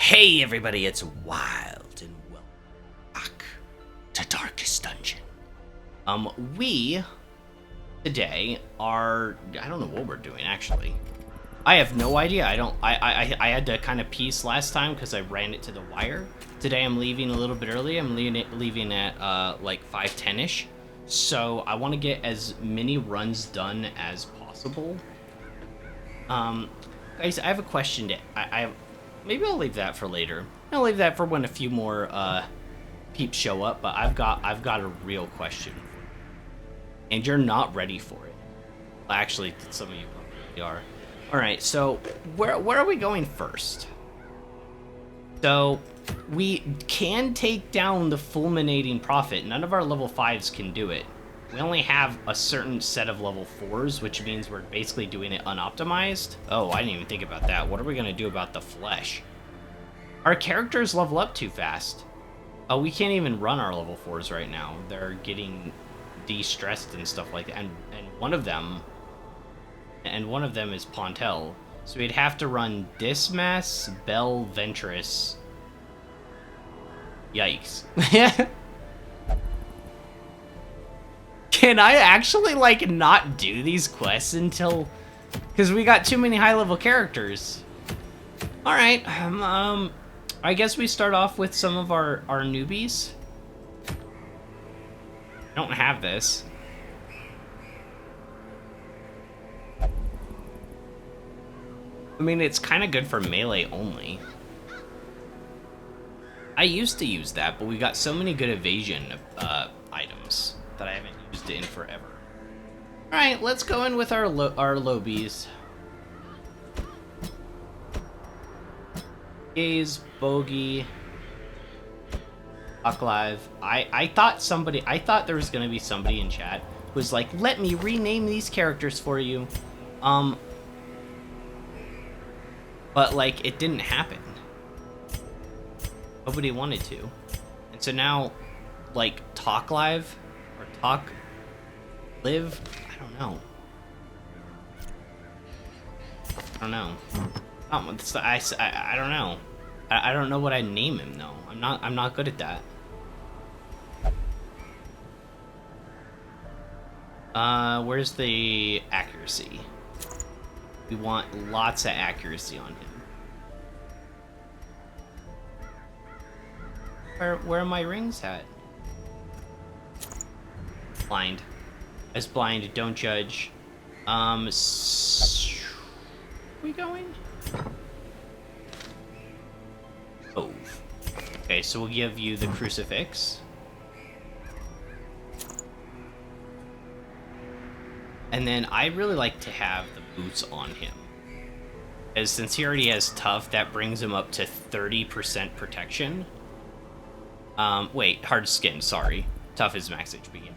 Hey everybody, it's Wild and welcome back to Darkest Dungeon. We today are, I don't know what we're doing actually. I have no idea. I had to kind of piece last time because I ran it to the wire. Today I'm leaving a little bit early. I'm leaving at like 5:10ish. So I want to get as many runs done as possible. Guys, I have a question maybe I'll leave that for later. I'll leave that for when a few more peeps show up, but I've got a real question. And you're not ready for it. Actually, some of you probably are. Alright, so where are we going first? So we can take down the Fulminating Prophet. None of our level 5s can do it. We only have a certain set of level 4s, which means we're basically doing it unoptimized. Oh, I didn't even think about that. What are we going to do about the flesh? Our characters level up too fast. Oh, we can't even run our level 4s right now. They're getting de-stressed and stuff like that. And one of them is Pontel. So we'd have to run Dismas, Bell, Ventress. Yikes. Can I actually, like, not do these quests until... Because we got too many high-level characters. Alright, I guess we start off with some of our newbies. I don't have this. I mean, it's kind of good for melee only. I used to use that, but we got so many good evasion items that I haven't used it in forever. Alright, let's go in with our lobies. Gaze, Bogey, Talk Live. I thought there was gonna be somebody in chat who was like, let me rename these characters for you. But like, it didn't happen. Nobody wanted to. And so now, like, Talk Live or Talk Live? I don't know. I don't know. I don't know. I don't know what I'd name him though. I'm not good at that. Where's the accuracy? We want lots of accuracy on him. Where are my rings at? Blind. As blind, don't judge. We going? Oh. Okay, so we'll give you the crucifix. And then I really like to have the boots on him. As since he already has tough, that brings him up to 30% protection. Wait, hard skin, sorry. Tough is max HP.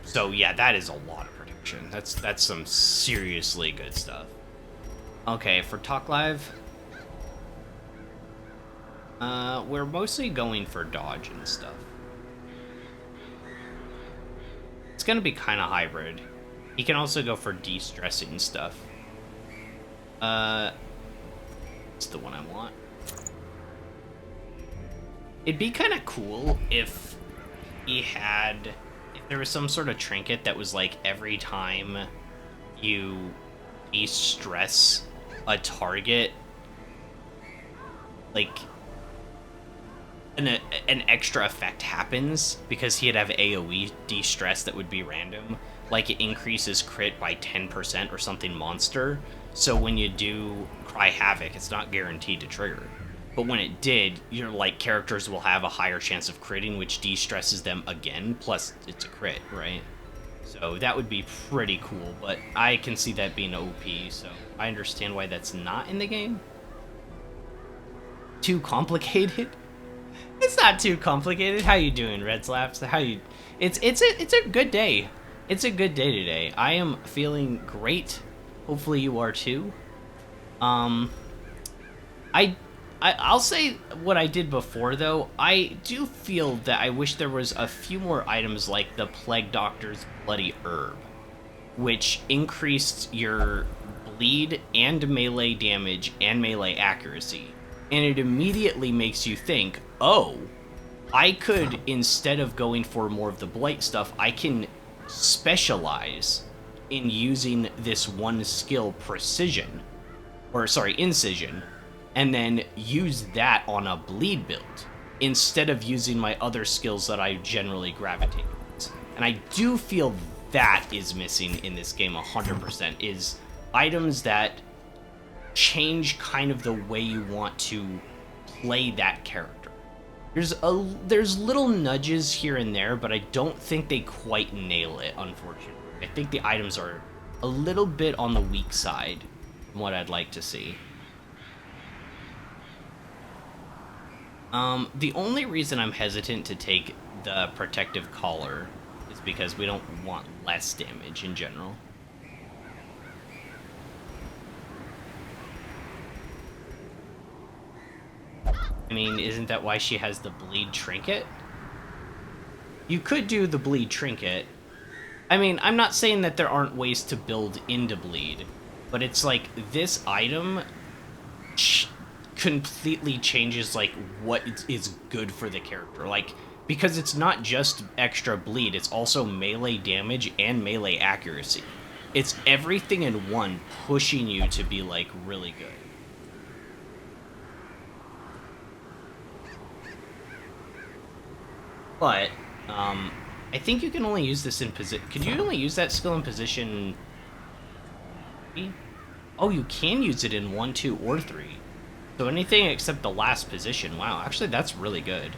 So yeah, that is a lot of protection. That's some seriously good stuff. Okay, for Talk Live, we're mostly going for dodge and stuff. It's gonna be kind of hybrid. He can also go for de-stressing stuff. It's the one I want. It'd be kind of cool if there was some sort of trinket that was like every time you de-stress a target, like an extra effect happens because he'd have AoE de-stress that would be random. Like it increases crit by 10% or something monster. So when you do Cry Havoc, it's not guaranteed to trigger. But when it did, your like characters will have a higher chance of critting, which de-stresses them again, plus it's a crit, right? So that would be pretty cool, but I can see that being OP, so I understand why that's not in the game. Too complicated? It's not too complicated. How you doing, Red Slaps? How you? It's a good day. It's a good day today. I am feeling great. Hopefully you are too. I'll say what I did before, though. I do feel that I wish there was a few more items like the Plague Doctor's Bloody Herb, which increased your bleed and melee damage and melee accuracy. And it immediately makes you think, oh, I could, instead of going for more of the blight stuff, I can specialize in using this one skill, precision, or sorry, incision, and then use that on a bleed build instead of using my other skills that I generally gravitate towards. And I do feel that is missing in this game 100%, is items that change kind of the way you want to play that character. There's little nudges here and there, but I don't think they quite nail it, unfortunately. I think the items are a little bit on the weak side from what I'd like to see. The only reason I'm hesitant to take the protective collar is because we don't want less damage in general. I mean, isn't that why she has the bleed trinket? You could do the bleed trinket. I mean, I'm not saying that there aren't ways to build into bleed, but it's like this item completely changes like what is good for the character. Like, because it's not just extra bleed, it's also melee damage and melee accuracy. It's everything in one, pushing you to be like really good. But I think you can only use this in position. Could you only use that skill in position? Oh, you can use it in 1, 2, or 3. So anything except the last position. Wow, actually that's really good.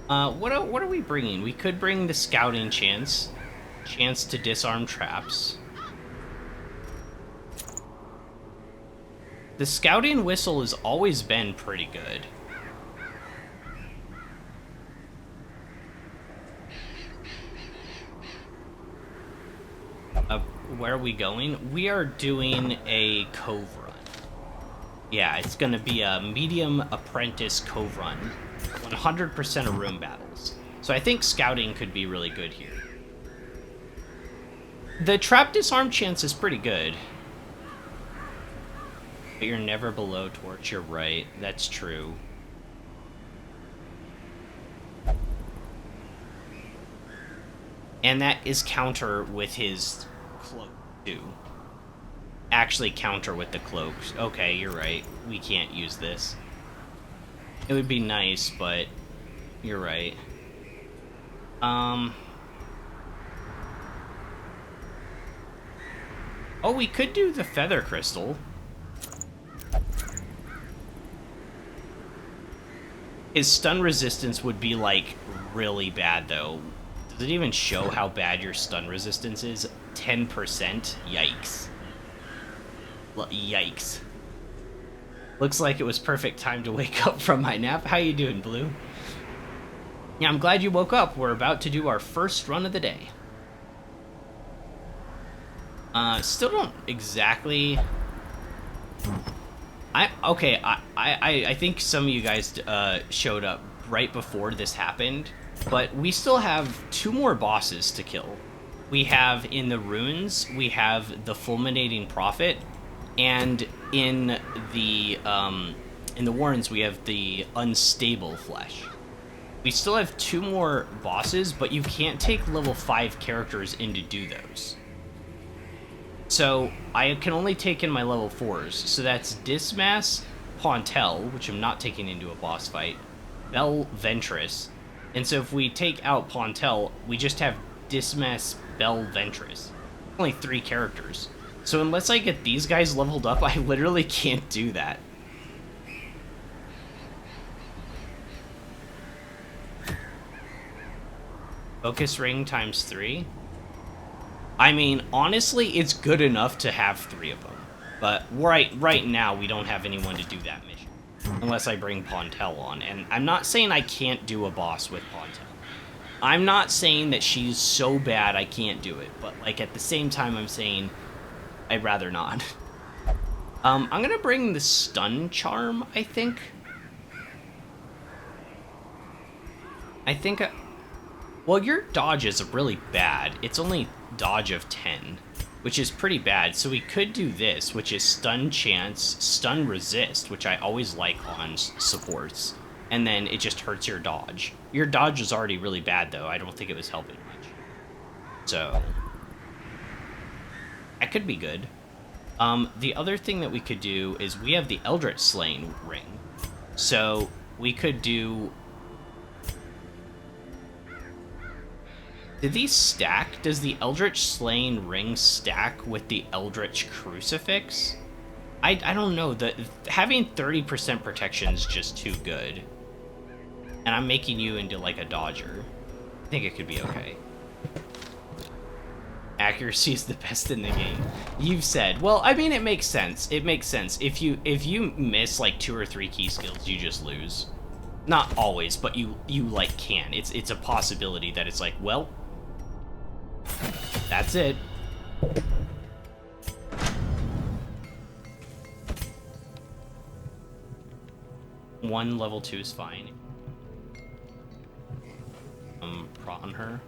What are we bringing? We could bring the scouting chance to disarm traps. The scouting whistle has always been pretty good. Where are we going? We are doing a cove run. Yeah, it's going to be a medium apprentice cove run. 100% of room battles. So I think scouting could be really good here. The trap disarm chance is pretty good. But you're never below torch, you're right. That's true. And that is counter with his cloak, too. Actually counter with the cloaks. Okay, you're right. We can't use this. It would be nice, but you're right. Oh, we could do the feather crystal. His stun resistance would be, like, really bad, though. Does it even show how bad your stun resistance is? 10%? Yikes. Yikes. Looks like it was perfect time to wake up from my nap. How you doing, Blue? Yeah, I'm glad you woke up. We're about to do our first run of the day. Still don't exactly... I think some of you guys showed up right before this happened, but we still have 2 more bosses to kill. We have in the ruins, we have the Fulminating Prophet, and in the warrens we have the Unstable Flesh. We still have 2 more bosses, but you can't take level 5 characters in to do those. So I can only take in my level 4s. So that's Dismas, Pontel, which I'm not taking into a boss fight, Bell Ventress. And so if we take out Pontel, we just have Dismas, Bell Ventress. Only 3 characters. So unless I get these guys leveled up, I literally can't do that. Focus ring times 3. I mean, honestly, it's good enough to have 3 of them. But right now, we don't have anyone to do that mission. Unless I bring Pontel on. And I'm not saying I can't do a boss with Pontel. I'm not saying that she's so bad I can't do it. But, like, at the same time, I'm saying I'd rather not. I'm going to bring the Stun Charm, I think. Well, your dodge is really bad. It's only dodge of 10. which is pretty bad. So we could do this, which is stun chance, stun resist, which I always like on supports, and then it just hurts your dodge. Your dodge was already really bad, though. I don't think it was helping much. So that could be good. The other thing that we could do is we have the Eldritch Slaying ring. So we could do... Did these stack? Does the Eldritch Slaying ring stack with the Eldritch Crucifix? I don't know. Having 30% protection is just too good. And I'm making you into like a dodger. I think it could be okay. Accuracy is the best in the game. You've said. Well, I mean, it makes sense. It makes sense. If you miss like 2 or 3 key skills, you just lose. Not always, but you like can. It's a possibility that it's like, well, that's it. One level 2 is fine. Prot on her.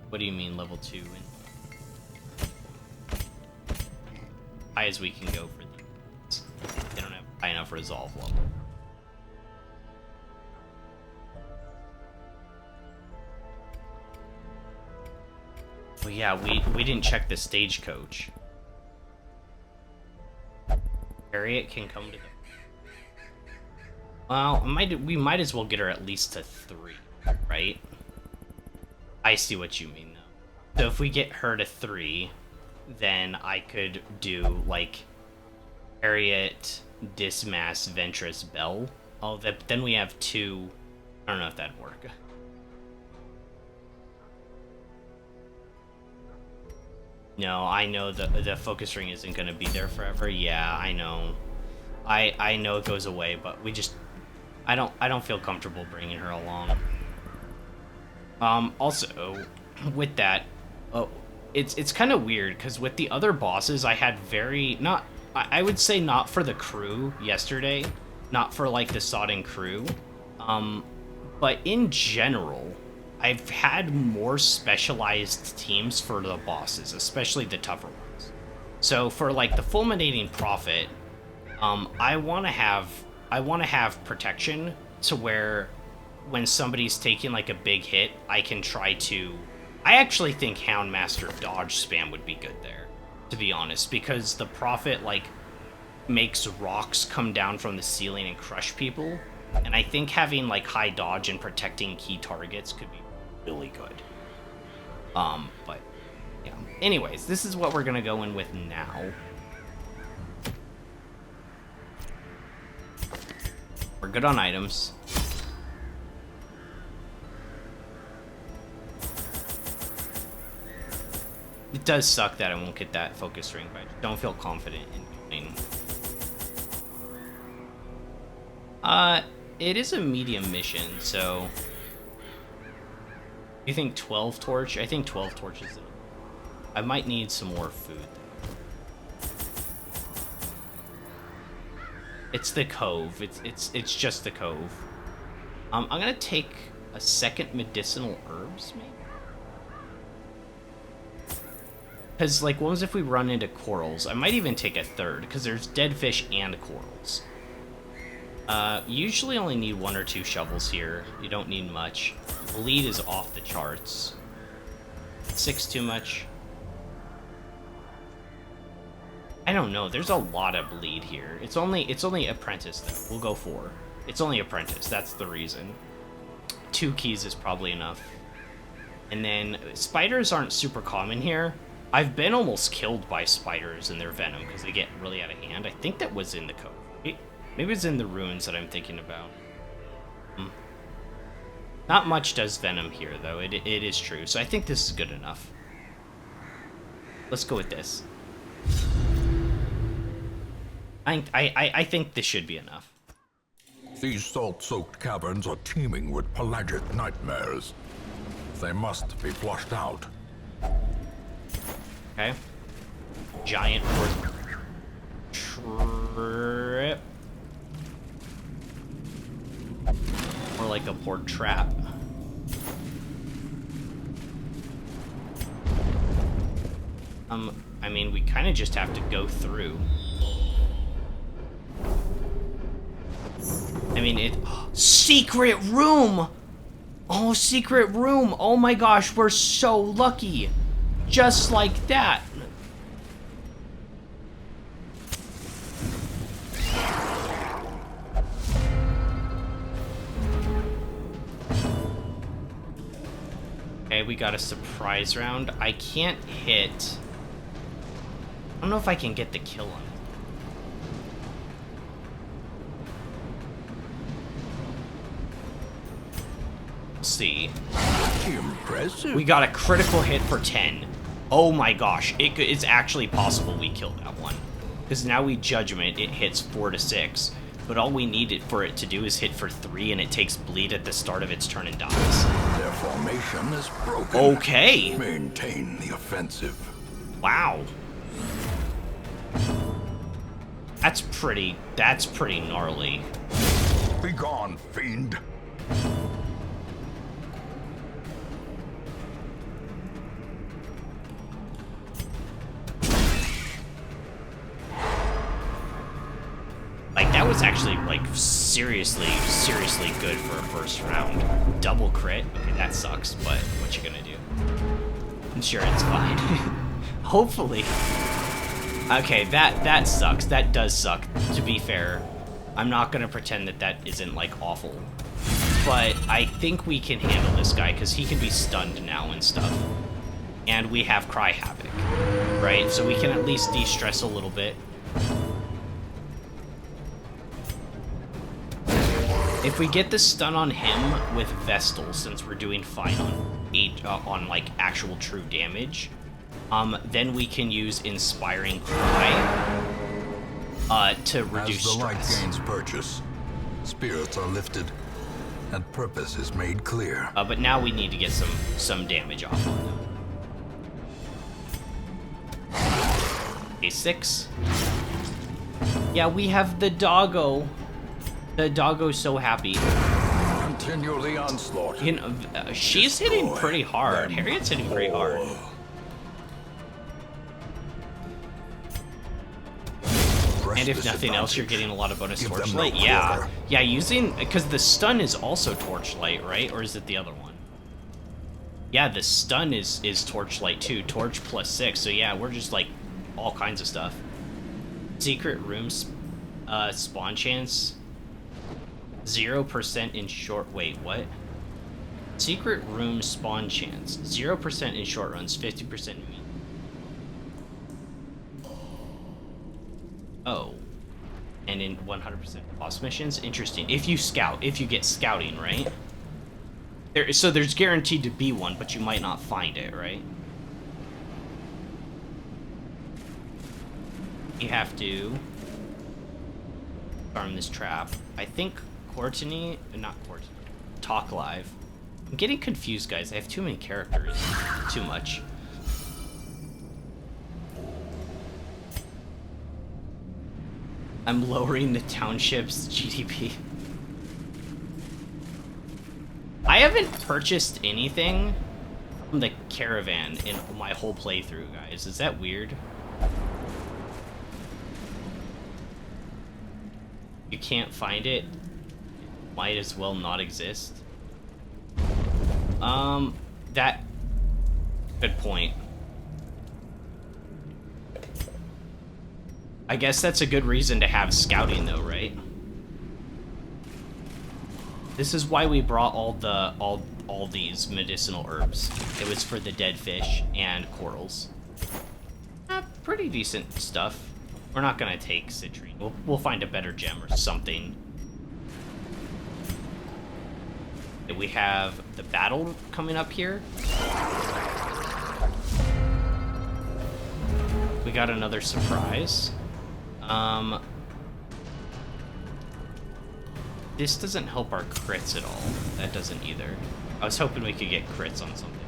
What do you mean level 2? High as we can go for these. They don't have high enough resolve level. Well, yeah, we didn't check the stagecoach. Harriet can come to the... Well, we might as well get her at least to 3, right? I see what you mean, though. So if we get her to 3, then I could do, like, Harriet, Dismas, Ventress, Bell. Oh, then we have 2... I don't know if that'd work. No, I know the focus ring isn't going to be there forever. Yeah, I know. I know it goes away, but we just... I don't feel comfortable bringing her along. Also, with that, it's kind of weird, because with the other bosses, I had I would say not for the crew yesterday, not for, like, the Sodden crew, but in general, I've had more specialized teams for the bosses, especially the tougher ones. So for, like, the Fulminating Prophet, I want to have protection to where when somebody's taking like a big hit, I can try to... I actually think Houndmaster dodge spam would be good there, to be honest, because the Prophet like makes rocks come down from the ceiling and crush people, and I think having like high dodge and protecting key targets could be really good. But yeah. Anyways, this is what we're gonna go in with now. We're good on items. It does suck that I won't get that focus ring, but I don't feel confident in doing. It is a medium mission, so... You think 12 torch? I think 12 torches. I might need some more food. It's the cove. It's just the cove. I'm gonna take a second medicinal herbs, maybe? Because, like, what was if we run into corals? I might even take a third, because there's dead fish and corals. Usually only need 1 or 2 shovels here. You don't need much. Bleed is off the charts. 6 too much. I don't know. There's a lot of bleed here. It's only apprentice, though. We'll go 4. It's only apprentice. That's the reason. 2 keys is probably enough. And then spiders aren't super common here. I've been almost killed by spiders and their venom because they get really out of hand. I think that was in the cove. Maybe it's in the ruins that I'm thinking about. Not much does venom here, though. It is true. So I think this is good enough. Let's go with this. I think this should be enough. These salt-soaked caverns are teeming with pelagic nightmares. They must be flushed out. Okay. Giant trip. like a pork trap. I mean, we kind of just have to go through. I mean, secret room! Oh, secret room! Oh my gosh, we're so lucky! Just like that. Okay, we got a surprise round. I can't hit... I don't know if I can get the kill on it. Let's see. Impressive. We got a critical hit for 10. Oh my gosh, it's actually possible we kill that one. Because now we Judgment, it hits 4 to 6. But all we need for it to do is hit for 3, and it takes bleed at the start of its turn and dies. Their formation is broken. Okay. Maintain the offensive. Wow. That's pretty gnarly. Begone, fiend. Like, that was actually, like, seriously good for a first round. Double crit. Okay, that sucks, but what you gonna do? I'm sure it's fine. Hopefully. Okay, that sucks. That does suck, to be fair. I'm not gonna pretend that isn't, like, awful. But I think we can handle this guy, because he can be stunned now and stuff. And we have Cry Havoc, right? So we can at least de-stress a little bit. If we get the stun on him with Vestal, since we're doing fine on like actual true damage, then we can use Inspiring Cry to reduce As the stress. light gains purchase, spirits are lifted, and purpose is made clear. But now we need to get some damage off on them. A6. Yeah, we have the doggo. The doggo's so happy. Continue the onslaught. You know, she's hitting pretty hard. Harriet's hitting pretty hard. And if nothing else, you're getting a lot of bonus Torchlight. Yeah, yeah, because the stun is also Torchlight, right? Or is it the other one? Yeah, the stun is Torchlight too. Torch plus 6. So yeah, we're just like all kinds of stuff. Secret rooms, spawn chance. 0% in short... Wait, what? Secret room spawn chance. 0% in short runs, 50% in mean. Oh. And in 100% boss missions? Interesting. If you scout, if you get scouting, right? So there's guaranteed to be one, but you might not find it, right? You have to farm this trap. I think... Courtney, not Courtney, Talk Live. I'm getting confused, guys. I have too many characters. Too much. I'm lowering the township's GDP. I haven't purchased anything from the caravan in my whole playthrough, guys. Is that weird? You can't find it? Might as well not exist. That... Good point. I guess that's a good reason to have scouting, though, right? This is why we brought all these medicinal herbs. It was for the dead fish and corals. Pretty decent stuff. We're not gonna take citrine. We'll find a better gem or something. We have the battle coming up here. We got another surprise. This doesn't help our crits at all. That doesn't either. I was hoping we could get crits on something.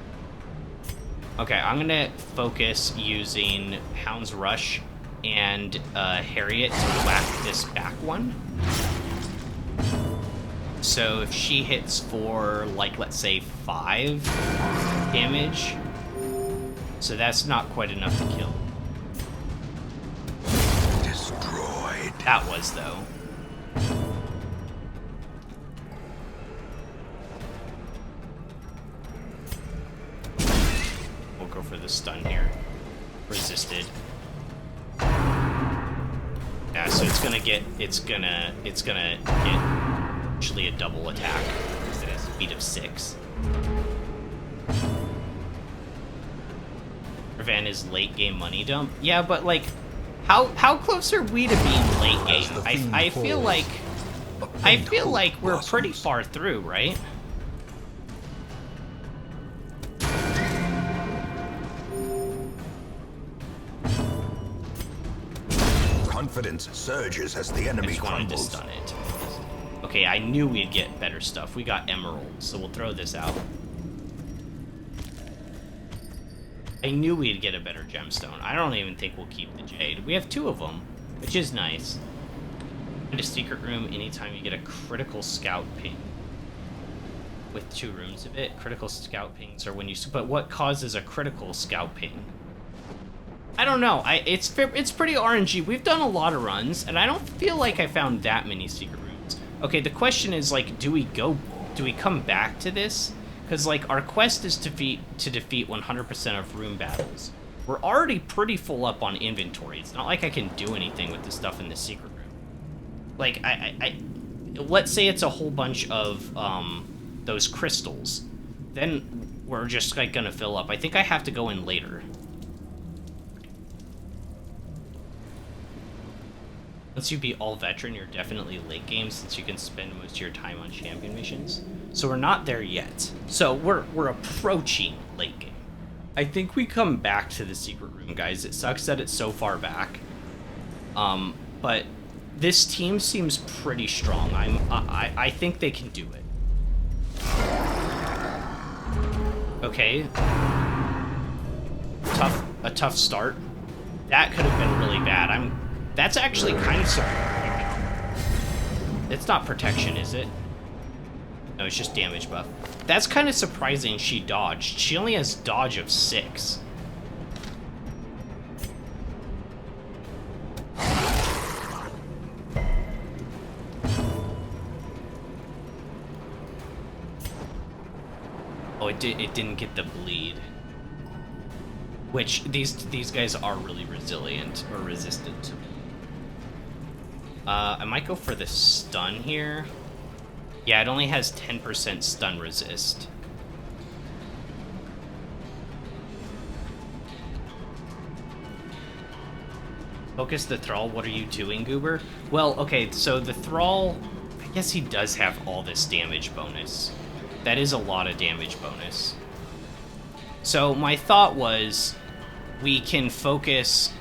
Okay, I'm gonna focus using Hound's Rush and Harriet to whack this back one. So so if she hits for, like, let's say 5 damage, so that's not quite enough to kill. Destroyed. That was, though. We'll go for the stun here. Resisted. Yeah, so it's gonna get actually a double attack because it has a speed of 6. Prevent is late game money dump. Yeah, but like, how close are we to being late game? I feel like we're pretty far through, right? Confidence surges as the enemy I just wanted to crumbles. stun it. Okay, I knew we'd get better stuff. We got emeralds, so we'll throw this out. I knew we'd get a better gemstone. I don't even think we'll keep the jade. We have 2 of them, which is nice. Find a secret room anytime you get a critical scout ping. With 2 rooms of it, critical scout pings are when you... But what causes a critical scout ping? I don't know. It's pretty RNG. We've done a lot of runs, and I don't feel like I found that many secret rooms. Okay, the question is, like, do we come back to this? Because, like, our quest is to defeat 100% of room battles. We're already pretty full up on inventory. It's not like I can do anything with the stuff in the secret room. Like, let's say it's a whole bunch of those crystals. Then we're just, like, gonna fill up. I think I have to go in later. Once you beat all veteran, you're definitely late game since you can spend most of your time on champion missions. So we're not there yet. So we're approaching late game. I think we come back to the secret room, guys. It sucks that it's so far back. But this team seems pretty strong. I think they can do it. Okay. A tough start. That could have been really bad. That's actually kind of surprising. It's not protection, is it? No, it's just damage buff. That's kind of surprising she dodged. She only has dodge of 6. Oh, it didn't get the bleed. Which, these guys are really resilient, or resistant to bleed. I might go for the stun here. Yeah, it only has 10% stun resist. Focus the Thrall, what are you doing, Goober? Well, okay, so the Thrall, I guess he does have all this damage bonus. That is a lot of damage bonus. So my thought was, we can focus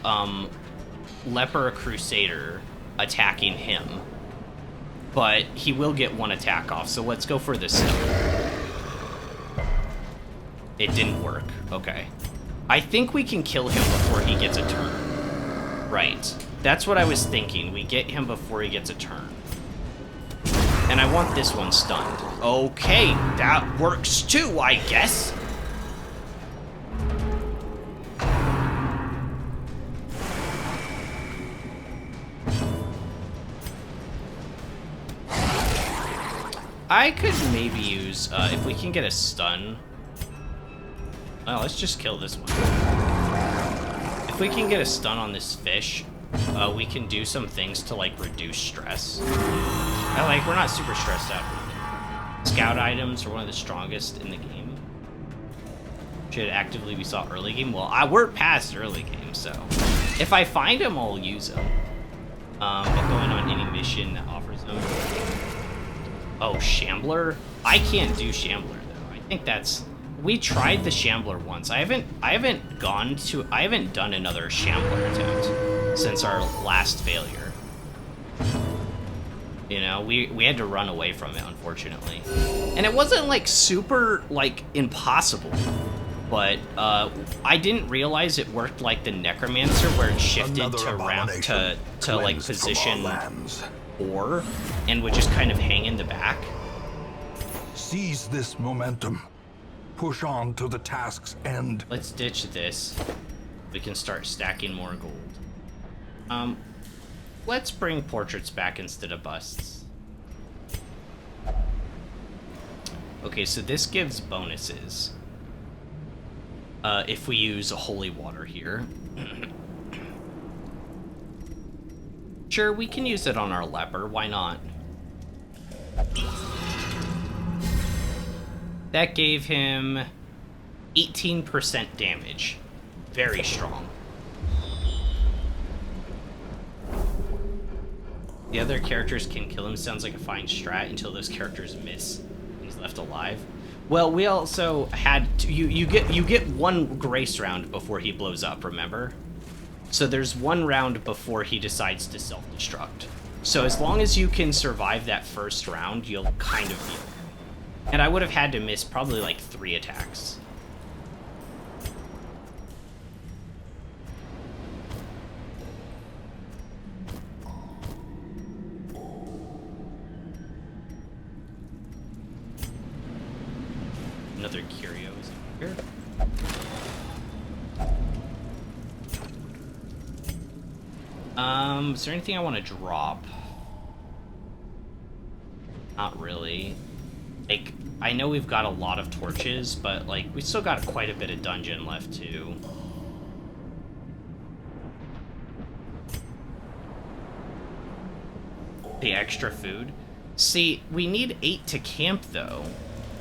Leper Crusader attacking him, but he will get 1 attack off, so let's go for the stun. It didn't work. Okay. I think we can kill him before he gets a turn. Right. That's what I was thinking. We get him before he gets a turn. And I want this one stunned. Okay, that works too, I guess. I could maybe use, if we can get a stun. Well, let's just kill this one. If we can get a stun on this fish, we can do some things to, like, reduce stress. We're not super stressed out. Scout items are one of the strongest in the game. Should actively be sought early game? Well, we're past early game, so if I find them, I'll use them. But going on any mission that offers them. Oh, Shambler? I can't do Shambler though. I think that's... We tried the Shambler once. I haven't done another Shambler attempt since our last failure. You know, we had to run away from it, unfortunately. And it wasn't like super like impossible, but I didn't realize it worked like the Necromancer, where it shifted to ramp to like position 4 and would just kind of hang in the back. Seize this momentum. Push on to the task's end. Let's ditch this. We can start stacking more gold. Let's bring portraits back instead of busts. Okay, so this gives bonuses. If we use holy water here. Sure, we can use it on our leper, why not? That gave him 18% damage. Very strong. The other characters can kill him. Sounds like a fine strat until those characters miss. He's left alive. Well, we also had to, you get one grace round before he blows up, remember? So there's one round before he decides to self-destruct. So as long as you can survive that first round, you'll kind of heal. And I would have had to miss probably like 3 attacks. Another curio is here. Is there anything I want to drop? Not really. Like, I know we've got a lot of torches, but, like, we still got quite a bit of dungeon left, too. The extra food. See, we need 8 to camp, though.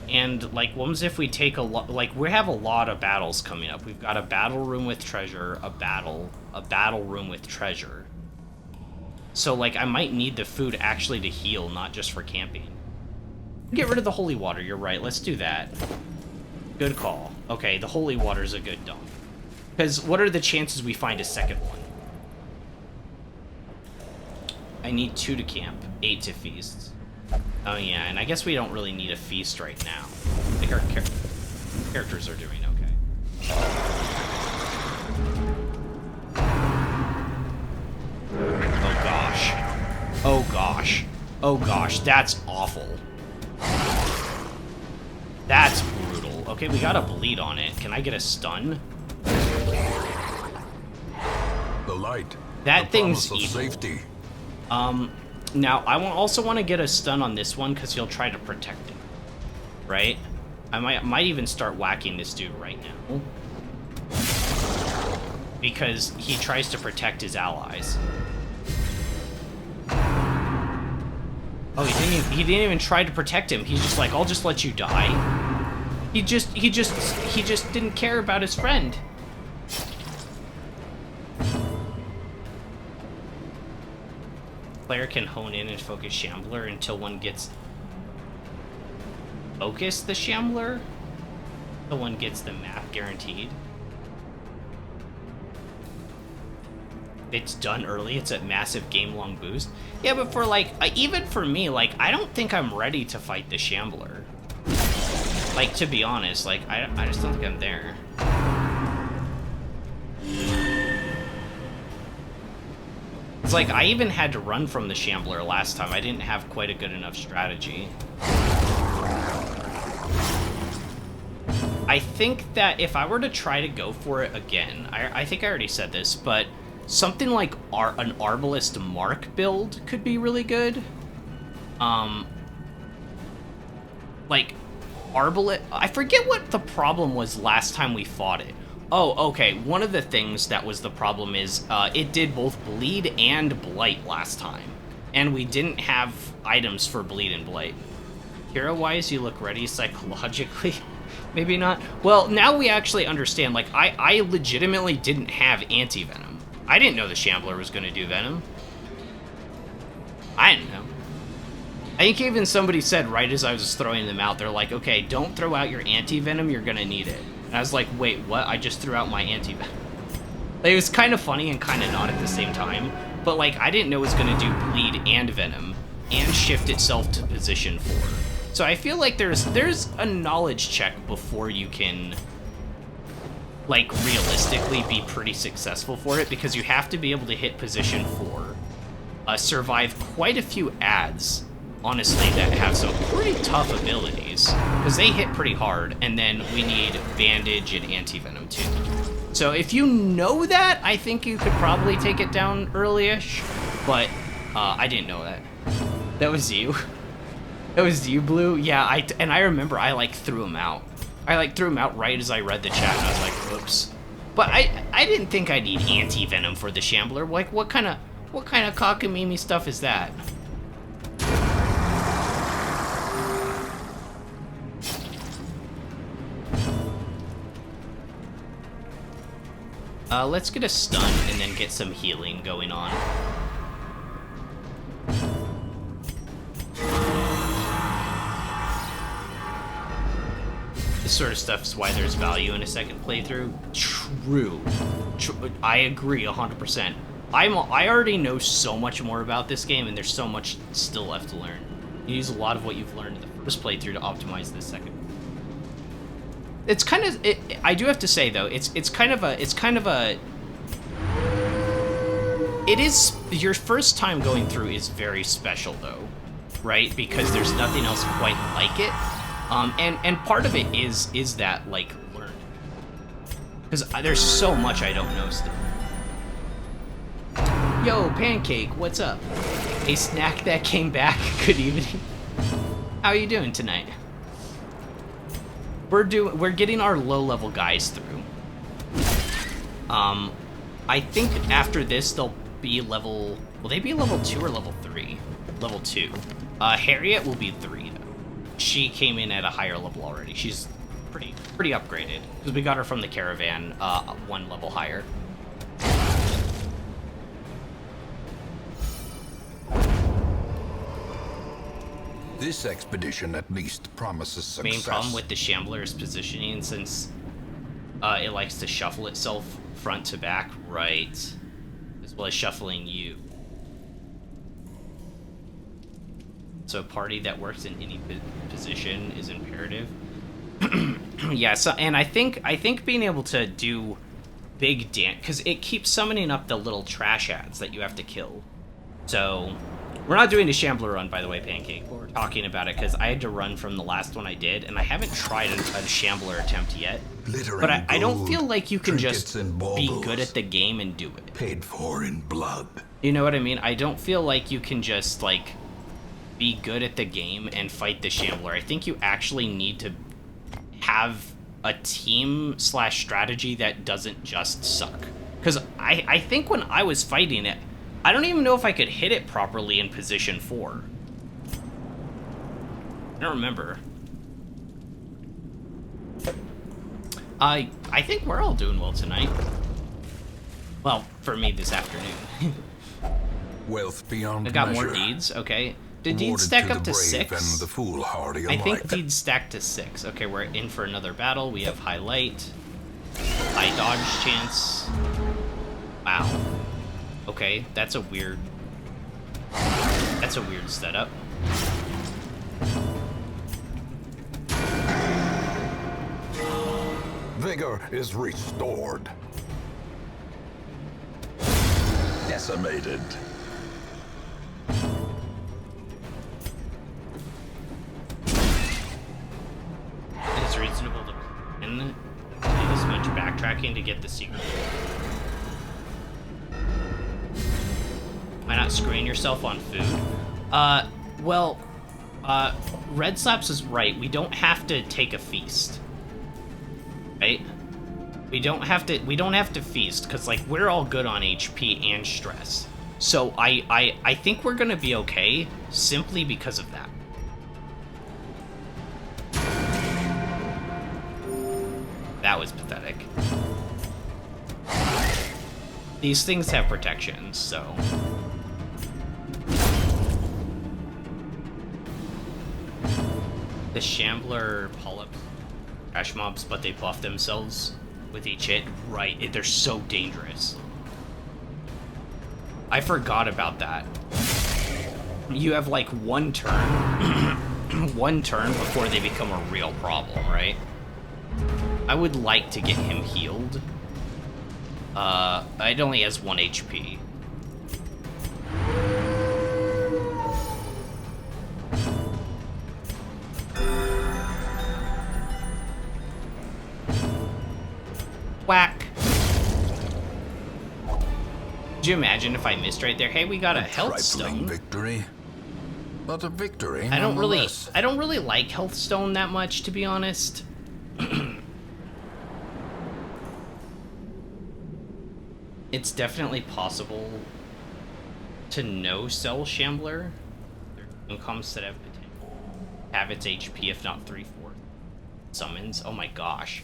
And, like, what if we take a lot... Like, we have a lot of battles coming up. We've got a battle room with treasure, a battle room with treasure. So, like, I might need the food actually to heal, not just for camping. Get rid of the holy water, you're right. Let's do that. Good call. Okay, the holy water's a good dump. Because what are the chances we find a second one? I need 2 to camp, 8 to feast. Oh yeah, and I guess we don't really need a feast right now. I think our characters are doing okay. Oh gosh. Oh gosh. Oh gosh, that's awful. That's brutal. Okay, we got a bleed on it. Can I get a stun? The light. That the thing's promise of evil. safety. Now, I also want to get a stun on this one because he'll try to protect it. Right? I might even start whacking this dude right now. Because he tries to protect his allies. Oh, he didn't even try to protect him. He's just like, I'll just let you die. He just didn't care about his friend. Player can hone in and focus Shambler until one gets focus the Shambler. So one gets the map guaranteed. It's done early. It's a massive game-long boost. Yeah, but for like, even for me, like, I don't think I'm ready to fight the Shambler. Like, to be honest, like, I just don't think I'm there. It's like, I even had to run from the Shambler last time. I didn't have quite a good enough strategy. I think that if I were to try to go for it again, I think I already said this, but something like an Arbalest Mark build could be really good. Like, Arbalest... I forget what the problem was last time we fought it. Oh, okay. One of the things that was the problem is it did both Bleed and Blight last time. And we didn't have items for Bleed and Blight. Hero-wise, you look ready psychologically. Maybe not. Well, now we actually understand. Like, I legitimately didn't have anti-venom. I didn't know the Shambler was going to do venom. I didn't know. I think even somebody said right as I was throwing them out, they're like, okay, don't throw out your anti-venom, you're going to need it. And I was like, wait, what? I just threw out my anti-venom. Like, it was kind of funny and kind of not at the same time. But, like, I didn't know it was going to do Bleed and Venom and shift itself to position 4. So I feel like there's a knowledge check before you can, like, realistically be pretty successful for it, because you have to be able to hit position 4, survive quite a few adds honestly, that have some pretty tough abilities, because they hit pretty hard, and then we need Bandage and Anti-Venom too. So if you know that, I think you could probably take it down early-ish, but I didn't know that. That was you. That was you, Blue? Yeah, I remember I, like, threw him out. I, like, threw him out right as I read the chat, and I was like, whoops. But I didn't think I need Anti-Venom for the Shambler. Like, what kind of cockamamie stuff is that? Let's get a stun and then get some healing going on. This sort of stuff is why there's value in a second playthrough. True. I agree 100%. I already know so much more about this game, and there's so much still left to learn. You use a lot of what you've learned in the first playthrough to optimize this second. It's kind of, I do have to say though, it is, your first time going through is very special though, right? Because there's nothing else quite like it. And part of it is that, like, learned. Because there's so much I don't know still. Yo, Pancake, what's up? A snack that came back, good evening. How are you doing tonight? We're getting our low-level guys through. I think after this they'll be level, will they be level 2 or level 3? Level 2. Harriet will be 3 though. She came in at a higher level already. She's pretty upgraded because we got her from the caravan 1 level higher. This expedition at least promises success. Main problem with the Shambler is positioning, since it likes to shuffle itself front to back, right, as well as shuffling you. So a party that works in any position is imperative. Yeah, so, and I think being able to do big dance, because it keeps summoning up the little trash ads that you have to kill. So we're not doing a Shambler run, by the way, Pancake. We're talking about it because I had to run from the last one I did, and I haven't tried a Shambler attempt yet. But I don't feel like you can just be good at the game and do it. Paid for in blood. You know what I mean? I don't feel like you can just, like, be good at the game and fight the Shambler. I think you actually need to have a team/strategy that doesn't just suck. Because I think when I was fighting it, I don't even know if I could hit it properly in position 4. I don't remember. I think we're all doing well tonight. Well, for me this afternoon. Wealth beyond I got measure. more deeds, okay. Did deeds stack up to 6? And the foolhardy I think alike. deeds stacked to 6. Okay, we're in for another battle. We have high light, high dodge chance. Wow. Okay, that's a weird setup. Vigor is restored. Decimated. It's reasonable to do this much backtracking to get the secret. Why not screen yourself on food? Well, Red Slaps is right. We don't have to take a feast. Right? We don't have to feast, because, like, we're all good on HP and stress. So I think we're gonna be okay simply because of that. That was pathetic. These things have protections, so. The Shambler pull-up trash mobs, but they buff themselves with each hit. Right, they're so dangerous. I forgot about that. You have like one turn, one turn before they become a real problem, right? I would like to get him healed. It only has 1 HP. Whack. Could you imagine if I missed right there? Hey, we got a health Trifling stone. victory. But a victory I don't really nonetheless. like health stone that much, to be honest. It's definitely possible to no cell Shambler. Their comes that have its HP, if not 3/4 summons. Oh my gosh.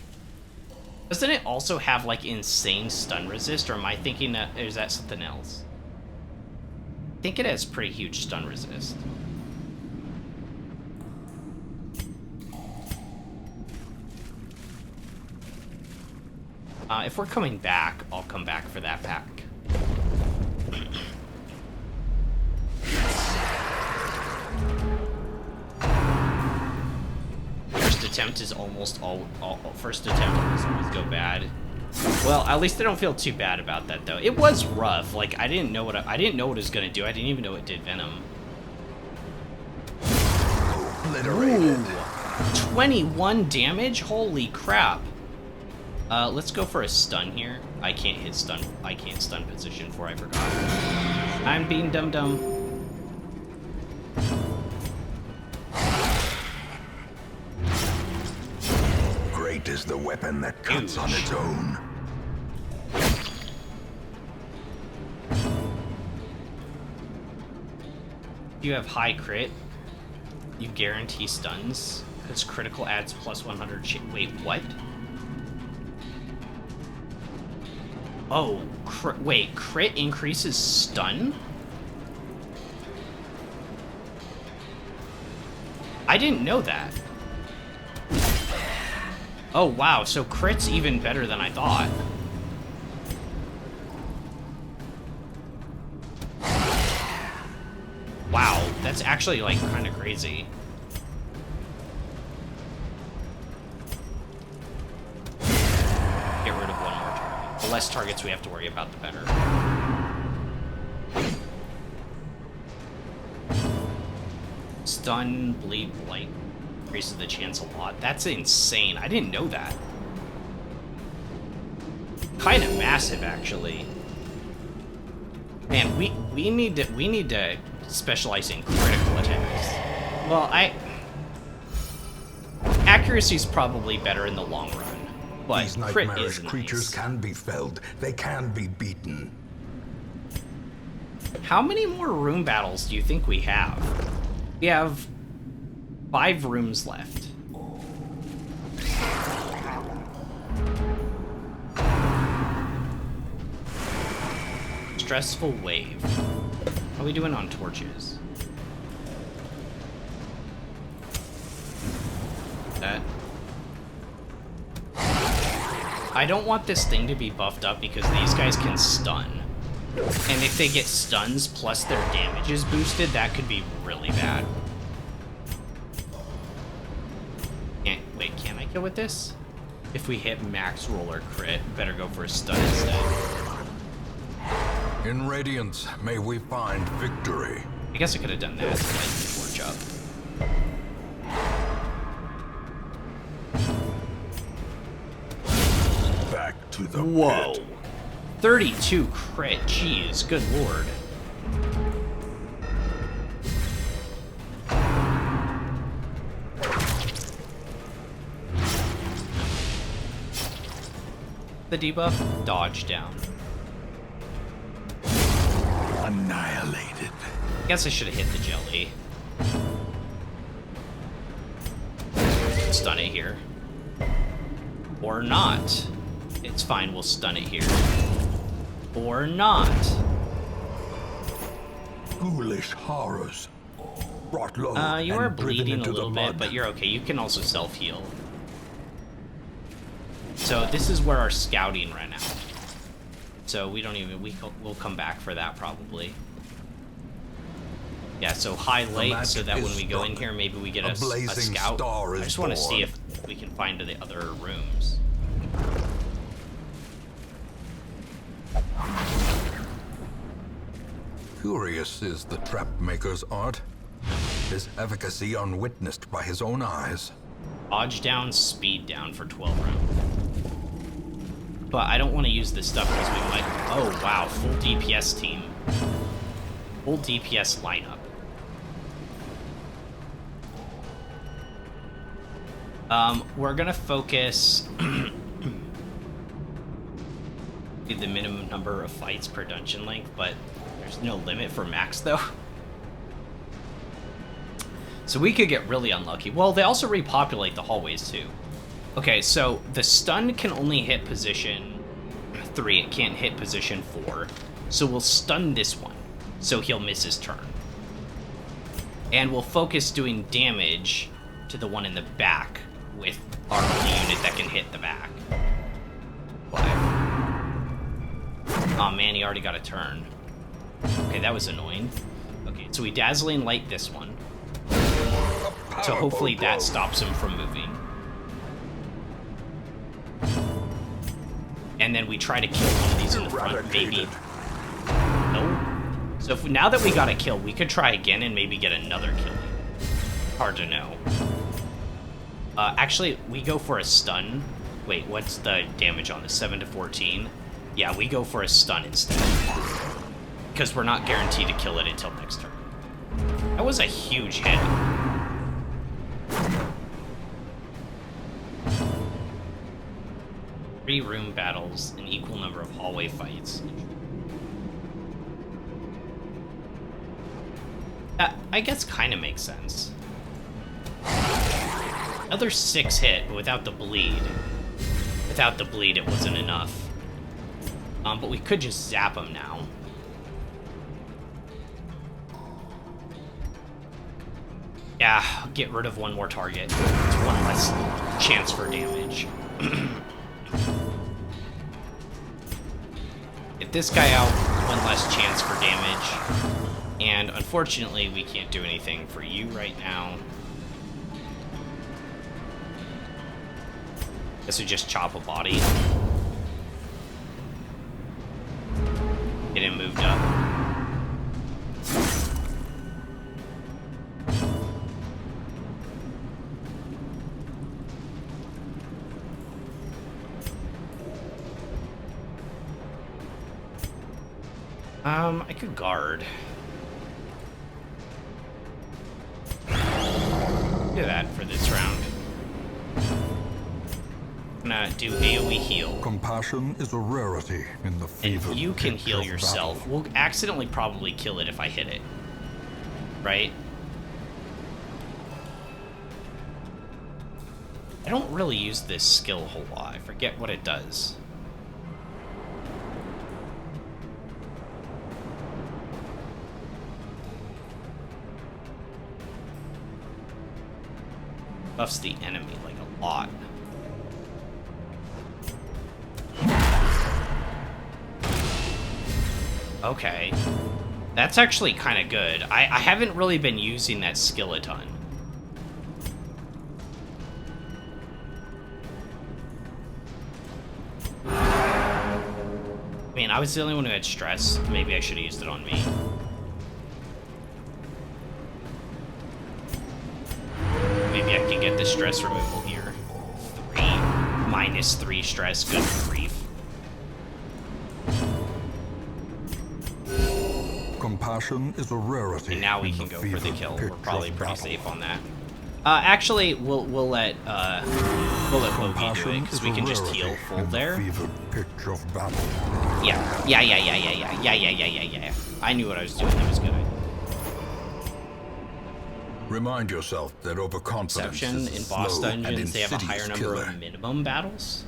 Doesn't it also have like insane stun resist, or am I thinking that, or is that something else? I think it has pretty huge stun resist. If we're coming back, I'll come back for that pack. First attempt is almost all first attempt always go bad. Well, at least I don't feel too bad about that though. It was rough. Like I didn't know what it was gonna do. I didn't even know it did venom. Obliterated. Ooh, 21 damage. Holy crap. Let's go for a stun here. I can't hit stun. I can't stun position for. I forgot. I'm being dumb. Great is the weapon that cuts on Huge. its own. You have high crit. You guarantee stuns because critical adds plus 100. Wait, what? Oh, wait, crit increases stun? I didn't know that. Oh, wow, so crit's even better than I thought. Wow, that's actually, like, kind of crazy. Get rid of one more target. The less targets we have to worry about, the better. Stun, bleed, blight increases the chance a lot. That's insane. I didn't know that. Kind of massive, actually. Man, we need to specialize in critical attacks. Well, accuracy's probably better in the long run, but These crit nightmarish is creatures nice. can be felled. They can be beaten. How many more room battles do you think we have? We have 5 rooms left. Stressful wave. How are we doing on torches? That. I don't want this thing to be buffed up because these guys can stun. And if they get stuns plus their damage is boosted, that could be really bad. Wait, can I kill with this? If we hit max roll or crit, better go for a stun instead. In Radiance, may we find victory. I guess I could have done that to light the torch up. Back to the Whoa. pit. 32 crit, jeez, good lord. The debuff, dodge down. Annihilated. Guess I should have hit the jelly. Stun it here. Or not. It's fine, we'll stun it here. Or not. Ghoulish horrors. Brought low You and are driven bleeding a into the little bit, mud. but you're okay. You can also self-heal. So this is where our scouting ran out. So we don't even, we'll come back for that probably. Yeah, so highlight so that when we go in here, maybe we get a blazing scout. star I is just want to see born. if we can find the other rooms. Curious is the trap maker's art. His efficacy unwitnessed by his own eyes. Dodge down, speed down for 12 rounds. but I don't want to use this stuff because we might... Oh, wow, full DPS team. Full DPS lineup. We're gonna focus... the minimum number of fights per dungeon length, but there's no limit for max, though. So we could get really unlucky. Well, they also repopulate the hallways, too. Okay, so the stun can only hit position 3. It can't hit position 4. So we'll stun this one, so he'll miss his turn. And we'll focus doing damage to the one in the back with our only unit that can hit the back. Oh man, he already got a turn. Okay, that was annoying. Okay, so we Dazzling Light this one. So hopefully that stops him from moving. And then we try to kill one of these in the front, maybe. No. So if, now that we got a kill, we could try again and maybe get another kill. Hard to know. Actually, we go for a stun. Wait, what's the damage on this? 7 to 14? Yeah, we go for a stun instead. Because we're not guaranteed to kill it until next turn. That was a huge hit. Three room battles, an equal number of hallway fights. That, I guess, kind of makes sense. Another 6 hit, but without the bleed. Without the bleed, it wasn't enough. But we could just zap him now. Yeah, get rid of one more target. It's one less chance for damage. Get this guy out, one less chance for damage. And unfortunately, we can't do anything for you right now. Guess we just chop a body. Get him moved up. I could guard. Do that for this round. I'm gonna do AoE heal. Compassion is a rarity in the fever. And you can pitch heal of yourself. battle. We'll accidentally probably kill it if I hit it. Right? I don't really use this skill a whole lot. I forget what it does. Buffs the enemy like a lot. Okay. That's actually kind of good. I haven't really been using that skill a ton. I mean, I was the only one who had stress. Maybe I should have used it on me. Maybe I can get the stress removal here. 3. -3 stress. Good grief. Compassion is a rarity. And now we in can go for the fevered kill. pitch We're probably of pretty battle. safe on that. Actually, we'll let Bogey do it because we can just heal full there. Fevered pitch of battle. Yeah. I knew what I was doing. That was good. Remind yourself that overconfidence Exception is in a boss slow and dungeons, they have a insidious higher number killer. of minimum battles.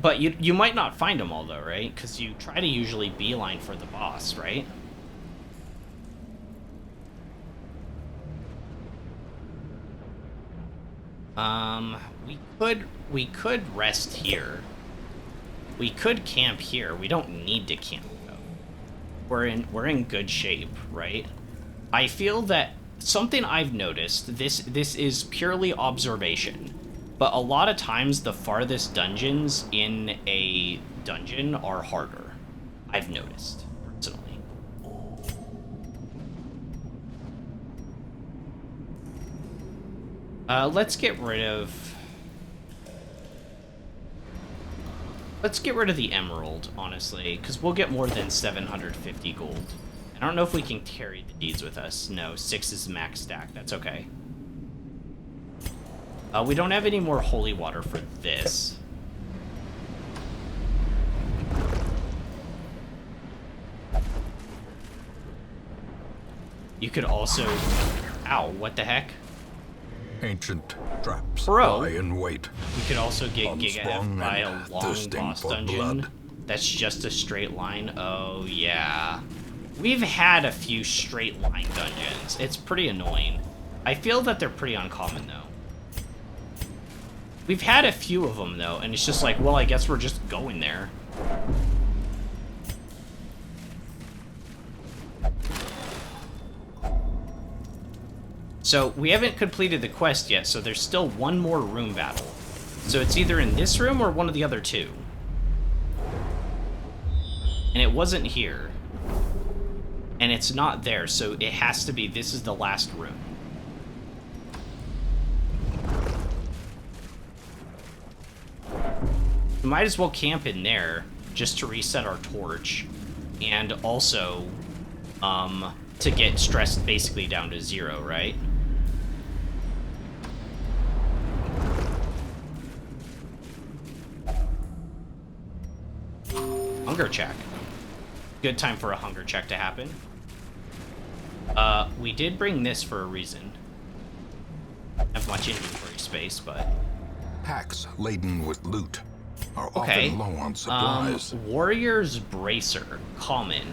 But you might not find them all though, right? Because you try to usually beeline for the boss, right? We could rest here. We could camp here. We don't need to camp though. We're in good shape, right? I feel that something I've noticed, this is purely observation, but a lot of times the farthest dungeons in a dungeon are harder. I've noticed, personally. Let's get rid of... Let's get rid of the emerald, honestly, because we'll get more than 750 gold. I don't know if we can carry the deeds with us. No, 6 is max stack. That's okay. We don't have any more holy water for this. You could also... Ow, what the heck? Ancient traps Bro. lie in wait. We could also get Unsprung Giga by a and long thirsting boss for dungeon. blood. That's just a straight line. Oh, yeah. We've had a few straight line dungeons. It's pretty annoying. I feel that they're pretty uncommon, though. We've had a few of them, though, and it's just like, well, I guess we're just going there. So, we haven't completed the quest yet, so there's still one more room battle. So it's either in this room or one of the other two. And it wasn't here. And it's not there, so it has to be, this is the last room. We might as well camp in there, just to reset our torch. And also, to get stress basically down to 0, right? Hunger check. Good time for a hunger check to happen. We did bring this for a reason. Have much inventory space, but... Packs laden with loot are okay. often low on supplies. Warrior's Bracer. Common.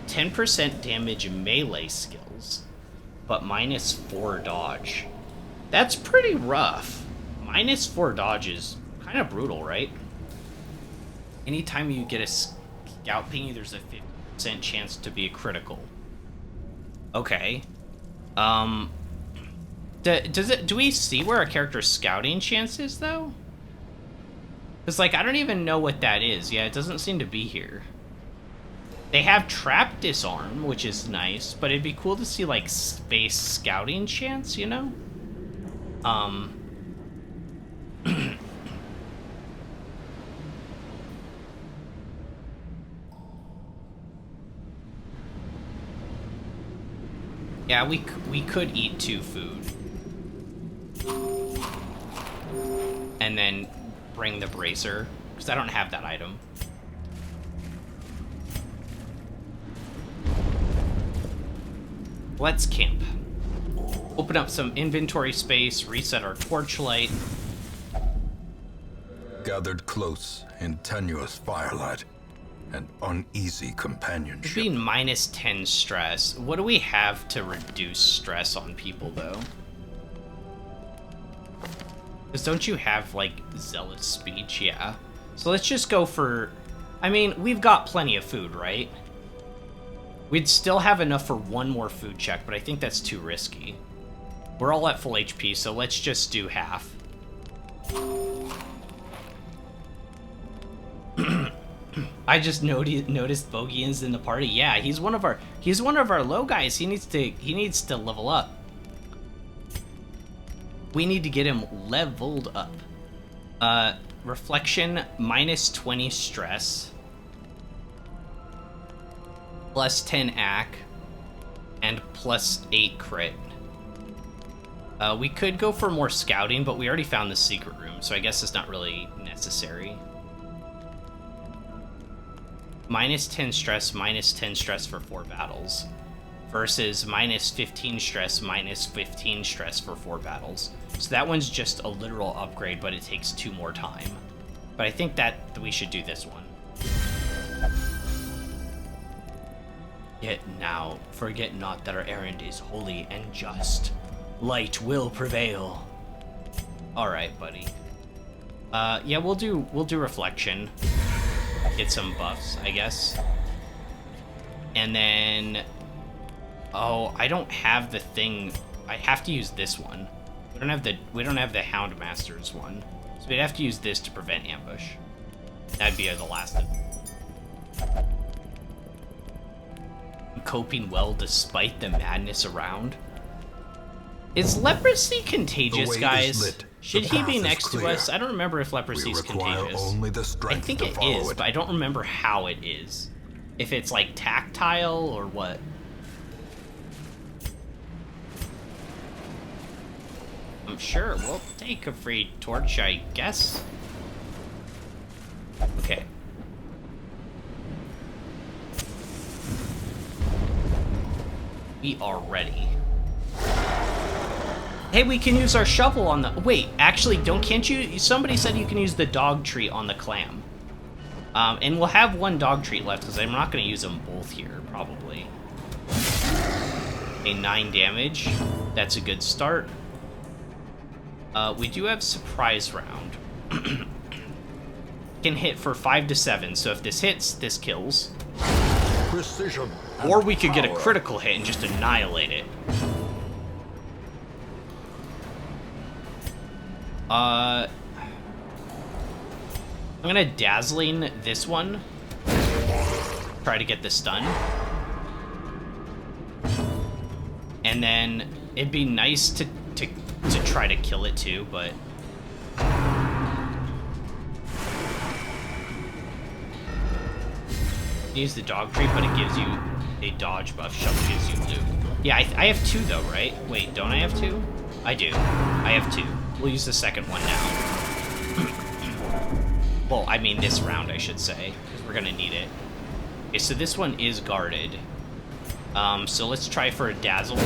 10% damage melee skills, but minus 4 dodge. That's pretty rough. Minus 4 dodge is kind of brutal, right? Anytime you get a scout ping, there's a 50% chance to be a critical. Okay. Do we see where a character's scouting chance is, though? Because, like, I don't even know what that is. Yeah, it doesn't seem to be here. They have trap disarm, which is nice, but it'd be cool to see, like, space scouting chance, you know? Yeah, we could eat 2 food. And then bring the bracer, because I don't have that item. Let's camp. Open up some inventory space, reset our torchlight. Gathered close in tenuous firelight and uneasy companionship. Being minus 10 stress. What do we have to reduce stress on people, though? Because don't you have, like, zealous speech? Yeah. So let's just go for... I mean, we've got plenty of food, right? We'd still have enough for one more food check, but I think that's too risky. We're all at full HP, so let's just do half. I just noticed Bogian's in the party. Yeah, he's one of our low guys. He needs to level up. We need to get him leveled up. Reflection, minus 20 stress. Plus 10 AC. And plus 8 crit. We could go for more scouting, but we already found the secret room, so I guess it's not really necessary. Minus 10 stress, minus 10 stress for 4 battles. Versus minus 15 stress, minus 15 stress for 4 battles. So that one's just a literal upgrade, but it takes 2 more time. But I think that we should do this one. Yet now, forget not that our errand is holy and just. Light will prevail. Alright, buddy. Yeah, we'll do reflection. Get some buffs, I guess. And then... Oh, I don't have the thing. I have to use this one. We don't have the Houndmaster's one. So we'd have to use this to prevent ambush. That'd be the last of them. Coping well despite the madness around. Is leprosy contagious, The way guys? is lit Should The he path be is next to clear. us? I don't remember if We leprosy is require contagious. only the I strength think to it follow is, it. but I don't remember how it is. If it's like tactile or what. I'm sure we'll take a free torch, I guess. Okay. We are ready. Hey, we can use our shovel on the... Wait, actually, can't you... Somebody said you can use the dog treat on the clam. And we'll have one dog treat left, because I'm not going to use them both here, probably. A 9 damage. That's a good start. We do have surprise round. Can hit for 5 to 7, so if this hits, this kills. Precision. Or we could get a critical hit and just annihilate it. I'm gonna Dazzling this one. Try to get the stun. And then it'd be nice to try to kill it too, but... Use the dog treat, but it gives you a dodge buff. Shovel gives you loot. Yeah, I have 2 though, right? Wait, don't I have 2? I do. I have 2. We'll use the second one now. Well, I mean this round, I should say, because we're gonna need it. Okay, so this one is guarded. So let's try for a dazzle.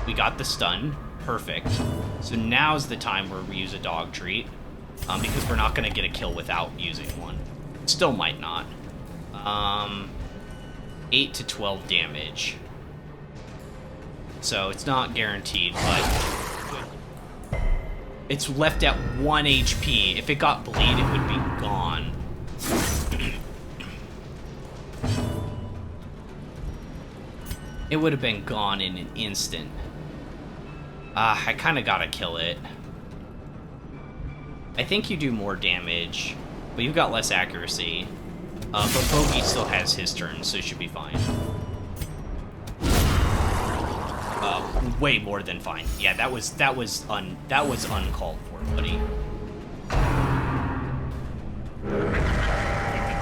We got the stun. Perfect. So now's the time where we use a dog treat, because we're not gonna get a kill without using one. Still might not. 8 to 12 damage. So it's not guaranteed, but it's left at 1 HP. If it got bleed, it would be gone. It would have been gone in an instant. I kind of gotta kill it. I think you do more damage, but you've got less accuracy. But Bogey still has his turn, so it should be fine. Way more than fine. Yeah, that was uncalled for, buddy.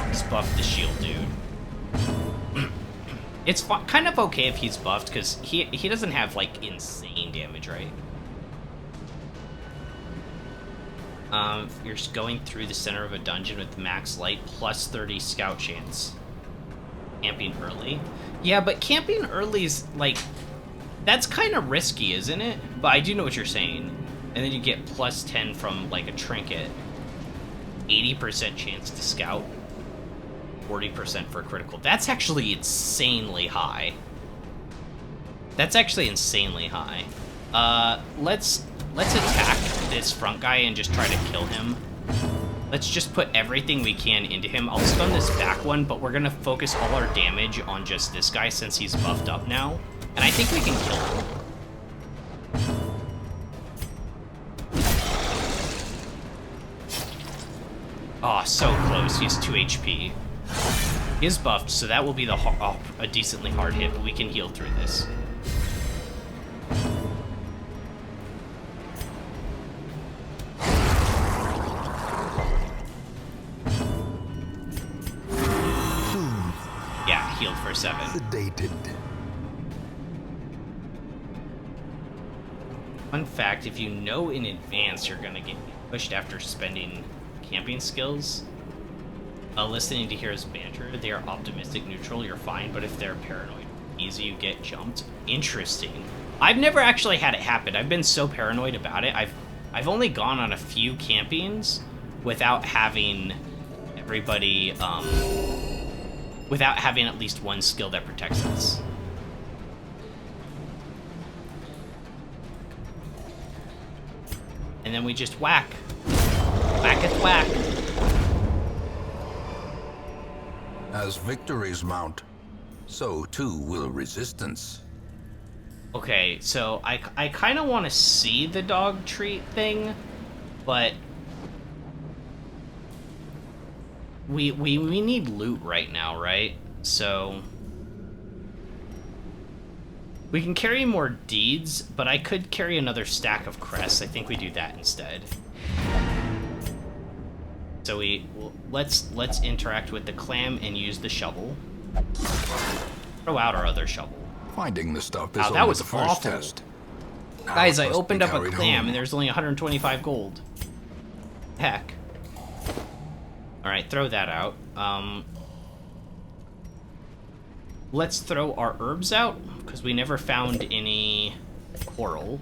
Let's buff the shield, dude. It's kind of okay if he's buffed, because he doesn't have, like, insane damage, right? You're going through the center of a dungeon with max light, plus 30 scout chance. Camping early? Yeah, but camping early is, like... That's kind of risky, isn't it? But I do know what you're saying. And then you get plus 10 from, like, a trinket. 80% chance to scout. 40% for a critical. That's actually insanely high. That's actually insanely high. Let's attack this front guy and just try to kill him. Let's just put everything we can into him. I'll stun this back one, but we're gonna focus all our damage on just this guy since he's buffed up now. And I think we can kill him. Oh, so close. He's 2 HP. He is buffed, so that will be a decently hard hit, but we can heal through this. Yeah, healed for 7. Sedated. Fun fact, if you know in advance you're gonna get pushed after spending camping skills, listening to heroes banter, they are optimistic, neutral, you're fine, but if they're paranoid, easy, you get jumped. Interesting. I've never actually had it happen. I've been so paranoid about it. I've only gone on a few campings without having everybody, without having at least one skill that protects us. And then we just whack. Whacketh whack. As victories mount, so too will resistance. Okay, so I kind of want to see the dog treat thing, but we need loot right now, right? So We can carry more deeds, but I could carry another stack of crests. I think we do that instead. So let's interact with the clam and use the shovel. Throw out our other shovel. Finding the stuff is Wow, that only was the first awful. test. Now Guys, it I must opened be up a carried clam home. and there's only 125 gold. Heck. Alright, throw that out. Let's throw our herbs out, because we never found any coral.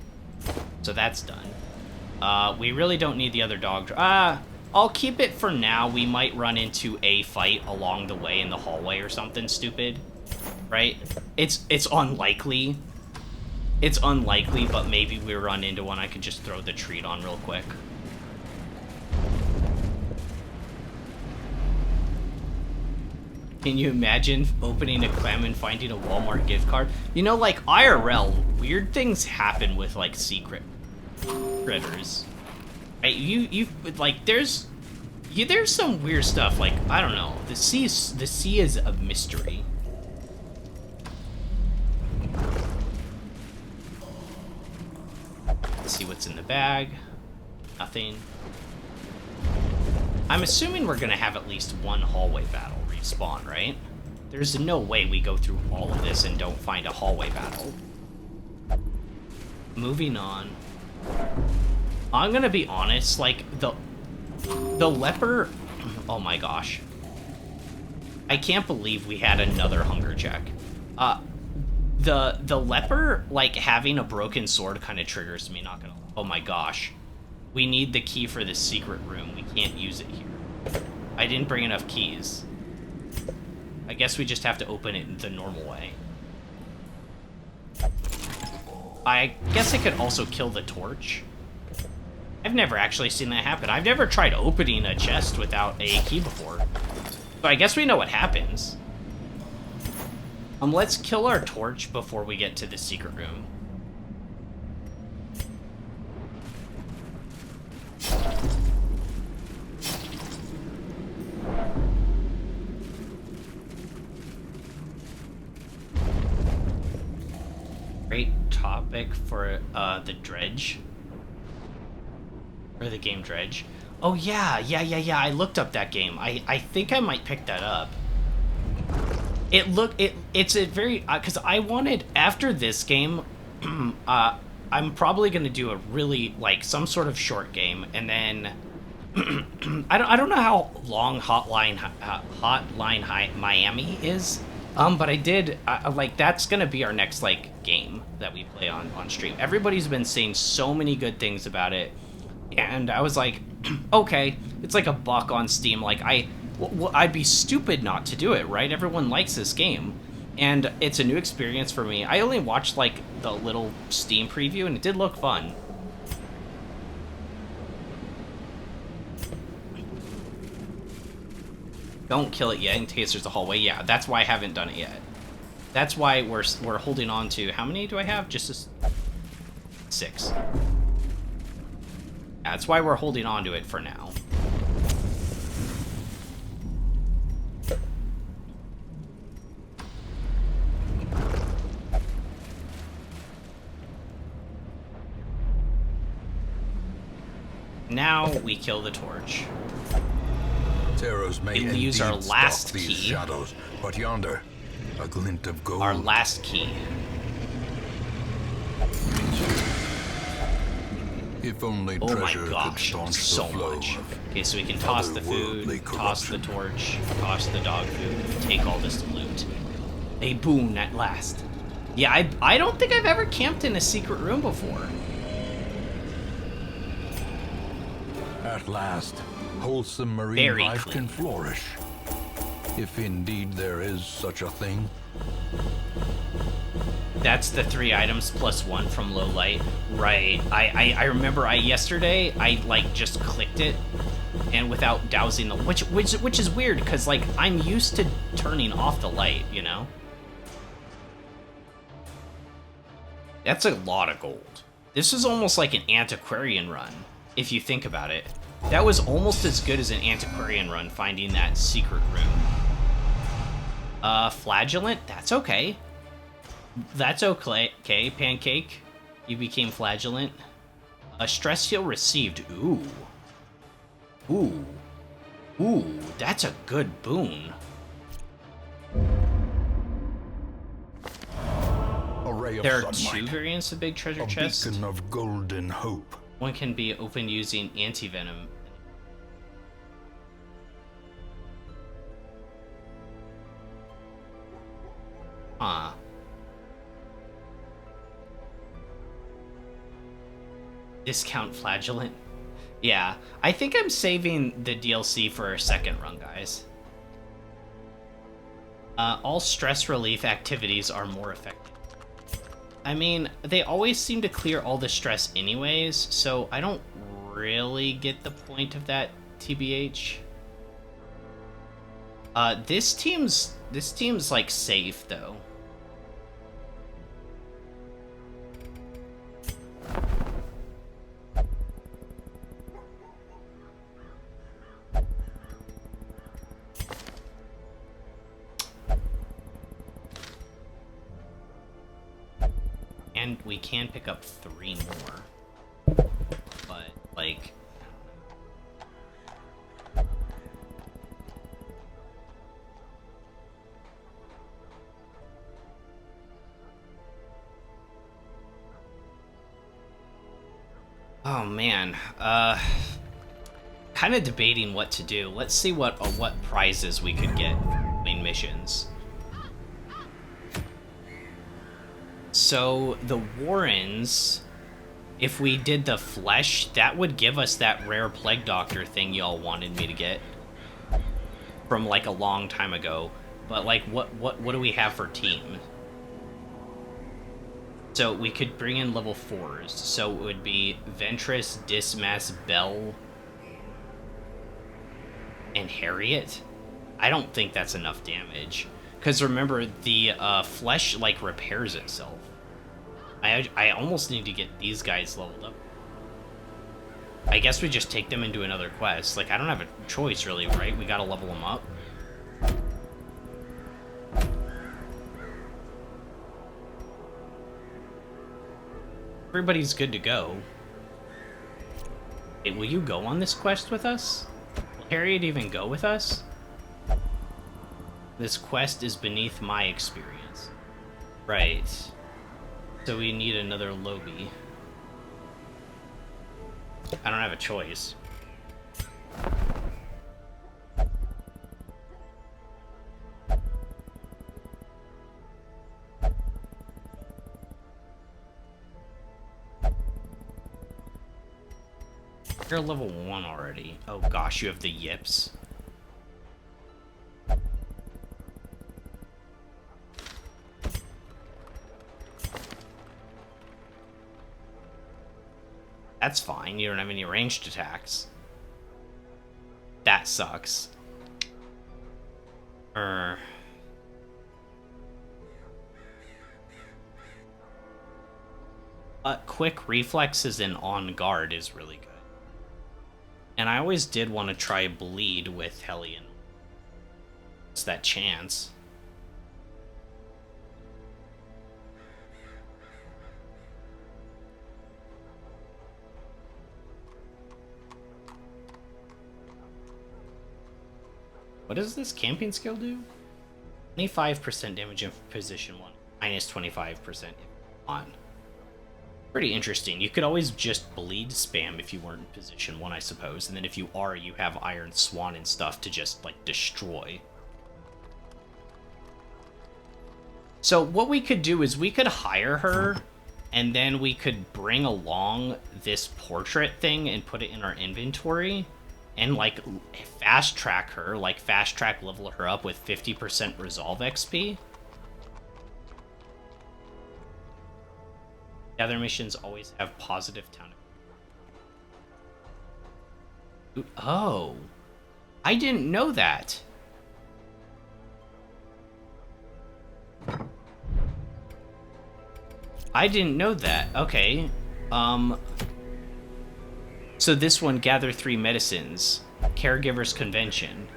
So that's done. We really don't need the other dog. I'll keep it for now. We might run into a fight along the way in the hallway or something stupid. Right? It's unlikely. It's unlikely, but maybe we run into one. I could just throw the treat on real quick. Can you imagine opening a clam and finding a Walmart gift card? You know, like, IRL, weird things happen with, like, secret critters. Right? Like, there's some weird stuff, like, I don't know. The sea is a mystery. Let's see what's in the bag. Nothing. I'm assuming we're gonna have at least one hallway battle respawn, right? There's no way we go through all of this and don't find a hallway battle. Moving on. I'm gonna be honest, like, the leper... Oh my gosh. I can't believe we had another hunger check. The leper, like, having a broken sword kind of triggers me, not gonna... Oh my gosh. We need the key for this secret room. We can't use it here. I didn't bring enough keys. I guess we just have to open it the normal way. I guess I could also kill the torch. I've never actually seen that happen. I've never tried opening a chest without a key before. So I guess we know what happens. Let's kill our torch before we get to the secret room. Great topic for the dredge. Or the game Dredge. Oh yeah, I looked up that game. I think I might pick that up. It's a very, because I wanted, after this game, I'm probably gonna do a really, like, some sort of short game, and then I don't know how long Hotline Miami is, but I did like, that's gonna be our next, like, game that we play on stream. Everybody's been saying so many good things about it, and I was like, okay, it's like $1 on Steam. Like, I'd be stupid not to do it, right? Everyone likes this game, and it's a new experience for me. I only watched, like, the little Steam preview, and it did look fun. Don't kill it yet in case there's a hallway. Yeah, that's why I haven't done it yet. That's why we're holding on to, how many do I have? Just 6. That's why we're holding on to it for now. Now we kill the torch. Terrors may We use our indeed last stalk these key. shadows, but yonder, a glint of gold. Our last key. If only Oh my treasure could gosh, staunch so the flow much. of Okay, so we can toss the food, otherworldly toss the corruption. torch, toss the dog food, and take all this loot. A boon at last. Yeah, I don't think I've ever camped in a secret room before. At last, wholesome marine Very life clean. can flourish. If indeed there is such a thing. That's the 3 items plus 1 from low light. Right. I remember yesterday I, like, just clicked it, and without dousing the, which is weird, because, like, I'm used to turning off the light, you know? That's a lot of gold. This is almost like an antiquarian run, if you think about it. That was almost as good as an antiquarian run, finding that secret room. Flagellant? That's okay. That's okay, Pancake. You became flagellant. A stress heal received. Ooh. Ooh. Ooh, that's a good boon. A ray of There are sunlight. two variants of Big Treasure A Chest. beacon of golden hope. One can be opened using anti-venom. Huh. Discount flagellant. Yeah, I think I'm saving the DLC for a second run, guys. All stress relief activities are more effective. I mean, they always seem to clear all the stress anyways, so I don't really get the point of that, TBH. This team's like safe though. And we can pick up 3 more. But, like... Oh, man. Kind of debating what to do. Let's see what prizes we could get between missions. So, the Warrens, if we did the flesh, that would give us that rare Plague Doctor thing y'all wanted me to get from, like, a long time ago. But, like, what do we have for team? So, we could bring in level 4s. So, it would be Ventress, Dismas, Bell, and Harriet? I don't think that's enough damage. Because remember, the flesh, like, repairs itself. I almost need to get these guys leveled up. I guess we just take them and do another quest. Like, I don't have a choice, really, right? We gotta level them up. Everybody's good to go. Hey, will you go on this quest with us? Will Harriet even go with us? This quest is beneath my experience. Right. So we need another Lobby. I don't have a choice. You're level 1 already. Oh gosh, you have the yips. That's fine, you don't have any ranged attacks. That sucks. Quick reflexes and on guard is really good. And I always did want to try bleed with Hellion. It's that chance. What does this camping skill do? 25% damage in position 1, minus 25% on. Pretty interesting. You could always just bleed spam if you weren't in position 1, I suppose. And then if you are, you have Iron Swan and stuff to just, like, destroy. So what we could do is we could hire her, and then we could bring along this portrait thing and put it in our inventory. And, like, fast track her, like, fast track level her up with 50% resolve XP. The other missions always have positive town. Oh. I didn't know that. I didn't know that. Okay. So this one, gather 3 medicines. Caregivers Convention.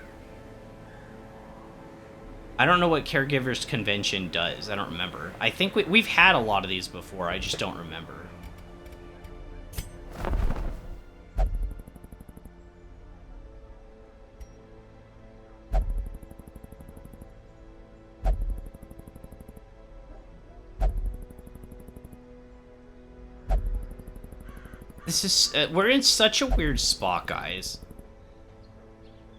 I don't know what Caregivers Convention does. I don't remember. I think we've had a lot of these before. I just don't remember. This is... we're in such a weird spot, guys.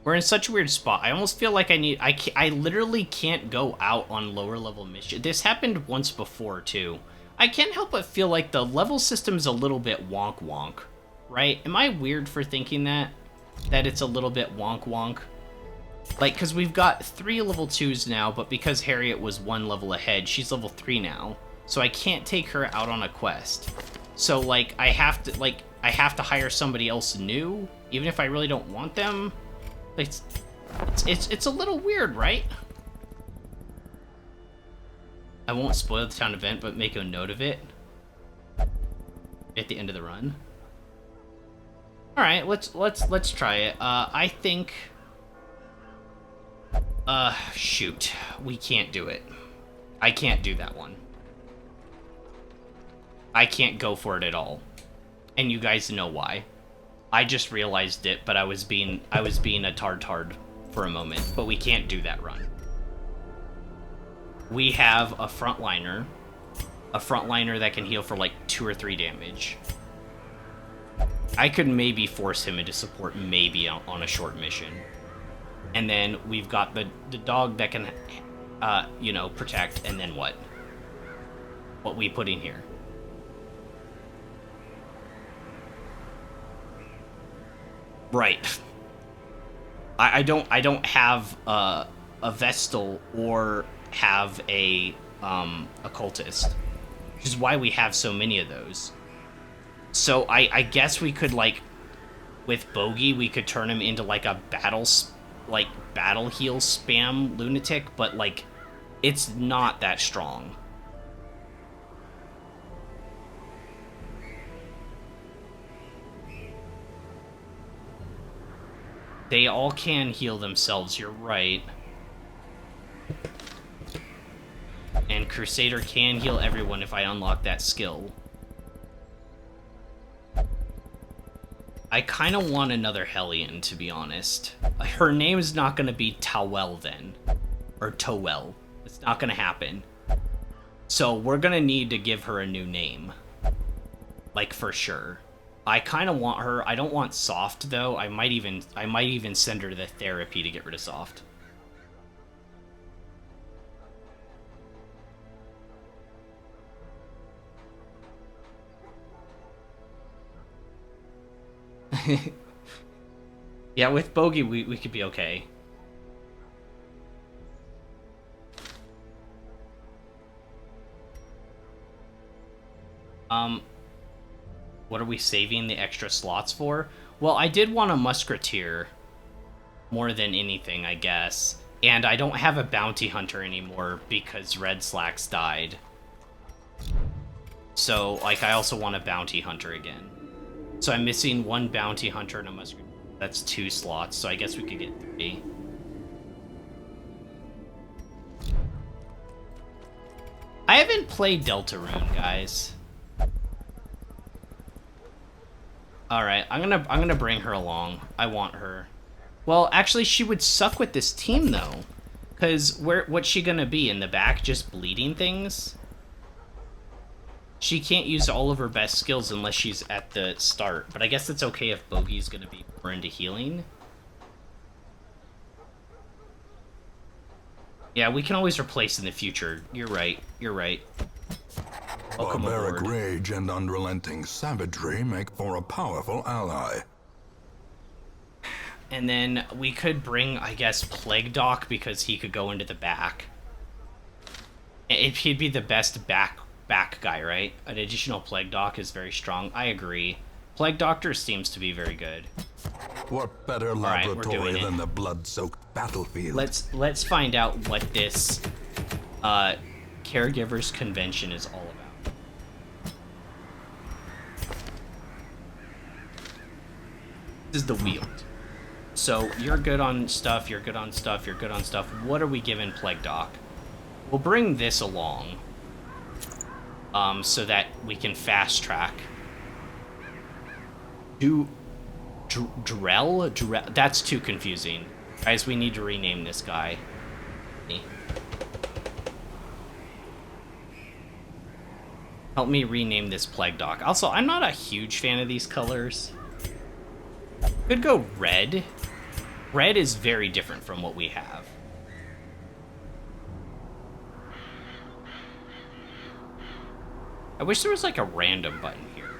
We're in such a weird spot. I almost feel like I literally can't go out on lower level missions. This happened once before, too. I can't help but feel like the level system is a little bit wonk, right? Am I weird for thinking that? That it's a little bit wonk? Like, because we've got 3 level 2s now, but because Harriet was 1 level ahead, she's level 3 now. So I can't take her out on a quest. So, like, I have to hire somebody else new, even if I really don't want them. It's a little weird, right? I won't spoil the town event, but make a note of it at the end of the run. All right, let's try it. I think. Shoot, we can't do it. I can't do that one. I can't go for it at all, and you guys know why. I just realized it, but I was being a tard for a moment. But we can't do that run. We have a frontliner that can heal for like 2 or 3 damage. I could maybe force him into support, maybe on a short mission. And then we've got the dog that can, you know, protect. And then what? What we put in here? Right. I don't have a Vestal or have a cultist, which is why we have so many of those. So I guess we could, like, with Bogey, we could turn him into like a battle heal spam lunatic, but like it's not that strong. They all can heal themselves, you're right. And Crusader can heal everyone if I unlock that skill. I kind of want another Hellion, to be honest. Her name is not going to be Towel then. Or Towel. It's not going to happen. So we're going to need to give her a new name. Like, for sure. I kind of want her. I don't want Soft, though. I might even send her to the therapy to get rid of Soft. Yeah, with Bogey, we could be okay. What are we saving the extra slots for? Well, I did want a Musketeer more than anything, I guess. And I don't have a Bounty Hunter anymore because Red Slacks died. So, like, I also want a Bounty Hunter again. So I'm missing 1 Bounty Hunter and a Musketeer. That's 2 slots, so I guess we could get 3. I haven't played Deltarune, guys. Alright, I'm gonna bring her along. I want her. Well, actually, she would suck with this team, though. Because what's she gonna be, in the back, just bleeding things? She can't use all of her best skills unless she's at the start. But I guess it's okay if Bogey's gonna be more into healing. Yeah, we can always replace in the future. You're right. You're right. Welcome Barbaric aboard. rage and unrelenting savagery make for a powerful ally. And then we could bring, I guess, Plague Doc because he could go into the back. He'd be the best back guy, right? An additional Plague Doc is very strong. I agree. Plague Doctor seems to be very good. What better right, we're laboratory doing it. than the blood-soaked battlefield? Let's find out what this Caregivers Convention is all about. This is the Wield. So you're good on stuff, you're good on stuff, you're good on stuff. What are we giving Plague Doc? We'll bring this along. So that we can fast track. Drell? That's too confusing. Guys, we need to rename this guy. Help me rename this Plague Doc. Also, I'm not a huge fan of these colors. Could go red. Red is very different from what we have. I wish there was like a random button here.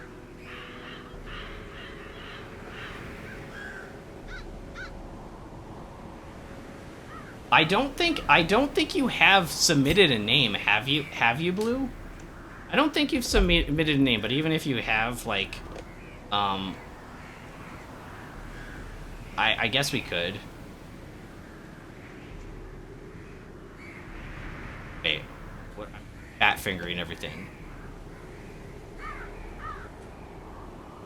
I don't think you have submitted a name, have you? Have you, Blue? I don't think you've submitted a name, but even if you have, like, I guess we could. Wait, what? I'm fat fingering everything.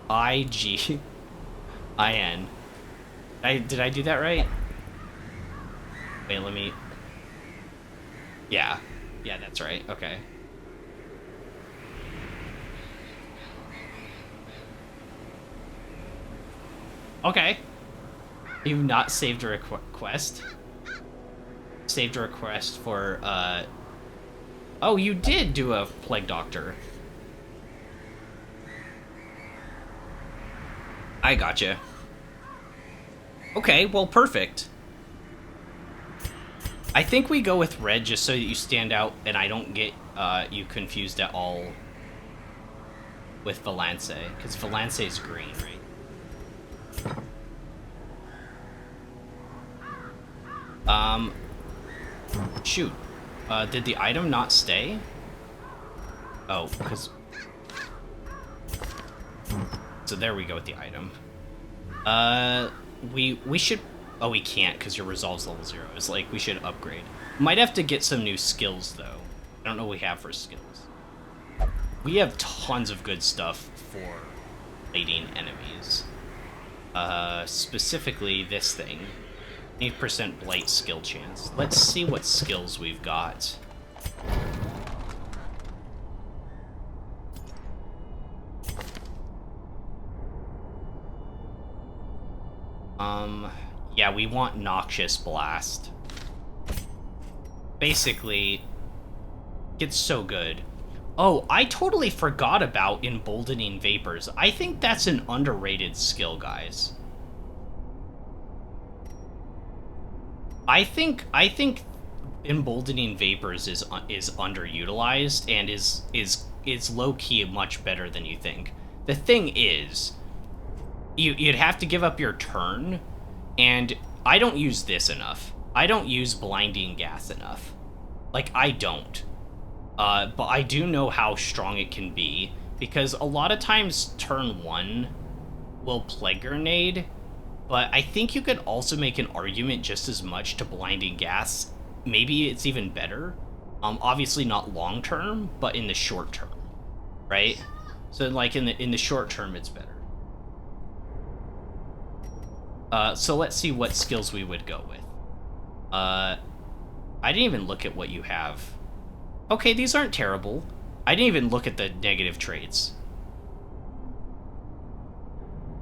I-G-I-N. Did I do that right? Wait, let me... Yeah. Yeah, that's right. Okay. Okay. You've not saved a request? Saved a request for, Oh, you did do a Plague Doctor. I gotcha. Okay, well, perfect. I think we go with red just so that you stand out and I don't get you confused at all with Valance, because Valance is green, right? Shoot. Did the item not stay? Oh, because... So there we go with the item. We should... Oh, we can't, because your resolve's level 0. It's like, we should upgrade. Might have to get some new skills, though. I don't know what we have for skills. We have tons of good stuff for plating enemies. Specifically this thing. 8% blight skill chance. Let's see what skills we've got. Yeah, we want Noxious Blast. Basically, it's so good. Oh, I totally forgot about Emboldening Vapors. I think that's an underrated skill, guys. I think Emboldening Vapors is underutilized and is low-key much better than you think. The thing is, you'd have to give up your turn, and I don't use this enough. I don't use Blinding Gas enough. Like, I don't. But I do know how strong it can be, because a lot of times turn 1 will Plague Grenade, but I think you could also make an argument just as much to Blinding Gas. Maybe it's even better. Obviously not long term, but in the short term, right? So like in the short term, it's better. So let's see what skills we would go with. I didn't even look at what you have. Okay, these aren't terrible. I didn't even look at the negative traits.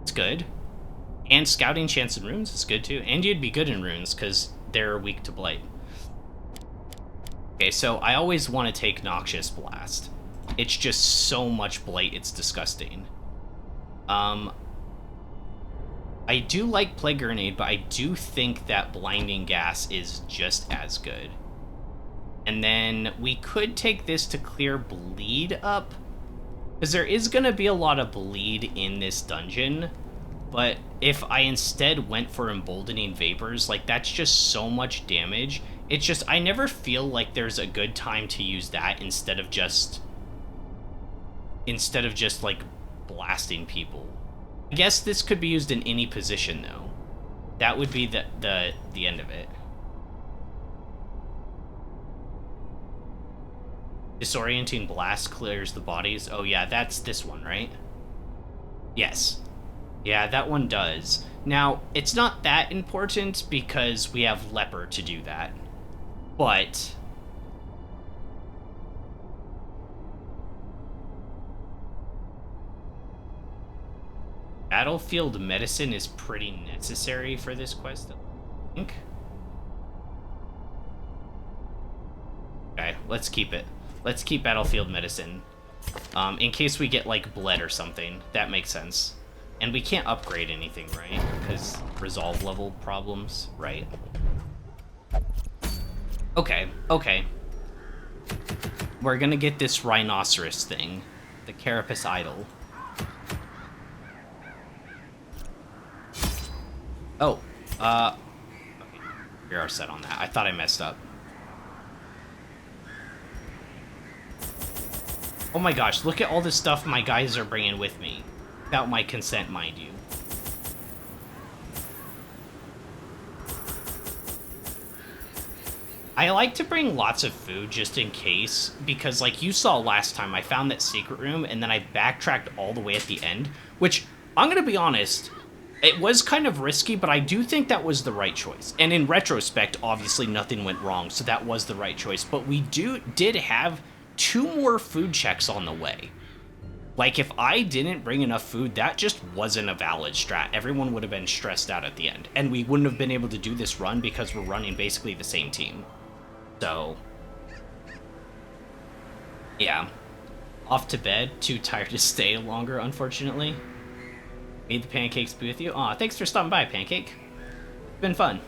It's good. And Scouting Chance in Runes is good too. And you'd be good in Runes, because they're weak to Blight. Okay, so I always want to take Noxious Blast. It's just so much Blight, it's disgusting. I do like Plague Grenade, but I do think that Blinding Gas is just as good. And then we could take this to clear Bleed up, because there is going to be a lot of Bleed in this dungeon, but if I instead went for Emboldening Vapors, like, that's just so much damage. It's just, I never feel like there's a good time to use that instead of just like, blasting people. I guess this could be used in any position, though. That would be the end of it. Disorienting Blast clears the bodies. Oh yeah, that's this one, right? Yes. Yeah, that one does. Now, it's not that important because we have Leper to do that. But... Battlefield Medicine is pretty necessary for this quest, I think. Okay, let's keep it. Let's keep Battlefield Medicine. In case we get, like, bled or something. That makes sense. And we can't upgrade anything, right? Because resolve level problems, right? Okay, okay. We're gonna get this rhinoceros thing. The Carapace Idol. Oh, okay. We are set on that. I thought I messed up. Oh my gosh, look at all this stuff my guys are bringing with me. Without my consent, mind you. I like to bring lots of food just in case, because like you saw last time, I found that secret room and then I backtracked all the way at the end, which, I'm gonna be honest, it was kind of risky, but I do think that was the right choice. And in retrospect, obviously nothing went wrong, so that was the right choice. But we did have 2 more food checks on the way. Like, if I didn't bring enough food, that just wasn't a valid strat. Everyone would have been stressed out at the end. And we wouldn't have been able to do this run because we're running basically the same team. So, yeah. Off to bed. Too tired to stay longer, unfortunately. Made the pancakes be with you. Aw, thanks for stopping by, Pancake. Been fun.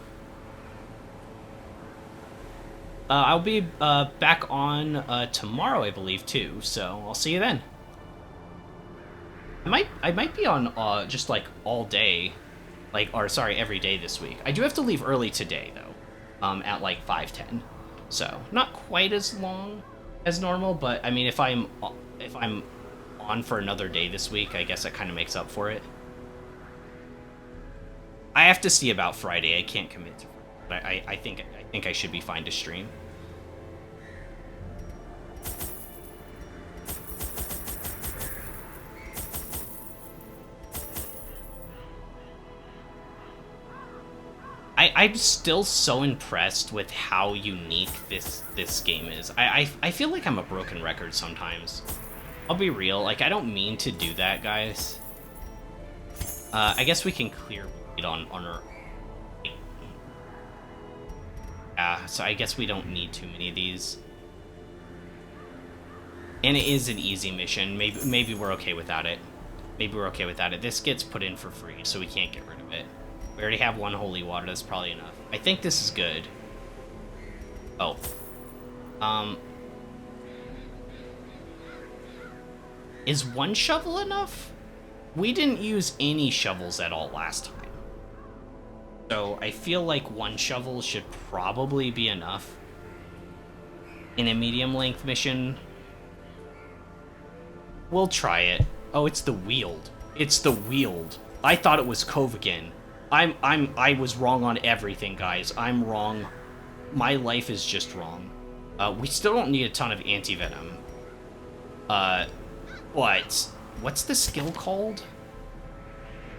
I'll be back on tomorrow, I believe, too. So I'll see you then. I might be on just like all day, every day this week. I do have to leave early today though, at like 5:10. So not quite as long as normal, but I mean if I'm on for another day this week, I guess that kind of makes up for it. I have to see about Friday. I can't commit to, but I think I should be fine to stream. I'm still so impressed with how unique this game is. I feel like I'm a broken record sometimes. I'll be real, like I don't mean to do that, guys. I guess we can clear bleed on our... Yeah, so I guess we don't need too many of these. And it is an easy mission. Maybe we're okay without it. Maybe we're okay without it. This gets put in for free, so we can't get rid of it. We already have 1 holy water, that's probably enough. I think this is good. Oh. Is 1 shovel enough? We didn't use any shovels at all last time. So I feel like 1 shovel should probably be enough. In a medium length mission. We'll try it. Oh, it's the Weald. It's the Weald. I thought it was Cove again. I was wrong on everything, guys. I'm wrong. My life is just wrong. We still don't need a ton of anti-venom. But what's the skill called?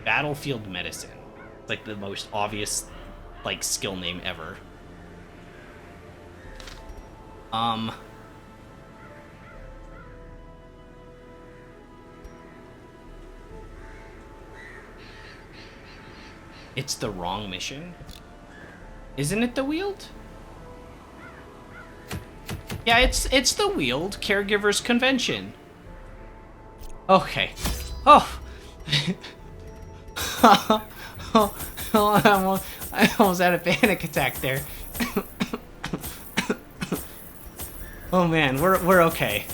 Battlefield Medicine. It's like the most obvious, like, skill name ever. It's the wrong mission? Isn't it the Weald? Yeah, it's the Weald Caregivers Convention. Okay. Oh. I almost had a panic attack there. Oh man, we're okay.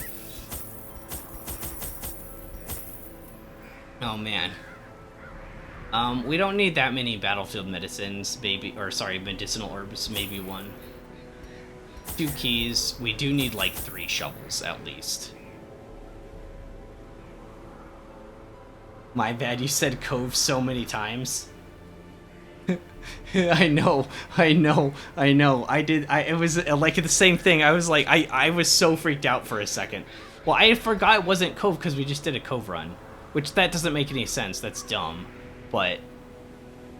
Oh man. We don't need that many battlefield medicines, medicinal herbs, maybe 1. 2 keys. We do need like 3 shovels at least. My bad, you said Cove so many times. I know. It was like the same thing. I was like, I was so freaked out for a second. Well, I forgot it wasn't Cove because we just did a Cove run. Which, that doesn't make any sense. That's dumb. But,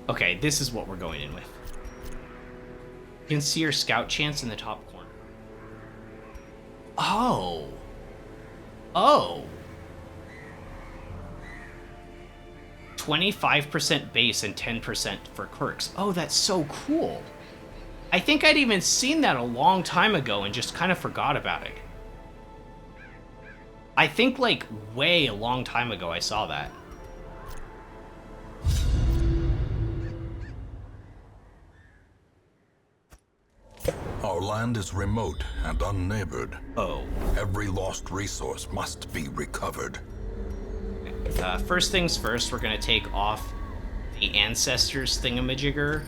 okay, this is what we're going in with. You can see your scout chance in the top corner. Oh. Oh. 25% base and 10% for quirks. Oh, that's so cool. I think I'd even seen that a long time ago and just kind of forgot about it. I think, like, way a long time ago I saw that. Our land is remote and unneighbored. Oh. Every lost resource must be recovered. First things first, we're going to take off the Ancestors thingamajigger.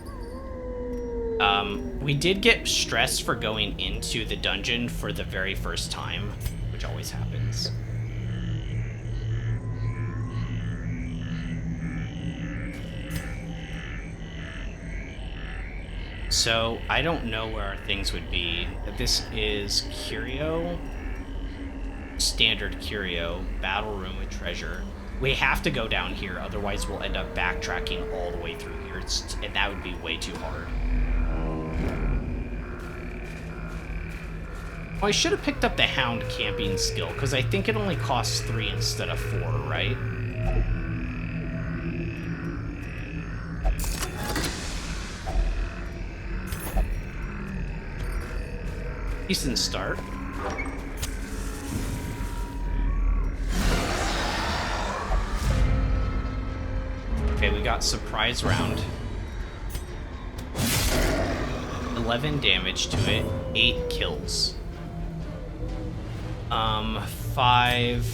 We did get stressed for going into the dungeon for the very first time, which always happens. So, I don't know where our things would be. This is Curio, Standard Curio, Battle Room with Treasure. We have to go down here, otherwise we'll end up backtracking all the way through here, and that would be way too hard. Oh, I should have picked up the Hound camping skill, because I think it only costs 3 instead of 4, right? Decent start. Okay, we got surprise round. 11 damage to it, 8 kills. 5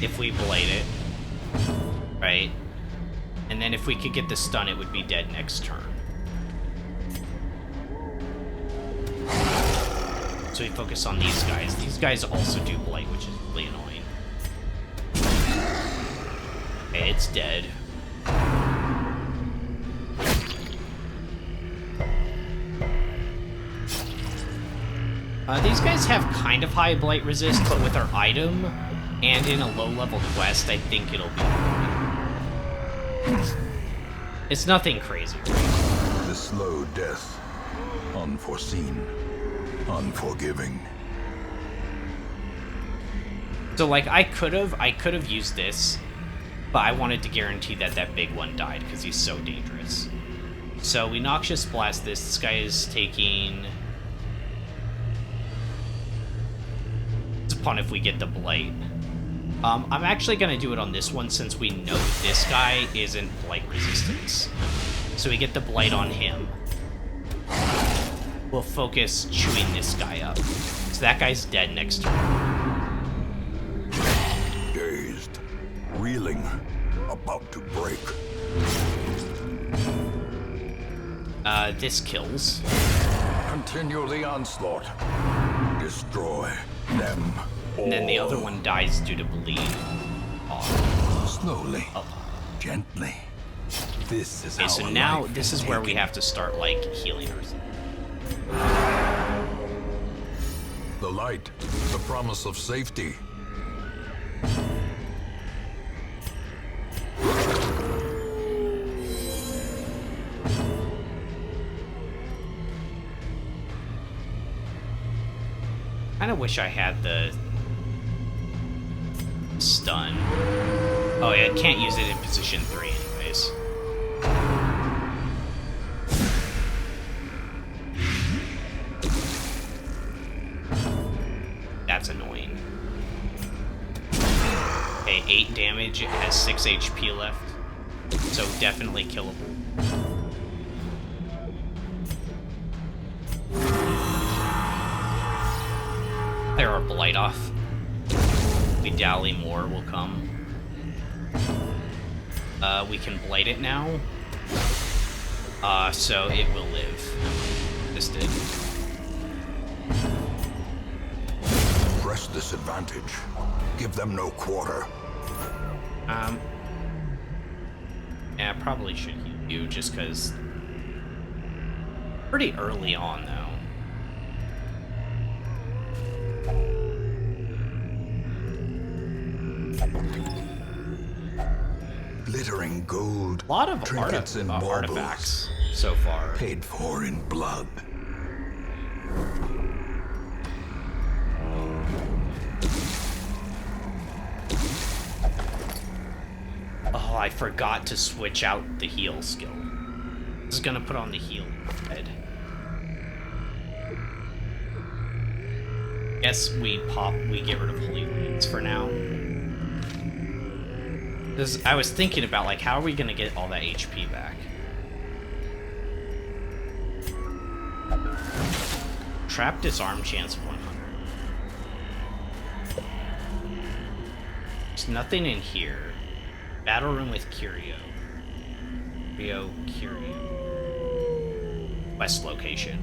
if we blade it, right? And then if we could get the stun, it would be dead next turn. So we focus on these guys. These guys also do blight, which is really annoying. Okay, it's dead. These guys have kind of high blight resist, but with our item and in a low-level quest, I think it'll be okay. It's nothing crazy. The slow death, unforeseen, unforgiving. So, like, I could have used this, but I wanted to guarantee that that big one died because he's so dangerous. So we Noxious Blast this. This guy is taking... upon if we get the blight. I'm actually going to do it on this one since we know this guy isn't blight resistance. So we get the blight on him. We'll focus chewing this guy up. So that guy's dead next turn. Dazed, reeling, about to break. This kills. Continue the onslaught. Destroy them all. And then the other one dies due to bleed. Oh. Slowly, gently. This is Okay, how so a now life this is where we have to start, like, healing ourselves. The light, the promise of safety. I kind of wish I had the stun. Oh yeah, I can't use it in position 3 anyways. That's annoying. Okay, 8 damage, it has 6 HP left. So definitely killable. Clear our blight off. We dally more will come. We can blight it now. So it will live. This did. Press this advantage. Give them no quarter. Yeah, I probably should heal you just because. Pretty early on, though. Glittering gold. A lot of trinkets and baubles, artifacts so far. paid for in blood. Oh, I forgot to switch out the heal skill. This is gonna put on the heal head. Guess we get rid of Holy Lands for now. I was thinking about, like, how are we gonna get all that HP back? Trap disarm chance of 100. There's nothing in here. Battle room with Curio. Curio. Quest location.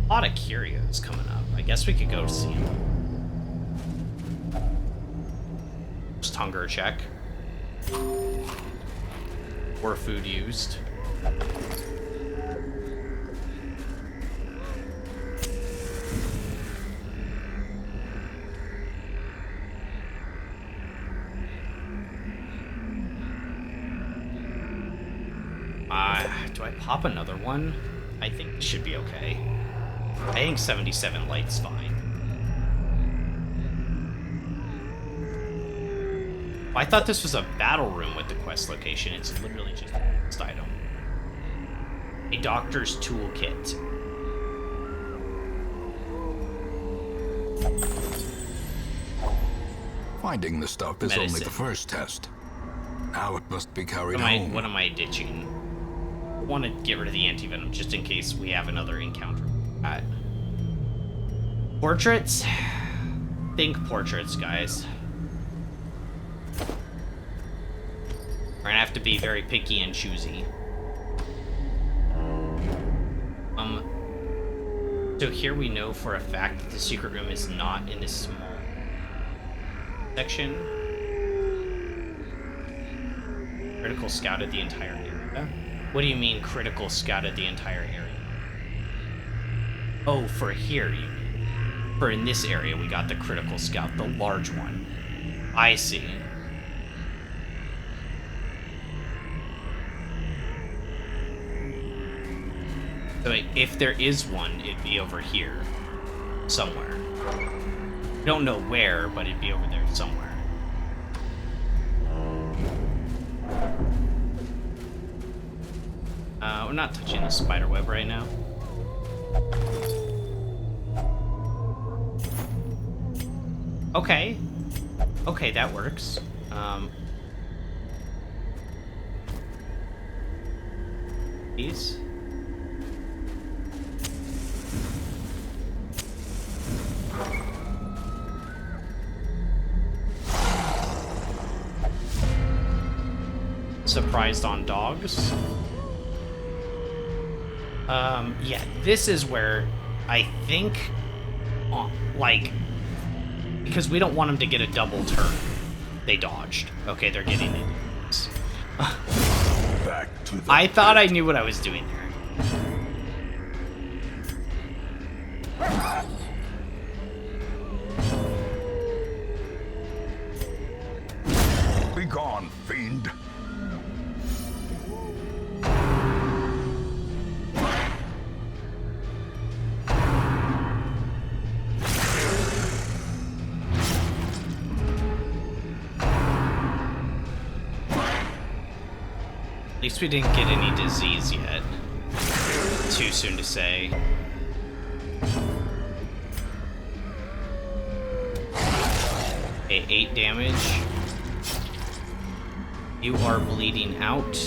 A lot of Curios coming up. I guess we could go see them. Just hunger check. Or food used. Do I pop another one? I think this should be okay. I think 77 light's fine. I thought this was a battle room with the quest location. It's literally just a quest item. A doctor's toolkit. Finding the stuff is only Medicine. the first test. Now it must be carried home. What am I ditching? I want to get rid of the anti-venom just in case we have another encounter. Portraits? Think portraits, guys. We're gonna have to be very picky and choosy. So here we know for a fact that the secret room is not in this small section. Critical scouted the entire area? What do you mean critical scouted the entire area? Oh, for here you mean. For in this area we got the critical scout, the large one. I see. So wait, if there is one, it'd be over here. Somewhere. I don't know where, but it'd be over there somewhere. We're not touching the spider web right now. Okay. Okay, that works. These. Surprised on dogs. Yeah, this is where I think, like, because we don't want them to get a double turn. They dodged. Okay, they're getting it. Back to the I thought I knew what I was doing there. Be gone, fiend. At least we didn't get any disease yet. Too soon to say. Okay, 8 damage. You are bleeding out.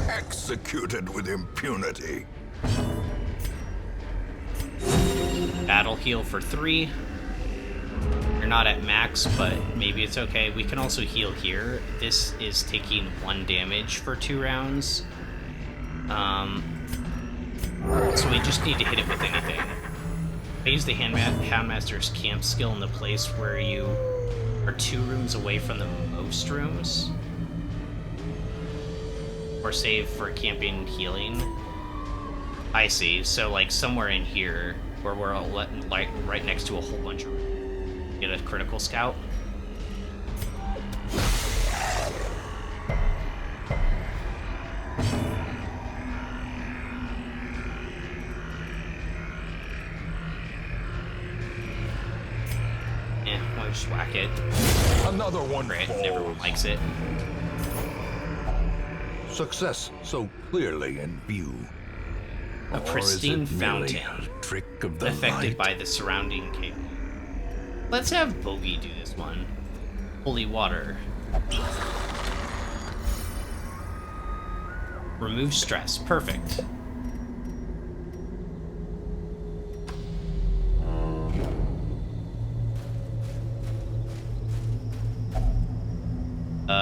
Executed with impunity. Battle heal for 3. You're not at max, but maybe it's okay. We can also heal here. This is taking 1 damage for 2 rounds. So we just need to hit it with anything. I use the Houndmaster's camp skill in the place where you are 2 rooms away from the most ghost rooms. Or save for camping healing. I see. So like somewhere in here where we're all like right next to a whole bunch of get a critical scout. We'll just whack it. Another one Great, falls. everyone likes it. Success so clearly in view. A Or is pristine it merely fountain, a trick of the affected light? by the surrounding cave. Let's have Bogey do this one. Holy water. Remove stress. Perfect.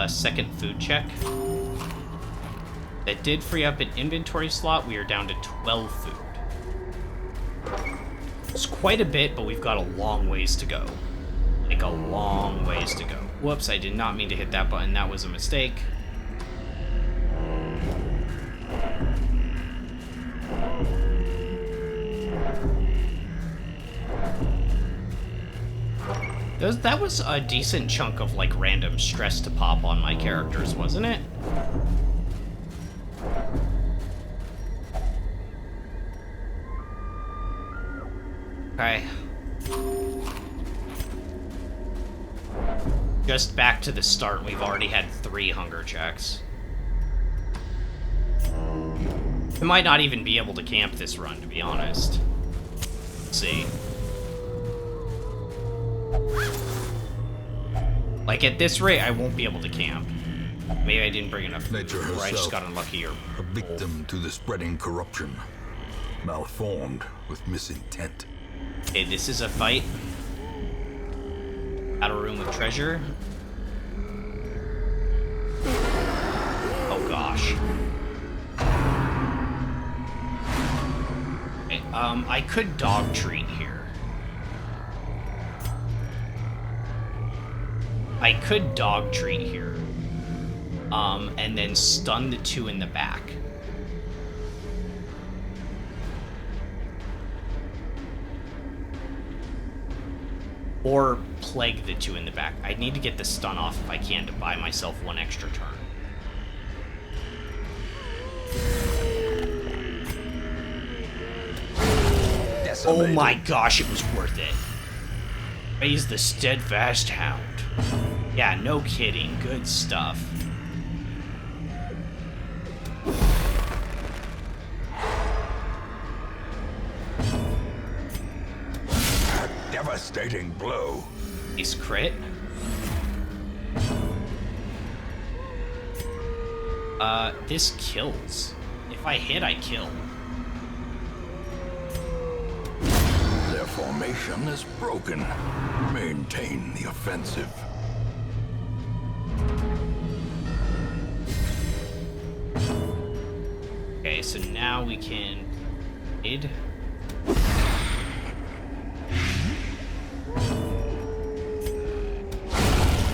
Second food check. That did free up an inventory slot. We are down to 12 food. It's quite a bit, but we've got a long ways to go. Like a long ways to go. Whoops, I did not mean to hit that button. That was a mistake. That was a decent chunk of like random stress to pop on my characters, wasn't it? Okay. Just back to the start, we've already had 3 hunger checks. I might not even be able to camp this run, to be honest. Let's see. Like, at this rate, I won't be able to camp. Maybe I didn't bring enough food, Nature or I just herself, got unlucky, or... a victim to the spreading corruption, malformed with misintent. Okay, this is a fight. Battle room of treasure. Oh gosh. Okay, I could dog treat here. I could dog treat here. And then stun the 2 in the back. Or plague the 2 in the back. I need to get the stun off if I can to buy myself 1 extra turn. Oh my gosh, it was worth it. Raise the steadfast hound. Yeah, no kidding. Good stuff. A devastating blow. Ace crit. This kills. If I hit, I kill. Their formation is broken. Maintain the offensive. Okay, so now we can... Id.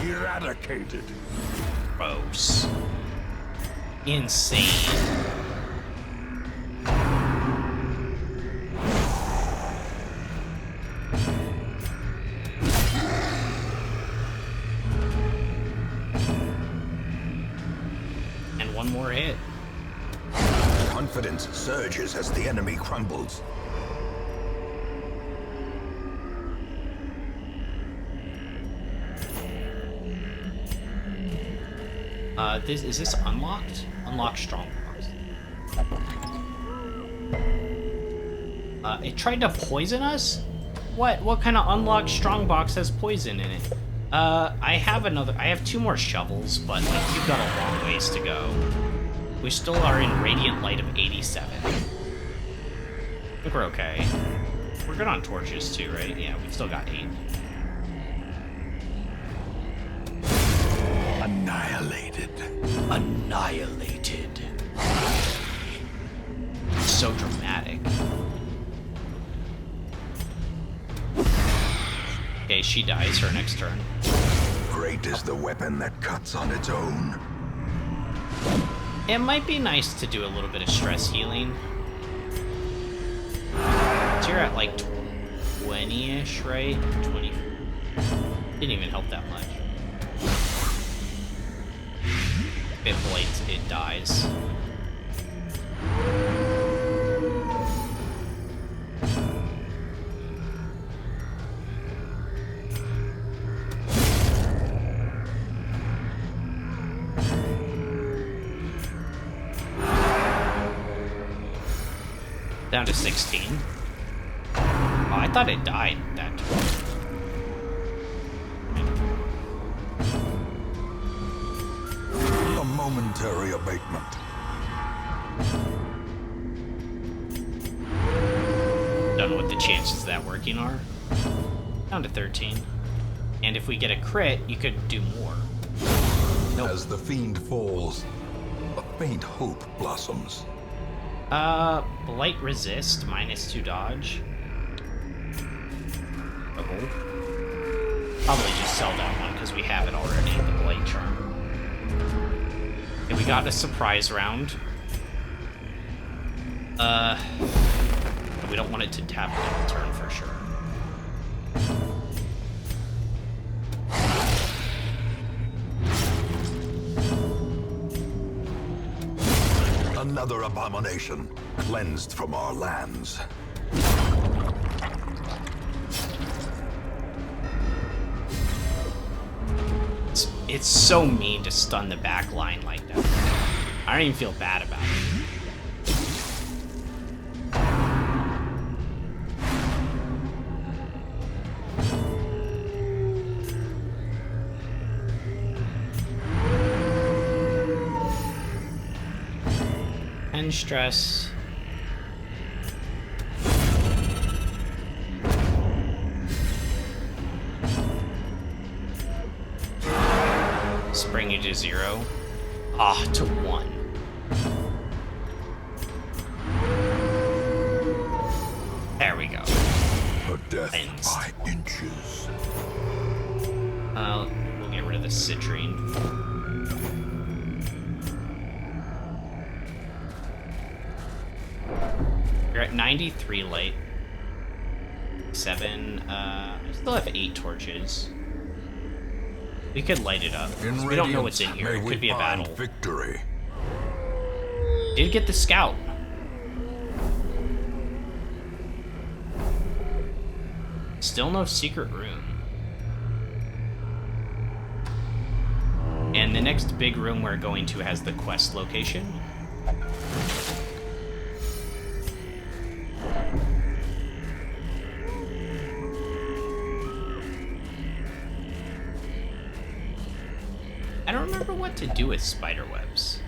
Eradicated. Gross. Insane. And 1 more hit. Confidence surges as the enemy crumbles. Is this unlocked? Unlock strongbox. It tried to poison us? What kind of unlocked strongbox has poison in it? I have 2 more shovels, but like, you've got a long ways to go. We still are in Radiant Light of 87. I think we're okay. We're good on torches too, right? Yeah, we've still got 8. Annihilated. Annihilated. So dramatic. Okay, she dies her next turn. Great Fate is the weapon that cuts on its own. It might be nice to do a little bit of stress healing. So you're at like 20-ish, right? 20. Didn't even help that much. If it blights, it dies. Down to 16. Oh, I thought it died that time. A momentary abatement. Don't know what the chances of that working are. Down to 13. And if we get a crit, you could do more. Nope. As the fiend falls, a faint hope blossoms. Blight resist, -2 dodge. Okay. Probably just sell that one, because we have it already, the Blight Charm. And we got a surprise round. We don't want it to tap double turn for sure. Another abomination cleansed from our lands. It's so mean to stun the back line like that. I don't even feel bad about it. And stress. Bring you to 0. Ah, to 1. There we go. Her death Cleansed. by inches. We'll get rid of the citrine. You're at 93 light. 7. I still have 8 torches. We could light it up. We don't know what's in here. It could be a battle. Victory. Did get the scout. Still no secret room. And the next big room we're going to has the quest location. I don't remember what to do with spider webs.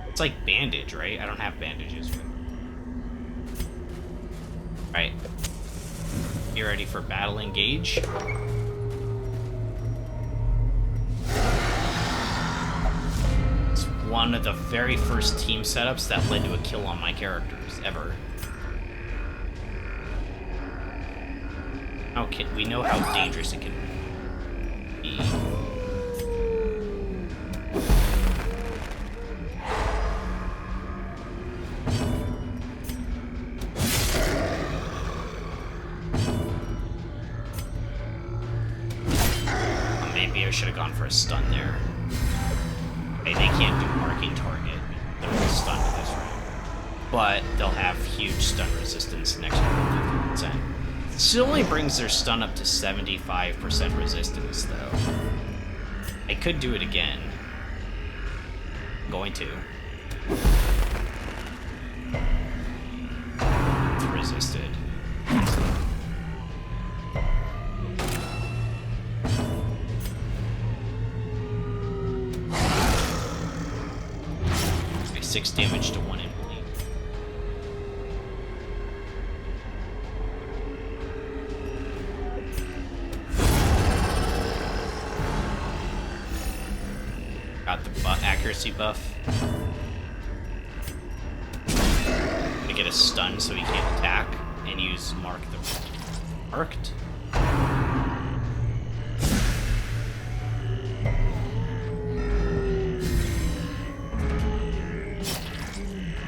It's like bandage, right? I don't have bandages. Alright. You ready for battle engage? It's one of the very first team setups that led to a kill on my characters, ever. Okay, we know how dangerous it can be. Maybe I should have gone for a stun there. Okay, they can't do marking target. They're all stunned to this round. But they'll have huge stun resistance next round, 50%. This only brings their stun up to 75% resistance, though. I could do it again. I'm going to. It's resisted. 6 damage to 1 in bleed. Got the accuracy buff. To get a stun so he can't attack, and use Mark the Marked.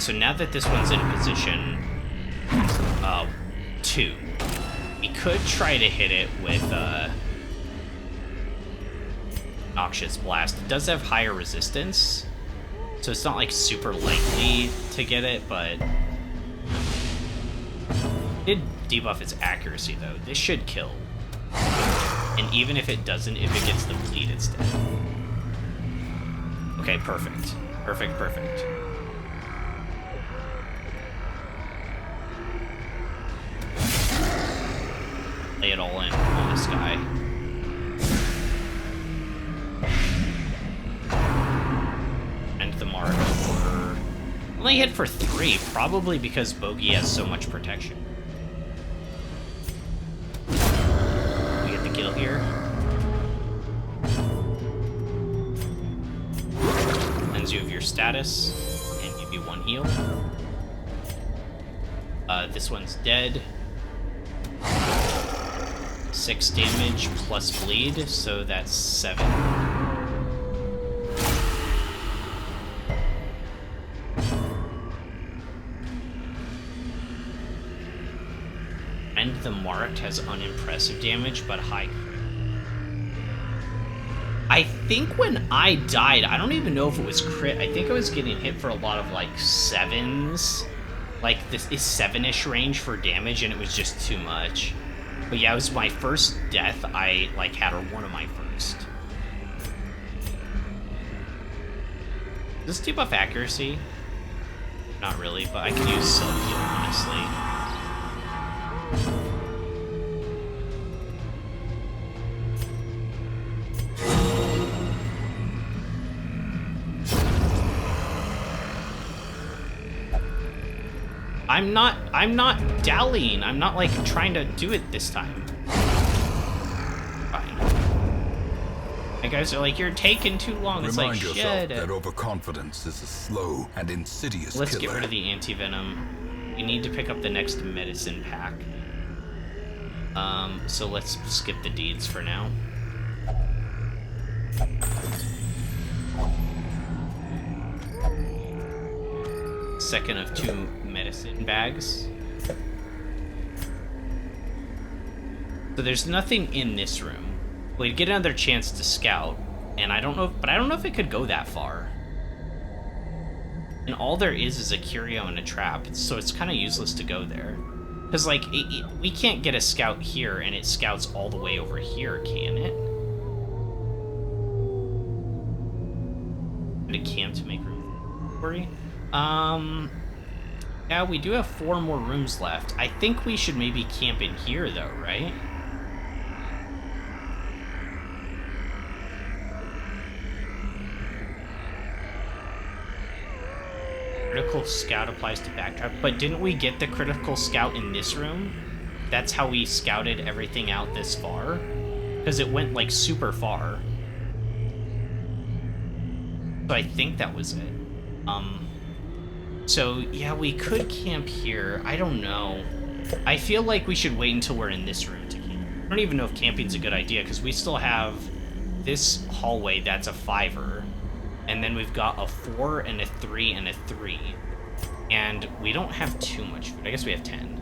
so now that this one's in position 2, we could try to hit it with Noxious Blast. It does have higher resistance, so it's not like super likely to get it, but it did debuff its accuracy though. This should kill. And even if it doesn't, if it gets the bleed, it's dead. Okay, perfect. Perfect. Lay it all in on this guy. And the mark for... Only hit for 3, probably because Bogey has so much protection. We get the kill here. Cleanse you of your status, and give you 1 heal. This one's dead. 6 damage plus bleed, so that's 7. And the Marked has unimpressive damage, but high crit. I think when I died, I don't even know if it was crit. I think I was getting hit for a lot of, like, 7s. Like, this is 7-ish range for damage, and it was just too much. But yeah, it was my first death I, like, had, or one of my first. Does this debuff accuracy? Not really, but I could use sub-heal, honestly. I'm not dallying. I'm not, like, trying to do it this time. Fine. You guys are like, you're taking too long. It's like, Remind shit. yourself that overconfidence is a slow and insidious Let's killer. get rid of the anti-venom. We need to pick up the next medicine pack. So let's skip the deeds for now. Second of 2 medicine bags. So there's nothing in this room. We'd get another chance to scout, and I don't know if it could go that far. And all there is a curio and a trap, so it's kind of useless to go there. Because, like, we can't get a scout here, and it scouts all the way over here, can it? And a camp to make room for it? Yeah, we do have 4 more rooms left. I think we should maybe camp in here, though, right? Critical scout applies to backtrap, but didn't we get the critical scout in this room? That's how we scouted everything out this far? Because it went, like, super far. So I think that was it. So, yeah, we could camp here. I don't know. I feel like we should wait until we're in this room to camp. I don't even know if camping's a good idea, because we still have this hallway that's a 5er. And then we've got a 4 and a 3 and a 3. And we don't have too much food. I guess we have 10.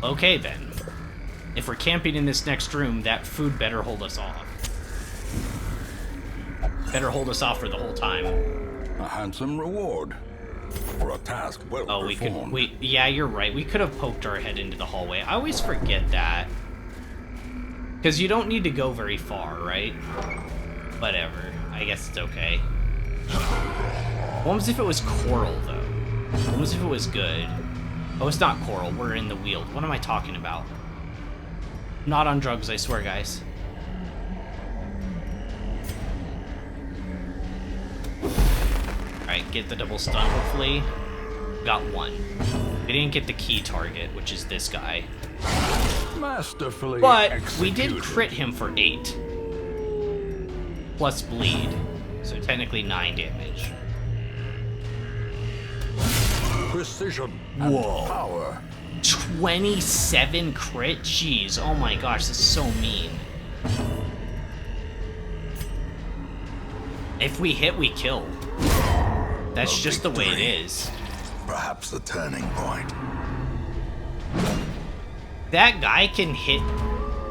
Okay, then. If we're camping in this next room, that food better hold us off. Better hold us off for the whole time. A handsome reward for a task well performed. Yeah, you're right. We could have poked our head into the hallway. I always forget that. Because you don't need to go very far, right? Whatever. I guess it's okay. What was if it was coral, though? What was if it was good? Oh, it's not coral. We're in the Weald. What am I talking about? Not on drugs, I swear, guys. Alright, get the double stun, hopefully. Got 1. We didn't get the key target, which is this guy. Masterfully But executed. we did crit him for 8. Plus bleed. So technically 9 damage. precision, and power. 27 crit? Jeez, oh my gosh, that's so mean. If we hit, we kill. That's just the way it is. Perhaps the turning point. That guy can hit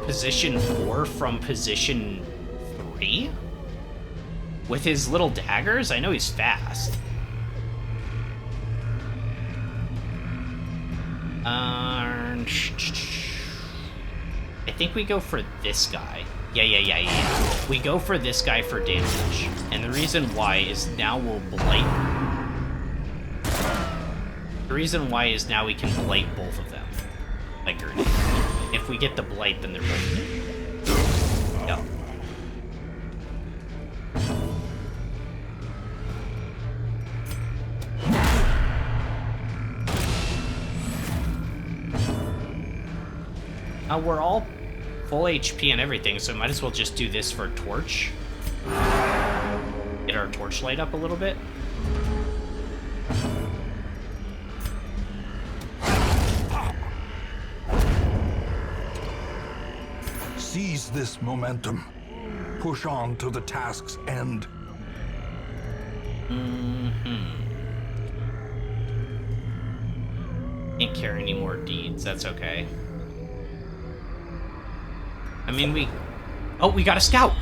position 4 from position 3? With his little daggers? I know he's fast. I think we go for this guy. Yeah. We go for this guy for damage. And the reason why is now we'll blight. The reason why is now we can blight both of them. Like grenade. If we get the blight, then they're both dead. Yep. We're all full HP and everything, so might as well just do this for torch. Get our torchlight up a little bit. Seize this momentum. Push on to the task's end. Can't carry any more deeds, that's okay. I mean, we got a scout!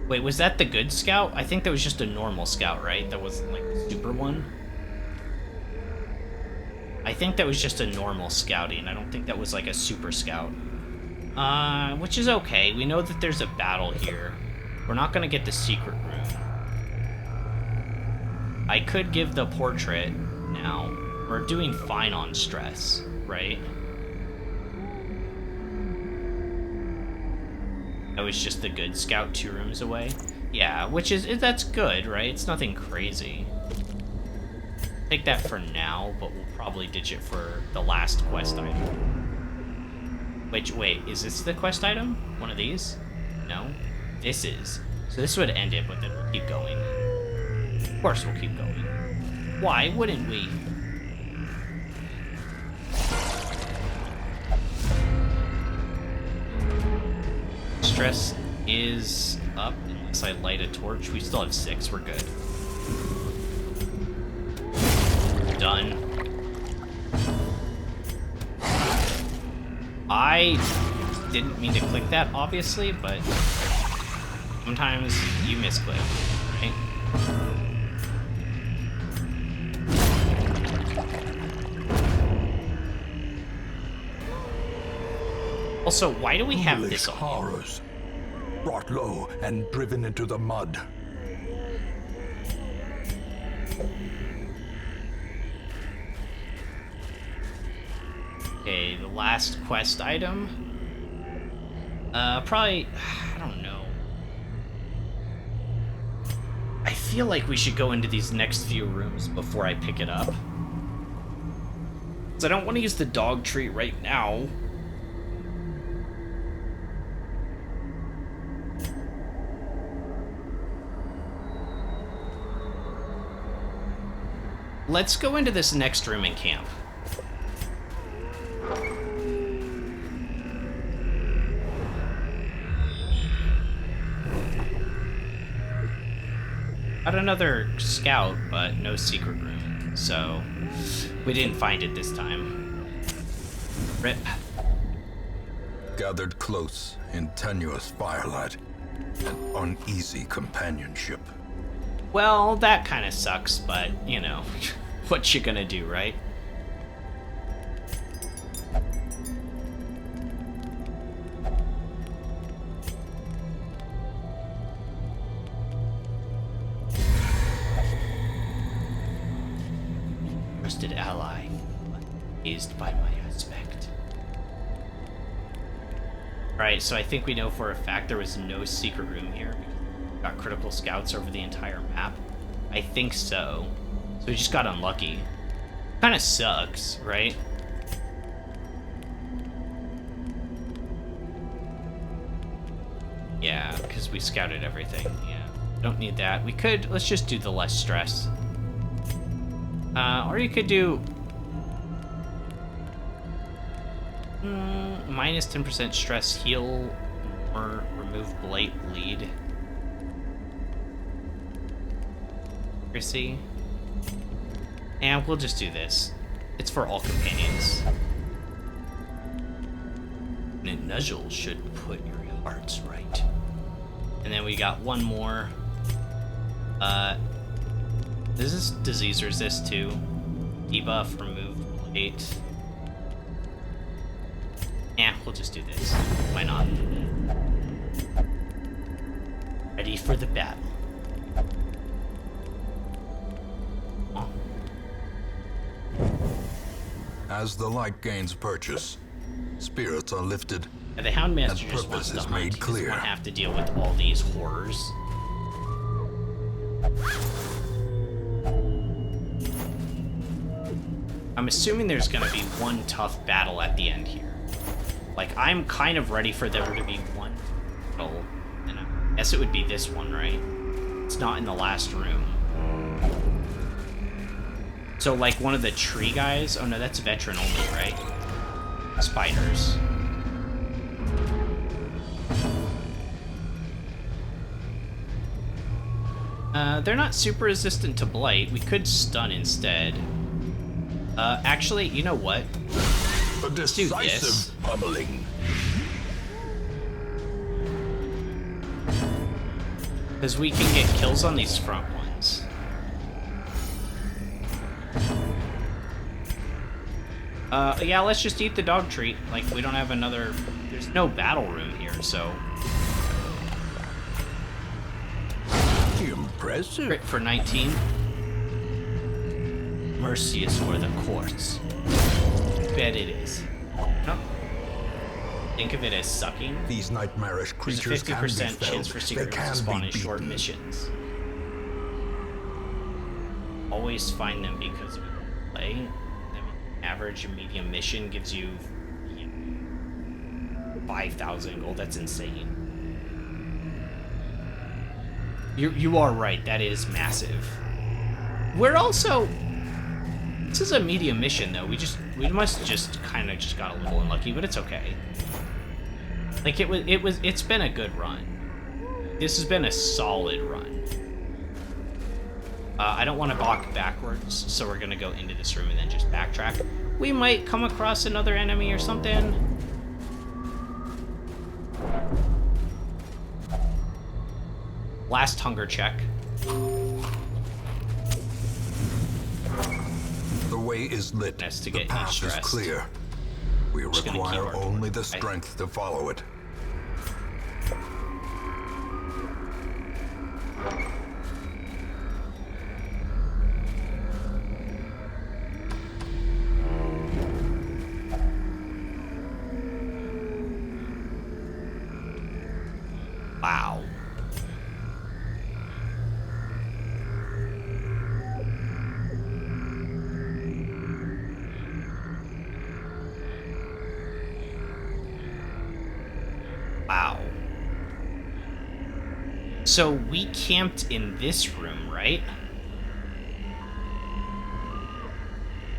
Wait, was that the good scout? I think that was just a normal scout, right? That wasn't like the super one? I think that was just a normal scouting. I don't think that was like a super scout. Which is okay. We know that there's a battle here. We're not gonna get the secret room. I could give the portrait now. We're doing fine on stress, right? That was just the good scout 2 rooms away. Yeah, which is that's good, right? It's nothing crazy. Take that for now, but we'll probably ditch it for the last quest item. Wait, is this the quest item? One of these? No? This is. So this would end it, but then we'll keep going. Of course we'll keep going. Why wouldn't we? Stress is up unless I light a torch. We still have 6, we're good. Done. I didn't mean to click that, obviously, but sometimes you misclick, right? Also, why do we have Foolish this on? horrors, brought low and driven into the mud. Okay, the last quest item. Probably, I don't know. I feel like we should go into these next few rooms before I pick it up. Because I don't want to use the dog treat right now. Let's go into this next room in camp. Got another scout, but no secret room, so we didn't find it this time. Rip. Gathered close in tenuous firelight and uneasy companionship. Well, that kind of sucks, but, you know, what you gonna do, right? Trusted ally, amazed by my aspect. Alright, so I think we know for a fact there was no secret room here. Got critical scouts over the entire map. I think so. So we just got unlucky. Kind of sucks, right? Yeah, because we scouted everything, yeah. Don't need that. We could, let's just do the less stress. Or you could do minus 10% stress, heal, or remove blight, bleed. Accuracy. And we'll just do this. It's for all companions. And Nudgel should put your hearts right. And then we got one more. This is disease resist too. Debuff, remove blight. Yeah, we'll just do this. Why not? Ready for the battle. Oh. As the light gains purchase, spirits are lifted. Yeah, the Houndmaster And just purpose wants to is hunt. made He doesn't clear. want to have to deal with all these horrors. I'm assuming there's going to be one tough battle at the end here. Like, I'm kind of ready for there to be one battle. And I guess it would be this one, right? It's not in the last room. So, like, one of the tree guys... Oh, no, that's veteran only, right? Spiders. They're not super resistant to blight. We could stun instead. Actually, you know what? A do this. decisive pummeling. Because we can get kills on these front ones. Yeah, let's just eat the dog treat. Like, we don't have another... There's no battle room here, so... Impressive. Crit for 19. Mercy is for the courts. Bet it is. No. Think of it as sucking. These nightmarish There's a creatures can be 50% felled. chance for They secret can to spawn be in short beaten. missions. Always find them because we play. The average and medium mission gives you 5,000 gold. That's insane. You are right. That is massive. We're also... This is a medium mission, though. We must just kind of just got a little unlucky, but it's okay. Like, it's been a good run. This has been a solid run. I don't want to walk backwards, so we're gonna go into this room and then just backtrack. We might come across another enemy or something. Last hunger check. The way is lit. That's to The get me path is stressed. clear. We just gonna require keep our- only the strength to follow it. Wow. Wow. So we camped in this room, right?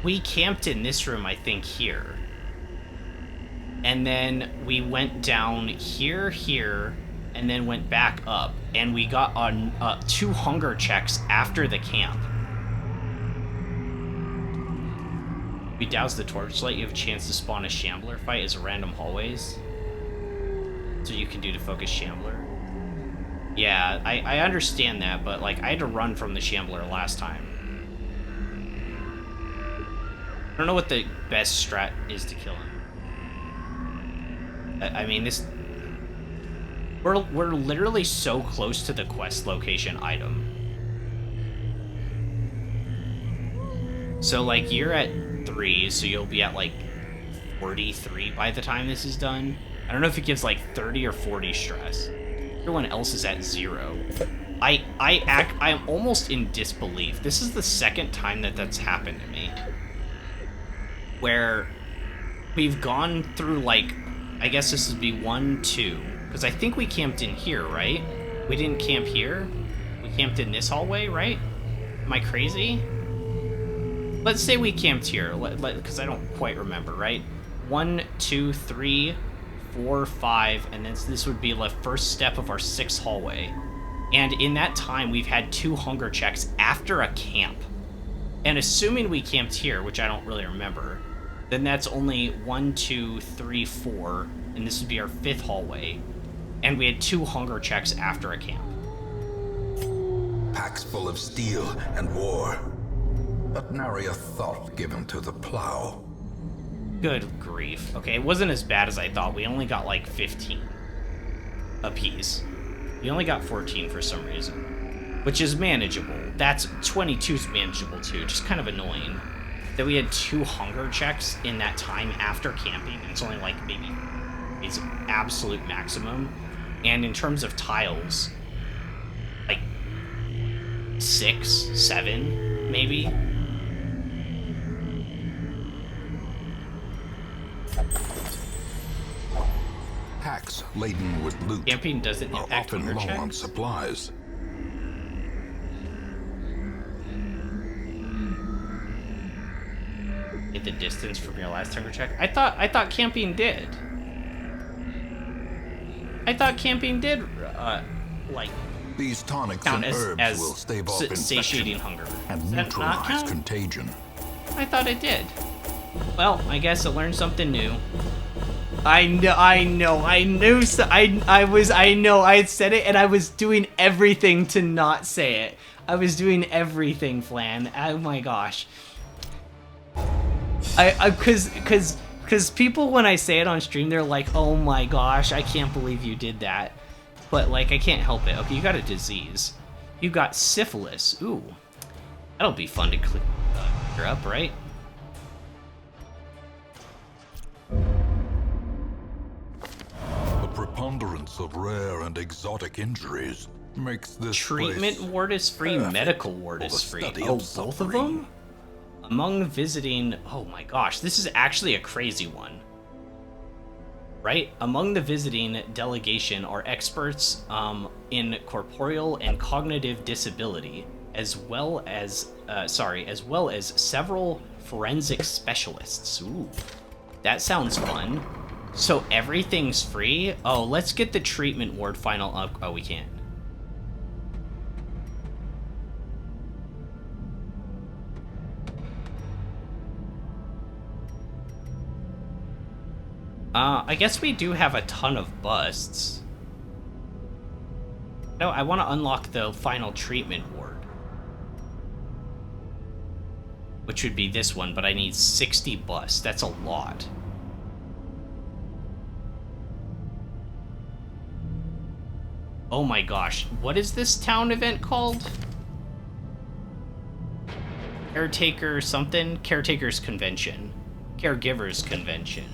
We camped in this room, I think, here. And then we went down here, and then went back up. And we got on 2 hunger checks after the camp. We douse the torchlight, you have a chance to spawn a Shambler fight as random hallways. So you can do to focus Shambler. Yeah, I understand that, but like I had to run from the Shambler last time. I don't know what the best strat is to kill him. I mean, this... We're literally so close to the quest location item. So, like, you're at 3, so you'll be at, like, 43 by the time this is done. I don't know if it gives, like, 30 or 40 stress. Everyone else is at 0. I'm almost in disbelief. This is the second time that that's happened to me. Where we've gone through, like, I guess this would be 1, 2. Because I think we camped in here, right? We didn't camp here? We camped in this hallway, right? Am I crazy? Let's say we camped here, because I don't quite remember, right? 1, 2, 3, 4, 5, and then this would be the first step of our 6th hallway. And in that time, we've had 2 hunger checks after a camp. And assuming we camped here, which I don't really remember, then that's only 1, 2, 3, 4, and this would be our 5th hallway. And we had 2 hunger checks after a camp. Packs full of steel and war, but nary a thought given to the plow. Good grief. Okay, it wasn't as bad as I thought. We only got like 15 apiece. We only got 14 for some reason, which is manageable. That's 22's manageable too. Just kind of annoying that we had 2 hunger checks in that time after camping. It's only like maybe it's absolute maximum. And in terms of tiles, like 6, 7, maybe. Packs laden with loot Camping doesn't are impact often hunger low checks. on supplies. Get the distance from your last hunger check. I thought camping did. I thought camping did, like, These tonics count and herbs as will stave off satiating infection hunger. and Does that not neutralize count? contagion. I thought it did. Well, I guess I learned something new. I know, I knew, I had said it, and I was doing everything to not say it. I was doing everything, Flan. Oh my gosh. Cause people, when I say it on stream, they're like, oh my gosh, I can't believe you did that. But, like, I can't help it. Okay, you got a disease. You got syphilis. Ooh. That'll be fun to clear up, right? The preponderance of rare and exotic injuries makes this Treatment place ward is free, perfect medical ward for is the free. study Oh, of both of suffering. them? Among visiting... Oh my gosh, this is actually a crazy one. Right? Among the visiting delegation are experts in corporeal and cognitive disability, as well as several forensic specialists. Ooh, that sounds fun. So everything's free? Oh, let's get the treatment ward final up. Oh, we can't. I guess we do have a ton of busts. No, I want to unlock the final treatment ward. Which would be this one, but I need 60 busts. That's a lot. Oh my gosh, what is this town event called? Caretaker something? Caretaker's Convention. Caregivers Convention.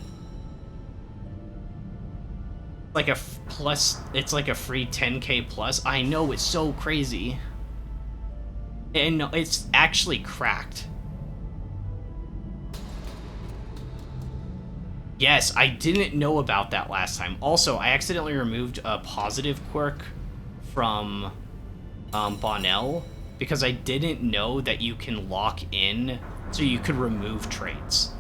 Like a plus, it's like a free 10k plus. I know, it's so crazy. And it's actually cracked. Yes, I didn't know about that last time. Also, I accidentally removed a positive quirk from Bonnell because I didn't know that you can lock in so you could remove traits.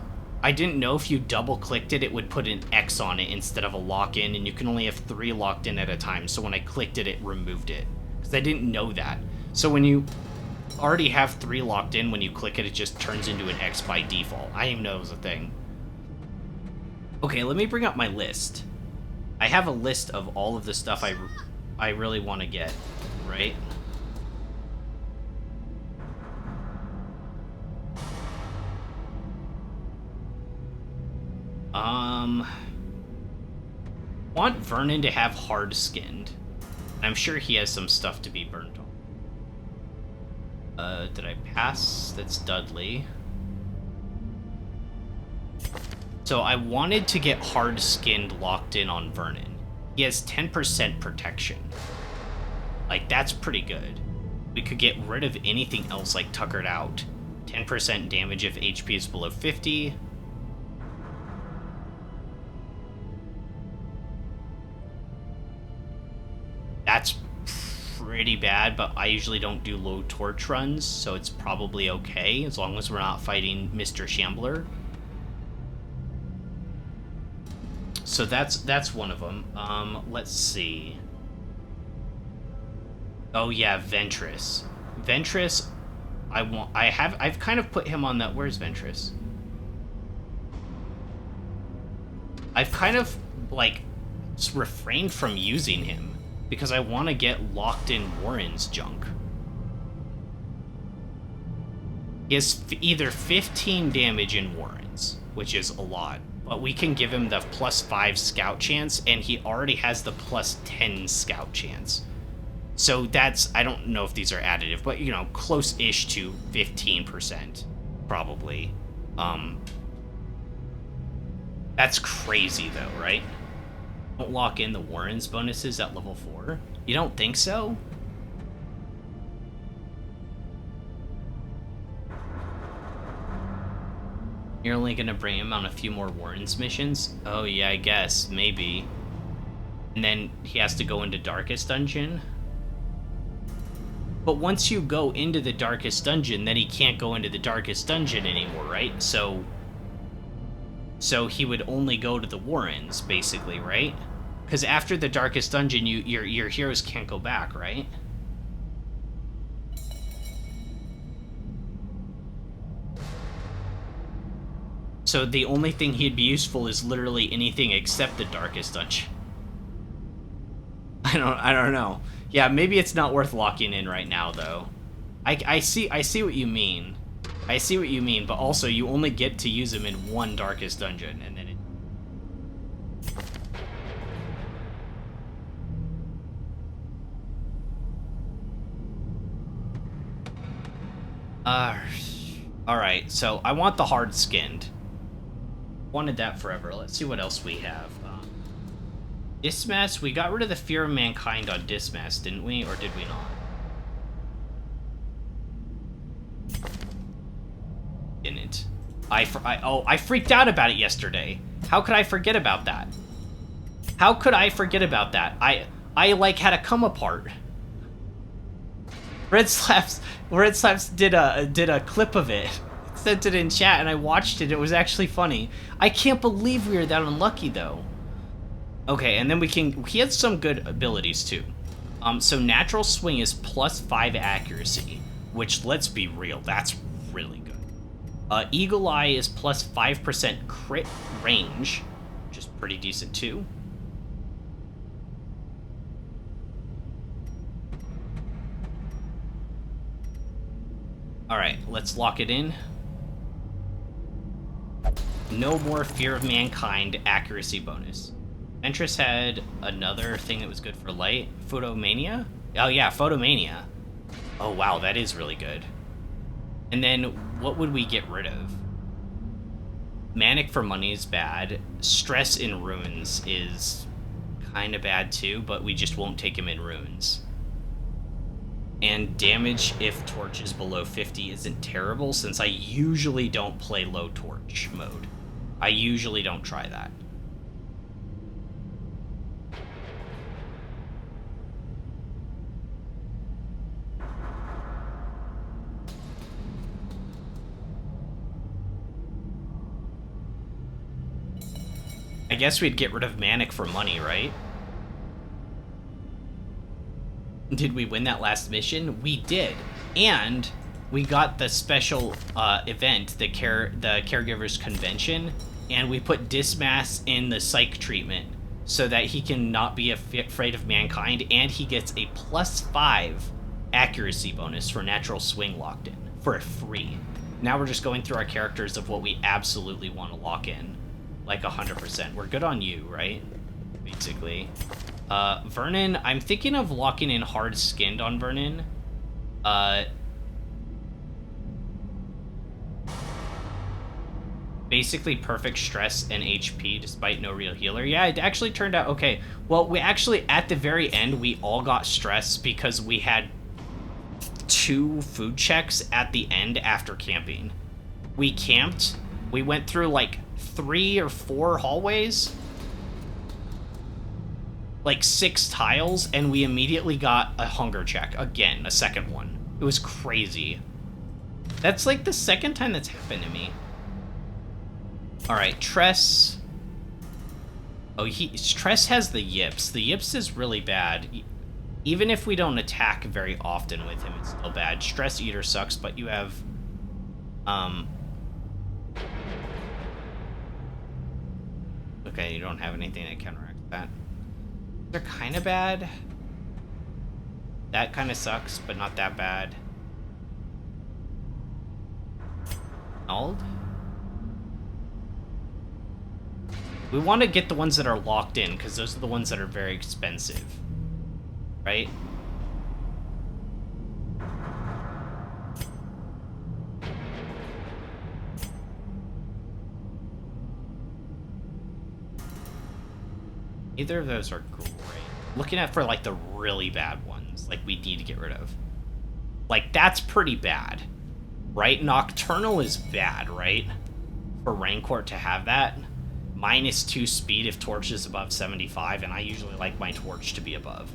I didn't know if you double-clicked it, it would put an X on it instead of a lock-in, and you can only have 3 locked in at a time, so when I clicked it, it removed it. Because I didn't know that. So when you already have 3 locked in, when you click it, it just turns into an X by default. I didn't even know it was a thing. Okay, let me bring up my list. I have a list of all of the stuff I really want to get, right? Want Vernon to have hard-skinned. I'm sure he has some stuff to be burnt on. Did I pass? That's Dudley. So I wanted to get hard-skinned locked in on Vernon. He has 10% protection. Like, that's pretty good. We could get rid of anything else like Tuckered Out. 10% damage if HP is below 50. That's pretty bad, but I usually don't do low torch runs, so it's probably okay as long as we're not fighting Mr. Shambler. So that's one of them. Let's see. Oh yeah, Ventress. Ventress, I've kind of put him on that. Where's Ventress? I've kind of like refrained from using him because I want to get locked in Warren's junk. He has either 15 damage in Warren's, which is a lot, but we can give him the +5 scout chance, and he already has the +10 scout chance. So that's, I don't know if these are additive, but, you know, close-ish to 15%, probably. That's crazy, though, right? Don't lock in the Warren's bonuses at level 4? You don't think so? You're only gonna bring him on a few more Warren's missions? Oh yeah, I guess, maybe. And then he has to go into Darkest Dungeon? But once you go into the Darkest Dungeon, then he can't go into the Darkest Dungeon anymore, right? So he would only go to the Warrens, basically, right? Because after the Darkest Dungeon, your heroes can't go back, right? So the only thing he'd be useful is literally anything except the Darkest Dungeon. I don't know. Yeah, maybe it's not worth locking in right now, though. I see what you mean. I see what you mean, but also you only get to use him in one Darkest Dungeon, and then it... Alright, so I want the hard-skinned. Wanted that forever. Let's see what else we have. Dismas, we got rid of the Fear of Mankind on Dismas, didn't we? Or did we not? Didn't. I freaked out about it yesterday. How could I forget about that? How could I forget about that? I like had a come apart. Red Slaps did a clip of it. Sent it in chat and I watched it. It was actually funny. I can't believe we were that unlucky though. Okay, and then he had some good abilities too. So Natural Swing is +5 accuracy, which, let's be real, that's really good. Eagle Eye is +5% crit range, which is pretty decent too. Alright, let's lock it in. No more Fear of Mankind accuracy bonus. Ventress had another thing that was good for light. Photomania? Oh yeah, Photomania. Oh wow, that is really good. And then, what would we get rid of? Manic for money is bad. Stress in runes is kind of bad too, but we just won't take him in runes. And damage if torch is below 50 isn't terrible, since I usually don't play low torch mode. I usually don't try that. I guess we'd get rid of Manic for money, right? Did we win that last mission? We did. And we got the special event, the Caregivers Convention, and we put Dismas in the psych treatment so that he can not be afraid of mankind, and he gets a +5 accuracy bonus for Natural Swing locked in for free. Now we're just going through our characters of what we absolutely want to lock in. Like 100%. We're good on you, right? Basically. Vernon, I'm thinking of locking in hard skinned on Vernon. Basically perfect stress and HP despite no real healer. Yeah, it actually turned out okay. Well, we actually, at the very end, we all got stress because we had 2 food checks at the end after camping. We camped. We went through like 3 or 4 hallways. like 6 tiles, and we immediately got a hunger check. Again, a second one. It was crazy. That's like the second time that's happened to me. Alright, Tress. Oh, Tress has the Yips. The Yips is really bad. Even if we don't attack very often with him, it's still bad. Stress Eater sucks, but you have... Okay, you don't have anything that counteracts that. They're kind of bad. That kind of sucks, but not that bad. Ald? We want to get the ones that are locked in, because those are the ones that are very expensive. Right? Either of those are great. Looking at for like the really bad ones, like we need to get rid of. Like that's pretty bad, right? Nocturnal is bad, right? For Rancor to have that. -2 speed if torch is above 75, and I usually like my torch to be above.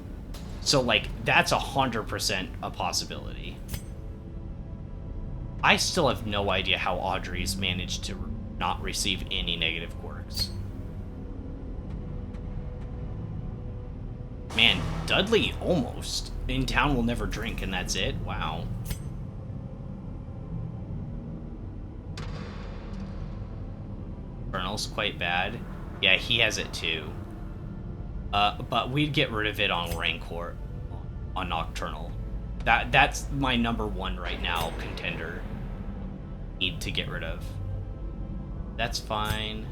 So like that's 100% a possibility. I still have no idea how Audrey's managed to not receive any negative quirks. Man, Dudley almost. In town will never drink and that's it? Wow. Colonel's quite bad. Yeah, he has it too. But we'd get rid of it on Rancor. On Nocturnal. That's my #1 right now, contender. Need to get rid of. That's fine.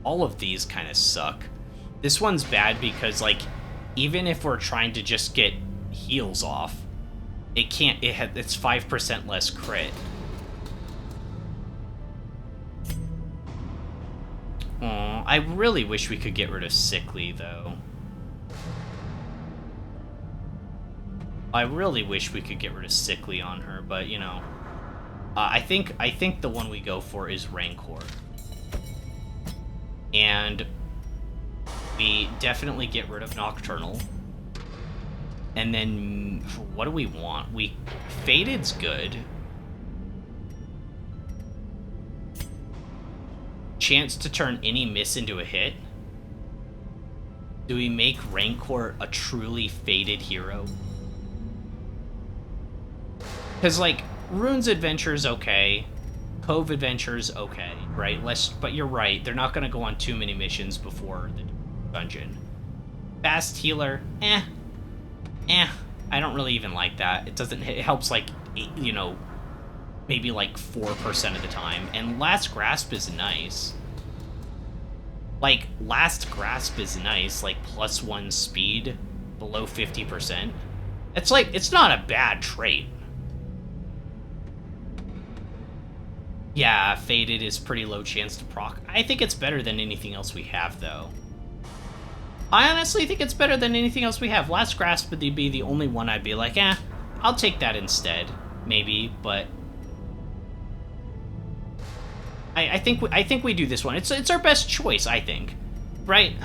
All of these kind of suck. This one's bad because, like, even if we're trying to just get heals off, it can't, it's 5% less crit. Aw, I really wish we could get rid of Sickly, though. I really wish we could get rid of Sickly on her, but, you know. I think the one we go for is Rancor. And we definitely get rid of Nocturnal. And then, what do we want? Fated's good. Chance to turn any miss into a hit. Do we make Rancor a truly fated hero? Because, like, Rune's Adventure's okay. Cove Adventure's okay, right? But you're right, they're not going to go on too many missions before the dungeon. Fast Healer, I don't really even like that. It helps, like, you know, maybe like 4% of the time. And Last Grasp is nice. Like, Last Grasp is nice, like +1 speed, below 50%. It's like, it's not a bad trait. Yeah, Fated is pretty low chance to proc. I think it's better than anything else we have, though. I honestly think it's better than anything else we have. Last Grasp would be the only one I'd be like, I'll take that instead. Maybe, but... I think we do this one. It's our best choice, I think. Right?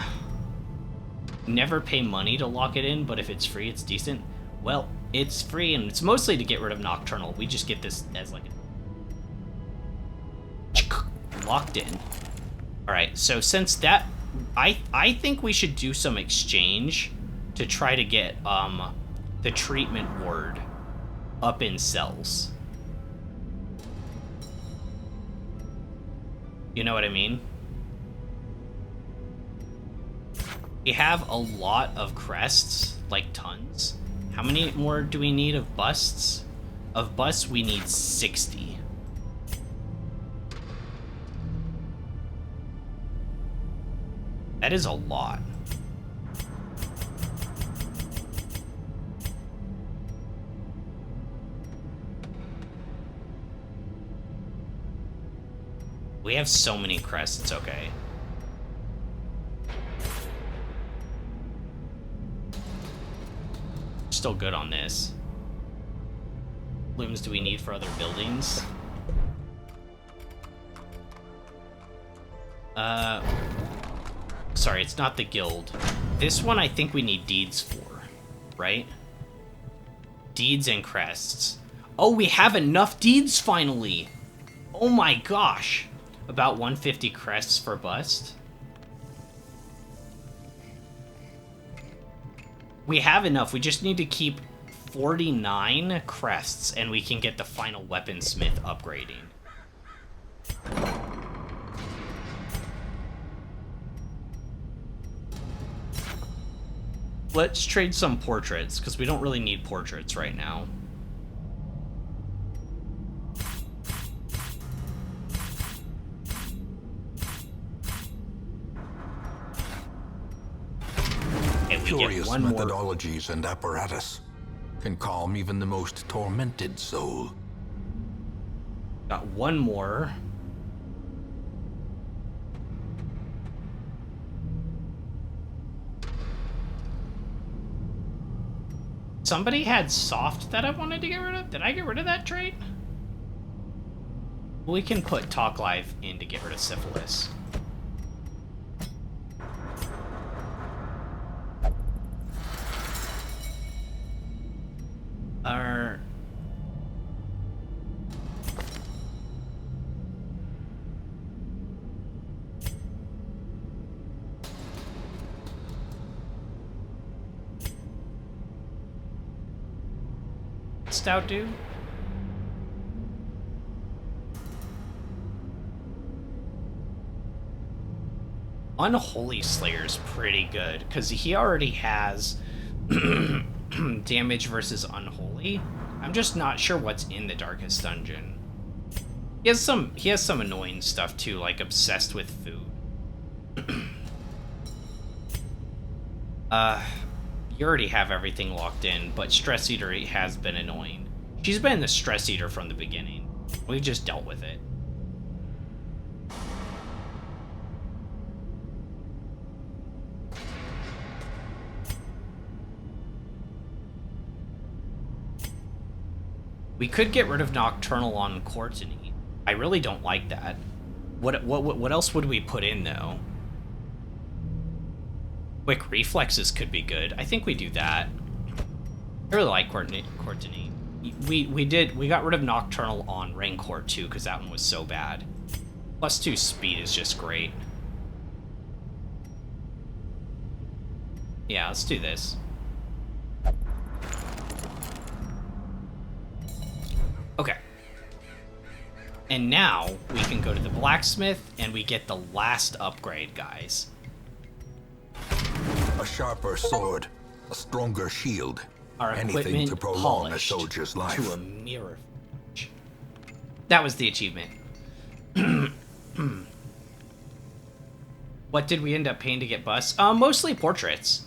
Never pay money to lock it in, but if it's free, it's decent. Well, it's free, and it's mostly to get rid of Nocturnal. We just get this as, like, locked in. Alright, so since that... I think we should do some exchange to try to get the treatment word up in cells. You know what I mean? We have a lot of crests, like tons. How many more do we need of busts? Of busts, we need 60. That is a lot. We have so many crests, it's okay. Still good on this. Looms do we need for other buildings? Sorry, it's not the guild. This one I think we need deeds for, right? Deeds and crests. Oh, we have enough deeds finally! Oh my gosh! About 150 crests for bust. We have enough, we just need to keep 49 crests and we can get the final weaponsmith upgrading. Let's trade some portraits, because we don't really need portraits right now. And we Curious get one more. methodologies and apparatus can calm even the most tormented soul. Got one more. Somebody had soft that I wanted to get rid of. Did I get rid of that trait? We can put Talk Life in to get rid of syphilis. Our... Stout dude? Unholy Slayer's pretty good, because he already has damage versus Unholy. I'm just not sure what's in the Darkest Dungeon. He has some annoying stuff too, like obsessed with food. You already have everything locked in, but Stress Eater has been annoying. She's been the Stress Eater from the beginning. We've just dealt with it. We could get rid of Nocturnal on Courtney. I really don't like that. What else would we put in though? Quick reflexes could be good. I think we do that. I really like Courtney. We got rid of Nocturnal on Raincourt too, because that one was so bad. +2 speed is just great. Yeah, let's do this. Okay. And now we can go to the blacksmith and we get the last upgrade, guys. A sharper sword, a stronger shield. Our Anything equipment to prolong a polished soldier's life. to a mirror. That was the achievement. What did we end up paying to get busts? Mostly portraits.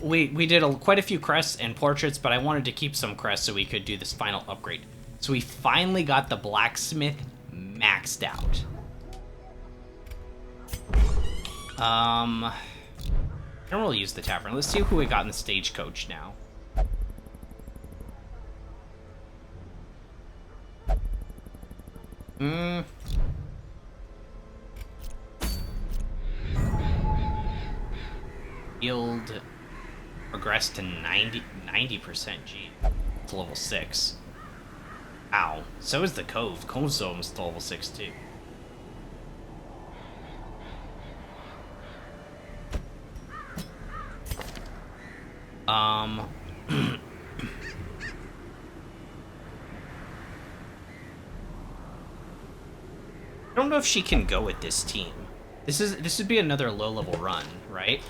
We did quite a few crests and portraits, but I wanted to keep some crests so we could do this final upgrade. So we finally got the blacksmith maxed out. I don't really use the tavern. Let's see who we got in the stagecoach now. Yield progressed to 90% G. It's level 6. Ow. So is the Cove. Cove's almost level 6 too. I don't know if she can go with this team. This would be another low-level run, right?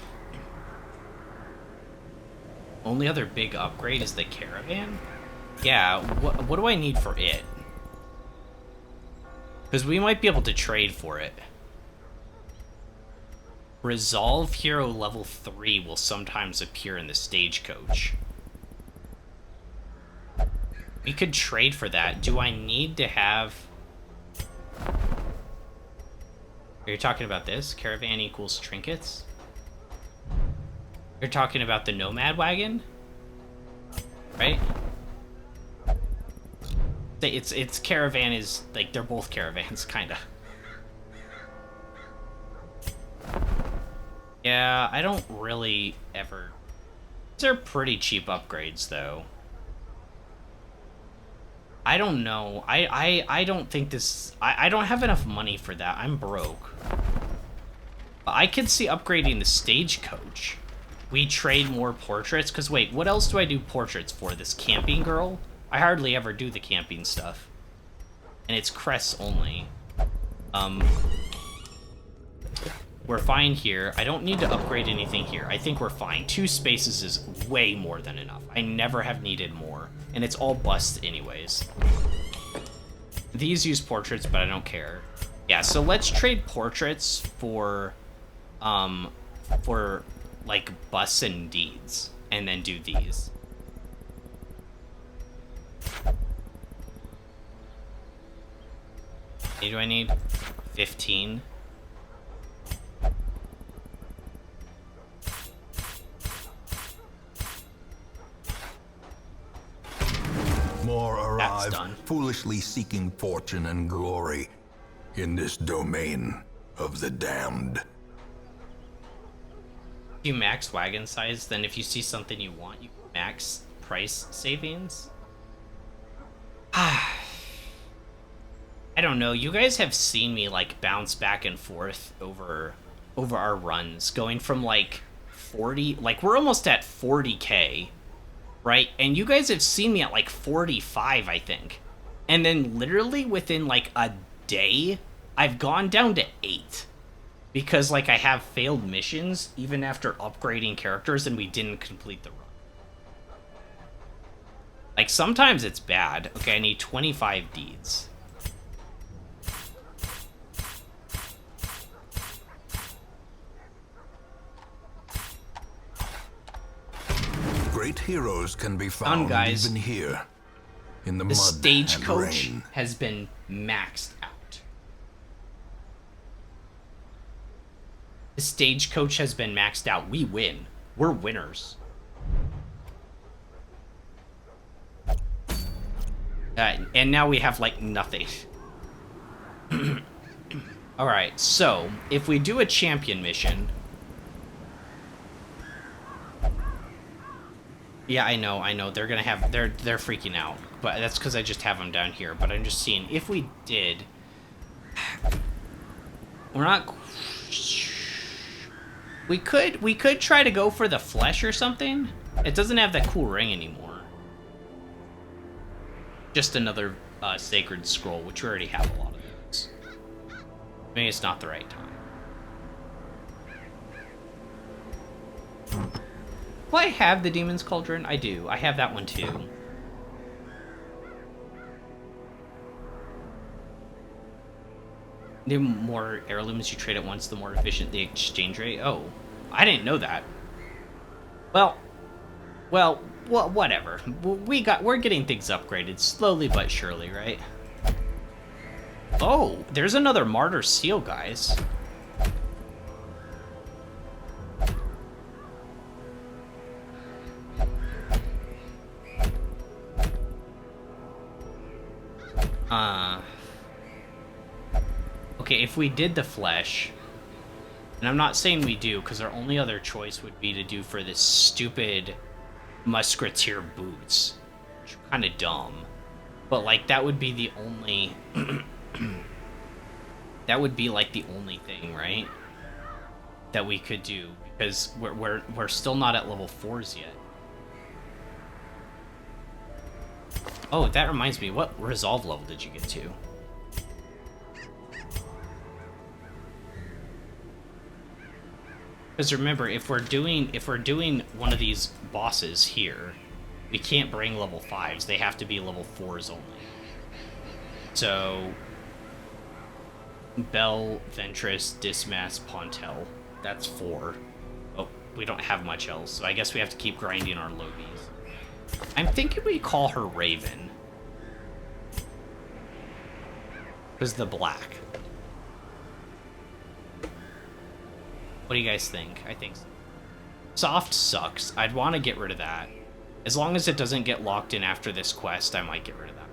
Only other big upgrade is the caravan? Yeah, what do I need for it? Because we might be able to trade for it. Resolve Hero level 3 will sometimes appear in the stagecoach. We could trade for that. Do I need to have... Are you talking about this? Caravan equals trinkets? You're talking about the Nomad wagon? Right? It's caravan is like they're both caravans, kind of. Yeah, I don't really ever. These are pretty cheap upgrades, though. I don't know. I don't think this... I don't have enough money for that. I'm broke. I could see upgrading the stagecoach. We trade more portraits. Because, wait, what else do I do portraits for? This camping girl? I hardly ever do the camping stuff. And it's crests only. We're fine here. I don't need to upgrade anything here. I think we're fine. 2 spaces is way more than enough. I never have needed more. And it's all busts anyways. These use portraits, but I don't care. Yeah, so let's trade portraits for like busts and deeds. And then do these. How many do I need? 15. More arrive, done. foolishly seeking fortune and glory in this domain of the damned. If you max wagon size, then if you see something you want, you max price savings. I don't know. You guys have seen me like bounce back and forth over our runs, going from like 40, like we're almost at 40k. Right? And you guys have seen me at like 45, I think. And then literally within like a day, I've gone down to 8. Because like I have failed missions even after upgrading characters and we didn't complete the run. Like sometimes it's bad. Okay, I need 25 deeds. Great heroes can be found guys. even here, in the The mud stagecoach and rain. has been maxed out. The stagecoach has been maxed out. We win. We're winners. And now we have like nothing. Alright, so if we do a champion mission. Yeah, I know. They're gonna have they're freaking out, but that's because I just have them down here. But I'm just seeing if we did, we're not. We could try to go for the flesh or something. It doesn't have that cool ring anymore. Just another sacred scroll, which we already have a lot of those. Maybe it's not the right time. Do I have the Demon's Cauldron? I do. I have that one too. The more heirlooms you trade at once, the more efficient the exchange rate. Oh, I didn't know that. Well, whatever. We're getting things upgraded slowly but surely, right? Oh, there's another Martyr Seal, guys. Okay, if we did the flesh, and I'm not saying we do, because our only other choice would be to do for this stupid musketeer boots, which are kind of dumb, but like that would be the only, that would be like the only thing, right? That we could do, because we're still not at level 4s yet. Oh, that reminds me, what resolve level did you get to? Because remember, if we're doing one of these bosses here, we can't bring level 5s. They have to be level 4s only. So, Bell, Ventress, Dismas, Pontel. That's 4. Oh, we don't have much else, so I guess we have to keep grinding our lobies. I'm thinking we call her Raven. Because the black. What do you guys think? I think so. Soft sucks. I'd want to get rid of that. As long as it doesn't get locked in after this quest, I might get rid of that.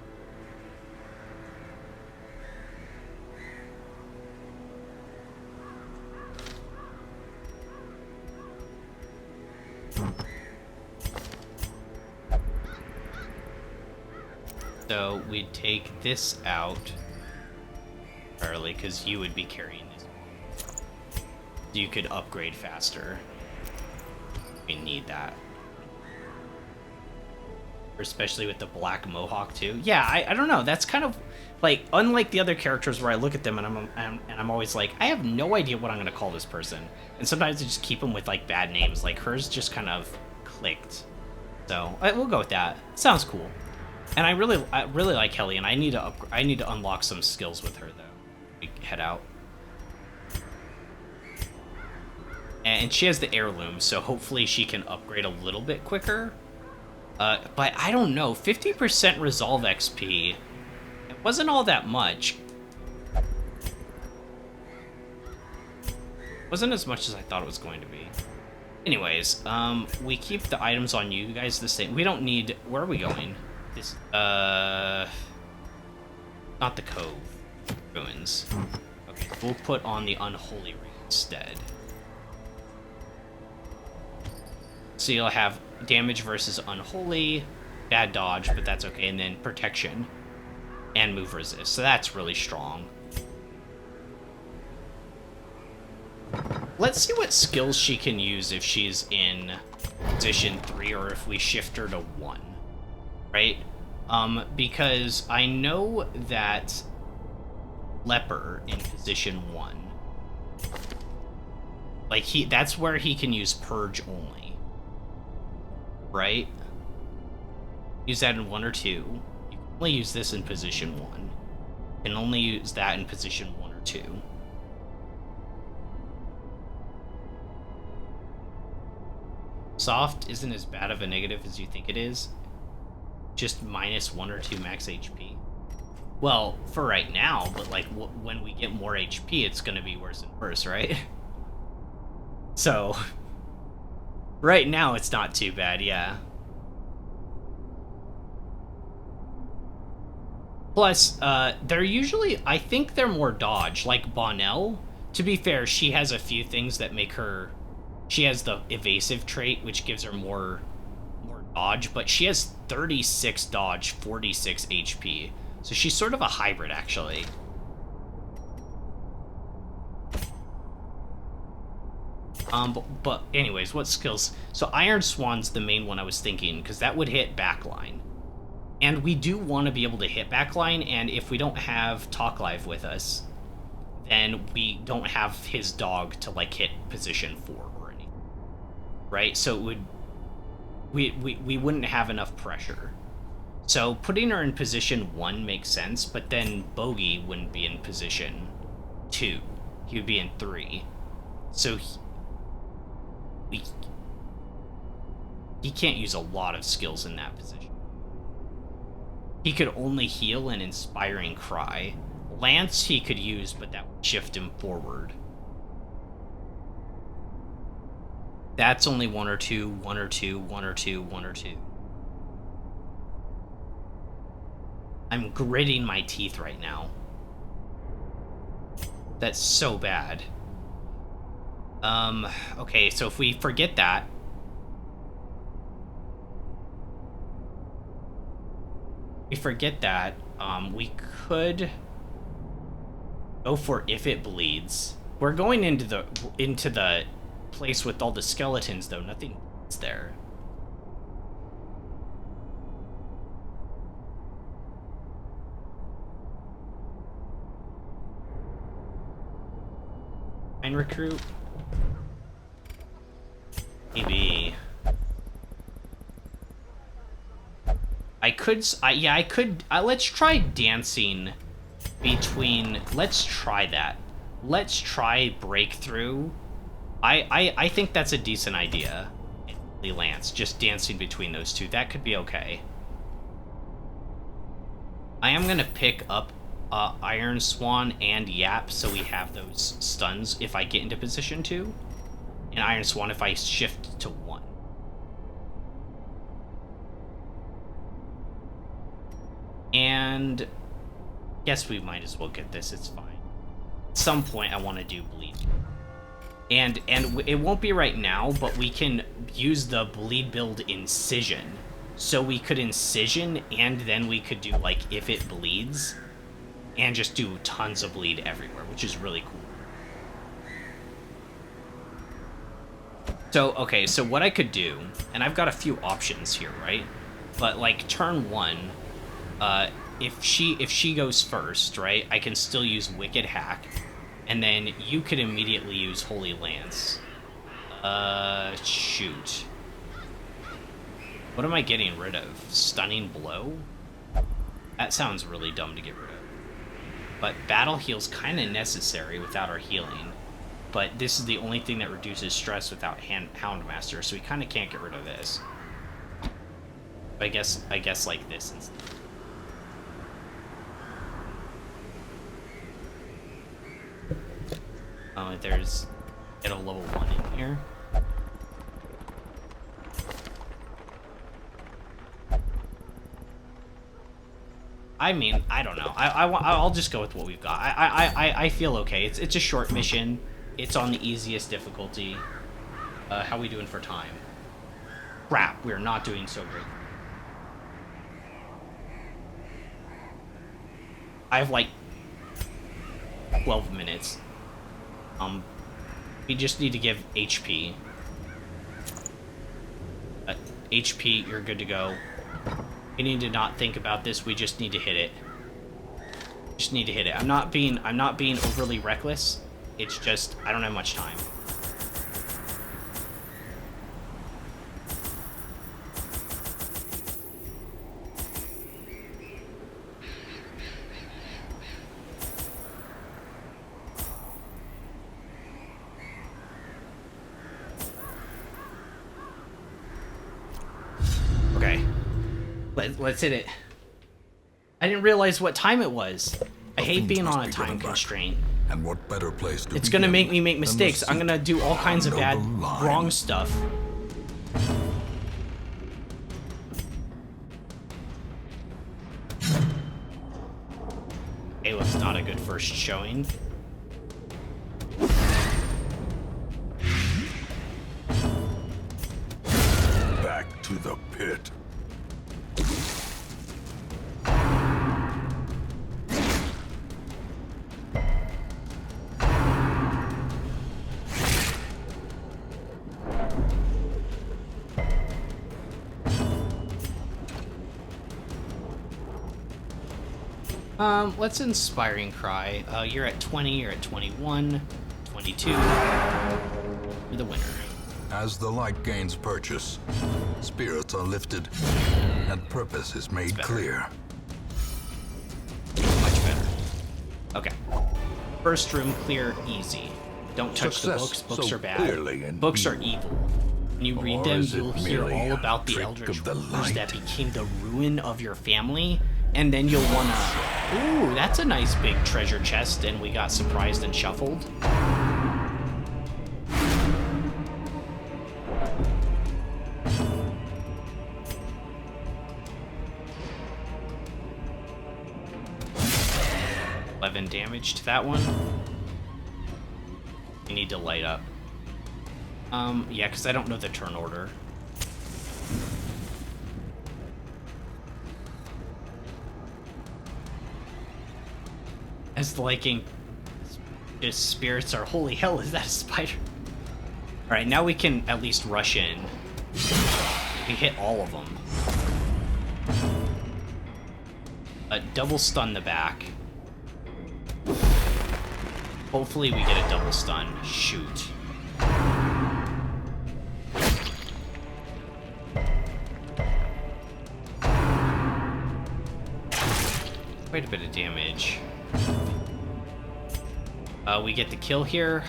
So we'd take this out early because you would be carrying this. You could upgrade faster. We need that. Especially with the black mohawk too. Yeah, I don't know. That's kind of like unlike the other characters where I look at them and I'm always like, I have no idea what I'm gonna call this person. And sometimes I just keep them with like bad names. Like hers just kind of clicked. So we'll go with that. Sounds cool. And I really like Helly, and I need to unlock some skills with her though. We head out. And she has the heirloom, so hopefully she can upgrade a little bit quicker. But I don't know, 50% resolve XP, it wasn't all that much. Wasn't as much as I thought it was going to be. Anyways, we keep the items on you guys the same. We don't need, where are we going? This, not the Cove. Ruins. Okay, we'll put on the Unholy Ring instead. So you'll have damage versus Unholy, bad dodge, but that's okay, and then protection and move resist. So that's really strong. Let's see what skills she can use if she's in position 3 or if we shift her to 1. Right? Because I know that Leper in position 1, like that's where he can use Purge only. Right? Use that in 1 or 2. You can only use this in position 1. You can only use that in position 1 or 2. Soft isn't as bad of a negative as you think it is. Just minus 1 or 2 max HP. Well, for right now, but like when we get more HP, it's gonna be worse and worse, right? So, right now it's not too bad, yeah. Plus, they're usually, I think they're more dodge. Like Bonnell, to be fair, she has a few things that make her, she has the evasive trait, which gives her more dodge, but she has 36 dodge, 46 HP. So she's sort of a hybrid, actually. But anyways, what skills? So Iron Swan's the main one I was thinking, because that would hit backline. And we do want to be able to hit backline, and if we don't have Talk Live with us, then we don't have his dog to, like, hit position 4 or anything. Right? So it would... We wouldn't have enough pressure. So putting her in position 1 makes sense, but then Bogey wouldn't be in position 2. He would be in 3. So he can't use a lot of skills in that position. He could only heal an Inspiring Cry. Lance he could use, but that would shift him forward. That's only 1 or 2, 1 or 2, 1 or 2, 1 or 2. I'm gritting my teeth right now. That's so bad. Okay, so if we forget that... we could go for If It Bleeds. We're going into the place with all the skeletons, though. Nothing is there. Mine recruit? Maybe. I could, let's try dancing between, let's try that. Let's try Breakthrough. I think that's a decent idea. Lance, just dancing between those two. That could be okay. I am gonna pick up Iron Swan and Yap so we have those stuns if I get into position 2. And Iron Swan if I shift to 1. And guess we might as well get this, it's fine. At some point I want to do Bleed. And it won't be right now, but we can use the Bleed build Incision. so we could incision, and then we could do, like, if it bleeds, and just do tons of bleed everywhere, which is really cool. So, okay, so what I could do, and I've got a few options here, right? But, like, turn 1, if she goes first, right, I can still use Wicked Hack, and then you could immediately use Holy Lance. Shoot. What am I getting rid of? Stunning Blow? That sounds really dumb to get rid of. But Battle Heal's kind of necessary without our healing. But this is the only thing that reduces stress without Houndmaster, so we kind of can't get rid of this. I guess like this instead. There's get a level 1 in here. I mean, I don't know. I'll just go with what we've got. I feel okay. It's a short mission. It's on the easiest difficulty. How are we doing for time? Crap, we're not doing so great. I have like 12 minutes. We just need to give HP. HP, you're good to go. We need to not think about this. We just need to hit it. Just need to hit it. I'm not being overly reckless. It's just I don't have much time. Okay. Let's hit it. I didn't realize what time it was. I hate being on a time constraint. And what better place to It's gonna begin make me make than the mistakes. I'm gonna do all kinds of bad, noble line. wrong stuff. Caleb's not a good first showing. Back to the pit. Let's Inspiring Cry. You're at 20, you're at 21, 22. You're the winner. As the light gains purchase, spirits are lifted, and purpose is made clear. Much better. Okay. First room clear, easy. Don't touch Success the books. Books so are bad. clearly in Books are view. evil. When you read Or them, is it you'll hear merely all a about the trick eldritch of the horrors that light? became the ruin of your family, and then you'll wanna... Ooh, that's a nice big treasure chest, and we got surprised and shuffled. Damage to that one. We need to light up. Yeah, because I don't know the turn order. As the liking, just spirits are holy hell. Is that a spider? All right, now we can at least rush in. We hit all of them. Double stun the back. Hopefully we get a double stun. Shoot. Quite a bit of damage. We get the kill here.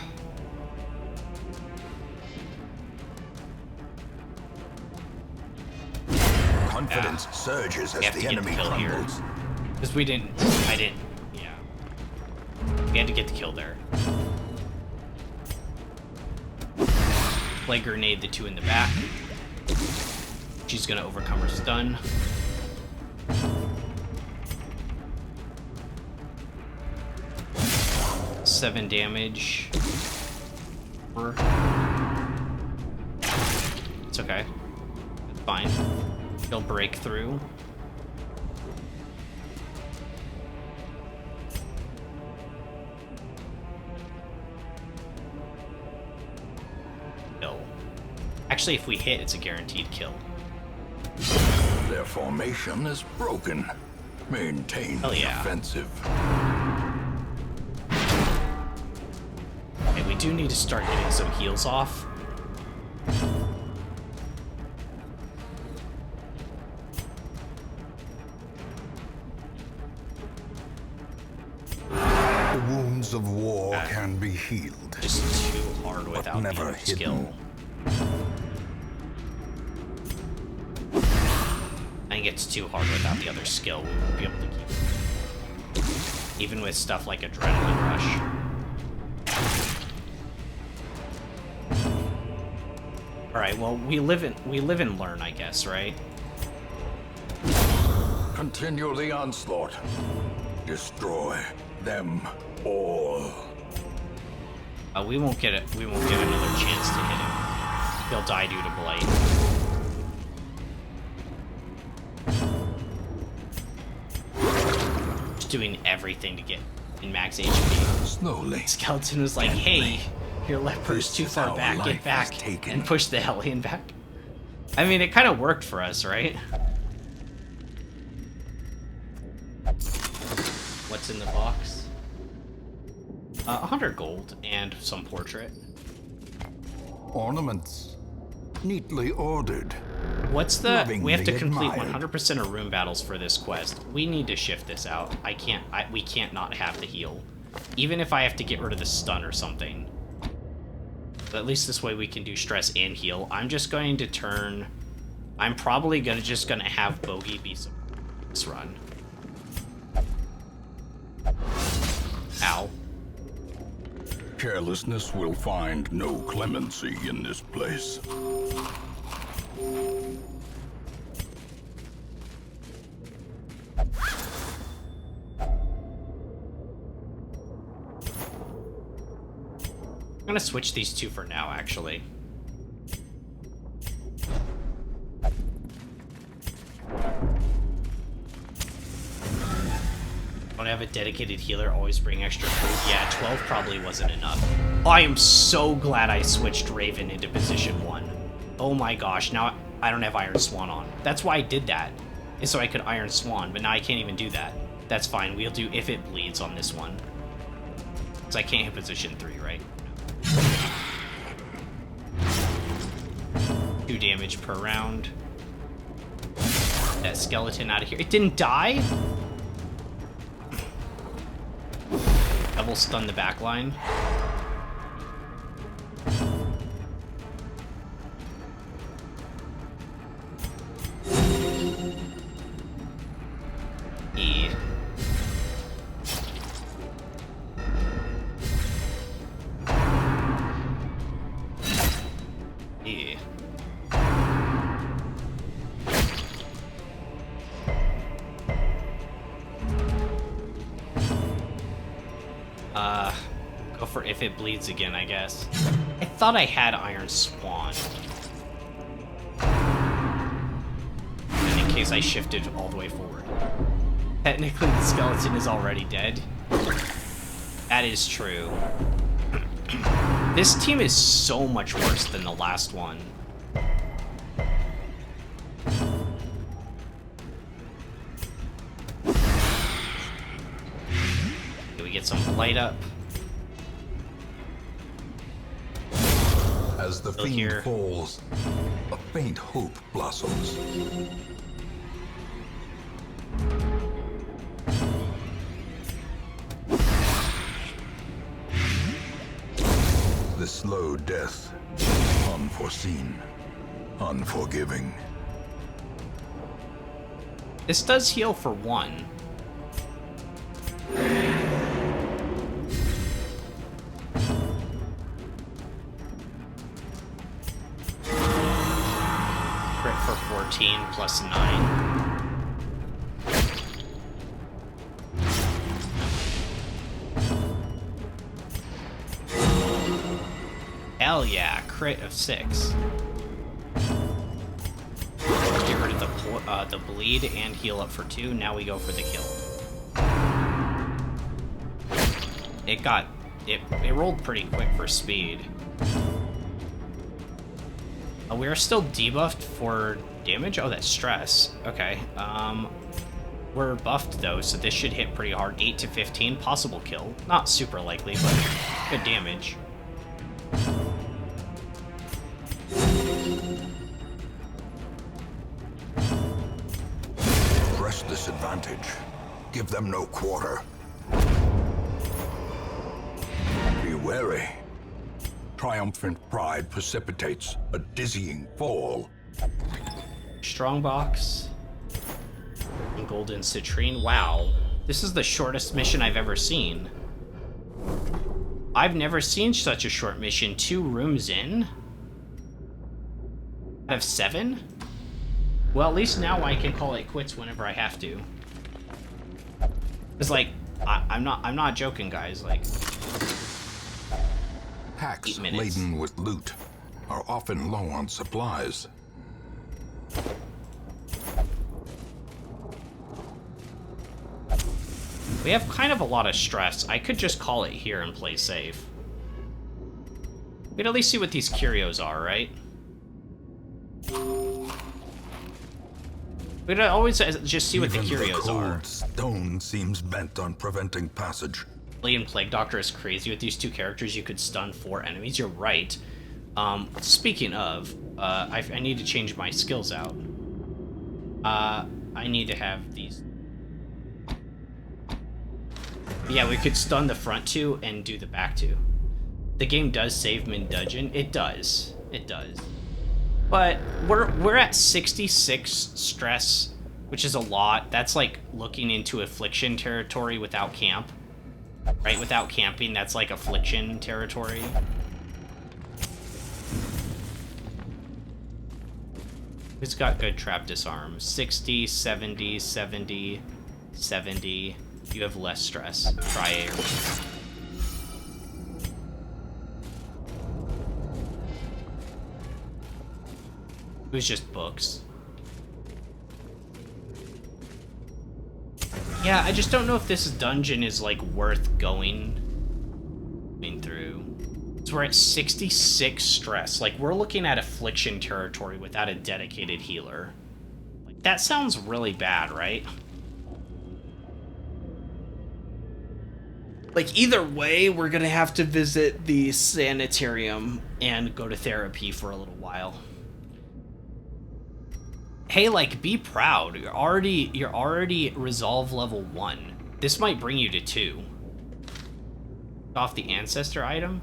Confidence surges We as have to the get the enemy kill here. crumbles. Because I didn't, yeah. We had to get the kill there. Play grenade the two in the back. She's gonna overcome her stun. Seven damage. It's okay. It's fine. He'll break through. Kill. Actually, if we hit, it's a guaranteed kill. Their formation is broken. Maintain Hell the yeah. offensive. Okay, we do need to start getting some heals off. The wounds of war can be healed. Just too hard without never the hidden. skill. I think it's too hard without the other skill. We won't be able to keep it. Even with stuff like Adrenaline Rush. Alright, well, we live and learn, I guess, right? Continue the onslaught. Destroy them all. We won't get it. We won't get another chance to hit him. He'll die due to blight. Just doing everything to get in max HP. Slowly. Skeleton was like, "Hey, your leper's This too is far how back. life Get is back!" taken. And push the Hellion back. I mean, it kind of worked for us, right? What's in the box? 100 gold and some portrait. Ornaments. Neatly ordered. What's the... We have to Lovingly complete admired. 100% of room battles for this quest. We need to shift this out. We can't not have the heal. Even if I have to get rid of the stun or something. But at least this way we can do stress and heal. I'm just going to turn... I'm probably just gonna have Bogey be some this run. Ow. Carelessness will find no clemency in this place. I'm gonna switch these two for now, actually. Don't have a dedicated healer, always bring extra food. Yeah, 12 probably wasn't enough. Oh, I am so glad I switched Raven into position 1. Oh my gosh, now I don't have Iron Swan on. That's why I did that, is so I could Iron Swan, but now I can't even do that. That's fine, we'll do If It Bleeds on this one. Because I can't hit position 3, right? 2 damage per round. That skeleton out of here. It didn't die? Double stun the back line. E. E. Go for If It Bleeds again, I guess. I thought I had Iron Swan. And in case I shifted all the way forward. Technically, the skeleton is already dead. That is true. This team is so much worse than the last one. Okay, we get some light up. As the Still fiend here. falls, a faint hope blossoms. The slow death, unforeseen, unforgiving. This does heal for 1. Crit for 14 plus 9. Hell yeah, crit of 6. Get rid started the bleed and heal up for 2. Now we go for the kill. It rolled pretty quick for speed. We are still debuffed for damage. Oh, that's stress. Okay. We're buffed though, so this should hit pretty hard. 8 to 15, possible kill. Not super likely, but good damage. Press this advantage. Give them no quarter. Be wary. Triumphant pride precipitates a dizzying fall. Strongbox. And golden citrine. Wow. This is the shortest mission I've ever seen. I've never seen such a short mission. 2 rooms in? Out of 7? Well, at least now I can call it quits whenever I have to. It's like, I'm not joking, guys. Like, Packs 8 minutes. laden with loot are often low on supplies. We have kind of a lot of stress. I could just call it here and play safe. We'd at least see what these curios are, right? We'd always just see what the Even curios the cold are. stone seems bent on preventing passage. And Plague Doctor is crazy with these 2 characters. You could stun 4 enemies. You're right. Speaking of, I need to change my skills out. I need to have these. Yeah, we could stun the front 2 and do the back 2. The game does save mid-dungeon. It does. It does. But we're at 66 stress, which is a lot. That's like looking into affliction territory without camp. Right? Without camping, that's like affliction territory. Who's got good trap disarm? 60, 70, 70, 70. You have less stress. Try a. It was just books. Yeah, I just don't know if this dungeon is like worth going through. So we're at 66 stress. Like, we're looking at affliction territory without a dedicated healer. Like, that sounds really bad, right? Like, either way, we're gonna have to visit the sanitarium and go to therapy for a little while. Hey, like, be proud. You're already resolve level 1. This might bring you to 2. Off the ancestor item.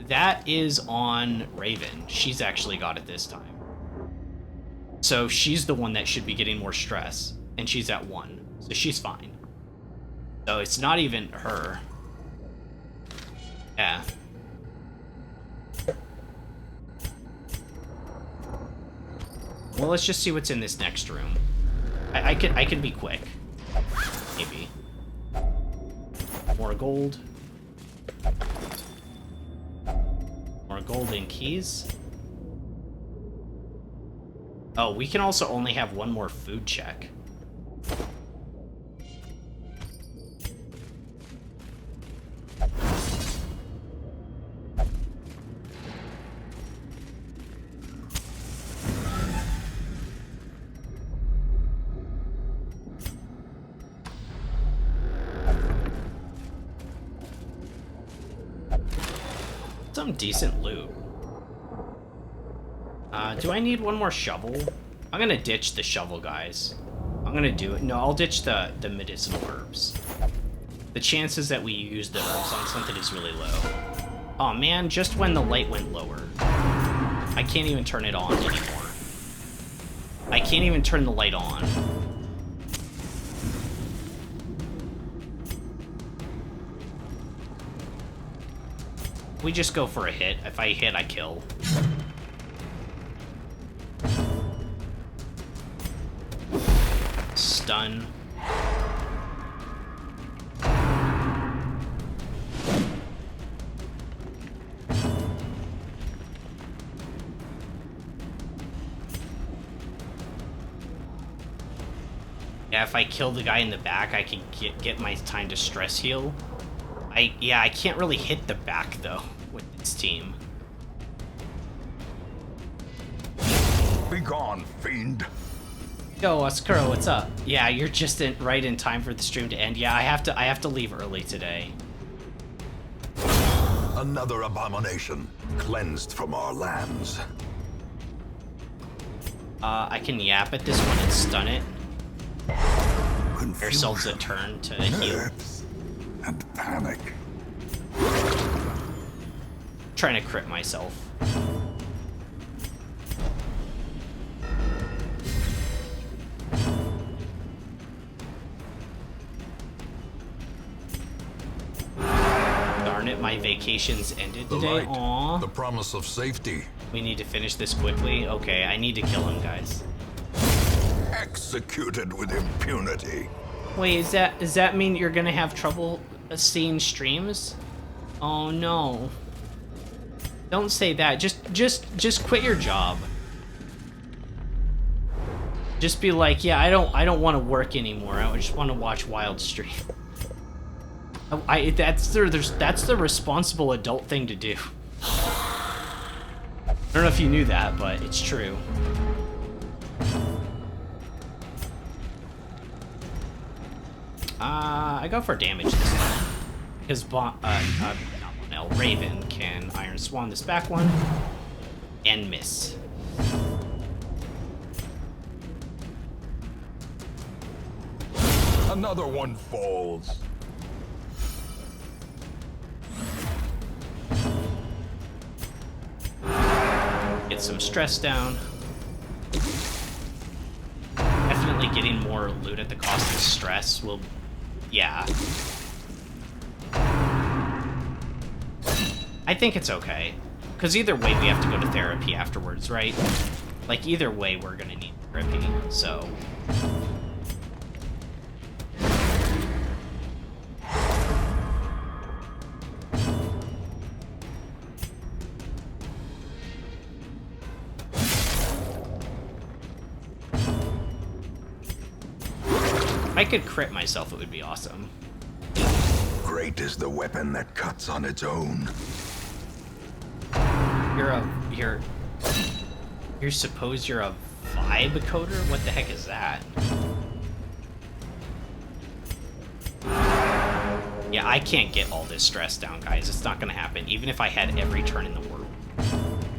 That is on Raven. She's actually got it this time. So she's the one that should be getting more stress, and she's at 1. So she's fine. So it's not even her. Yeah. Well, let's just see what's in this next room. I can be quick. Maybe. More gold. More golden keys. Oh, we can also only have 1 more food check. Some decent loot. Do I need 1 more shovel? I'm gonna ditch the shovel, guys. I'm gonna do it. No, I'll ditch the medicinal herbs. The chances that we use the herbs on something is really low. Oh man, just when the light went lower. I can't even turn it on anymore. I can't even turn the light on. We just go for a hit. If I hit, I kill. Stun. Yeah, if I kill the guy in the back, I can get my time to stress heal. I can't really hit the back though with this team. Be gone, fiend. Yo, Oscuro, what's up? Yeah, you're just right in time for the stream to end. Yeah, I have to leave early today. Another abomination cleansed from our lands. I can yap at this one and stun it. Yourselves a turn to heal. Nerves and panic. Trying to crit myself. Darn it, my vacation's ended The today. light, Aww. the promise of safety. We need to finish this quickly. Okay, I need to kill him, guys. Executed with impunity. Wait, does that mean you're gonna have trouble seeing streams? Oh no. Don't say that. Just quit your job. Just be like, yeah, I don't want to work anymore. I just want to watch Wild stream. That's the responsible adult thing to do. I don't know if you knew that, but it's true. I go for damage this time. Because not Bonel, Raven can Iron Swan this back one and miss. Another one falls. Get some stress down. Definitely getting more loot at the cost of stress will... Yeah. I think it's okay. Because either way, we have to go to therapy afterwards, right? Like, either way, we're gonna need therapy, so... If I could crit myself, it would be awesome. Great is the weapon that cuts on its own. You're suppose you're a vibe coder? What the heck is that? Yeah, I can't get all this stress down, guys. It's not gonna happen, even if I had every turn in the world.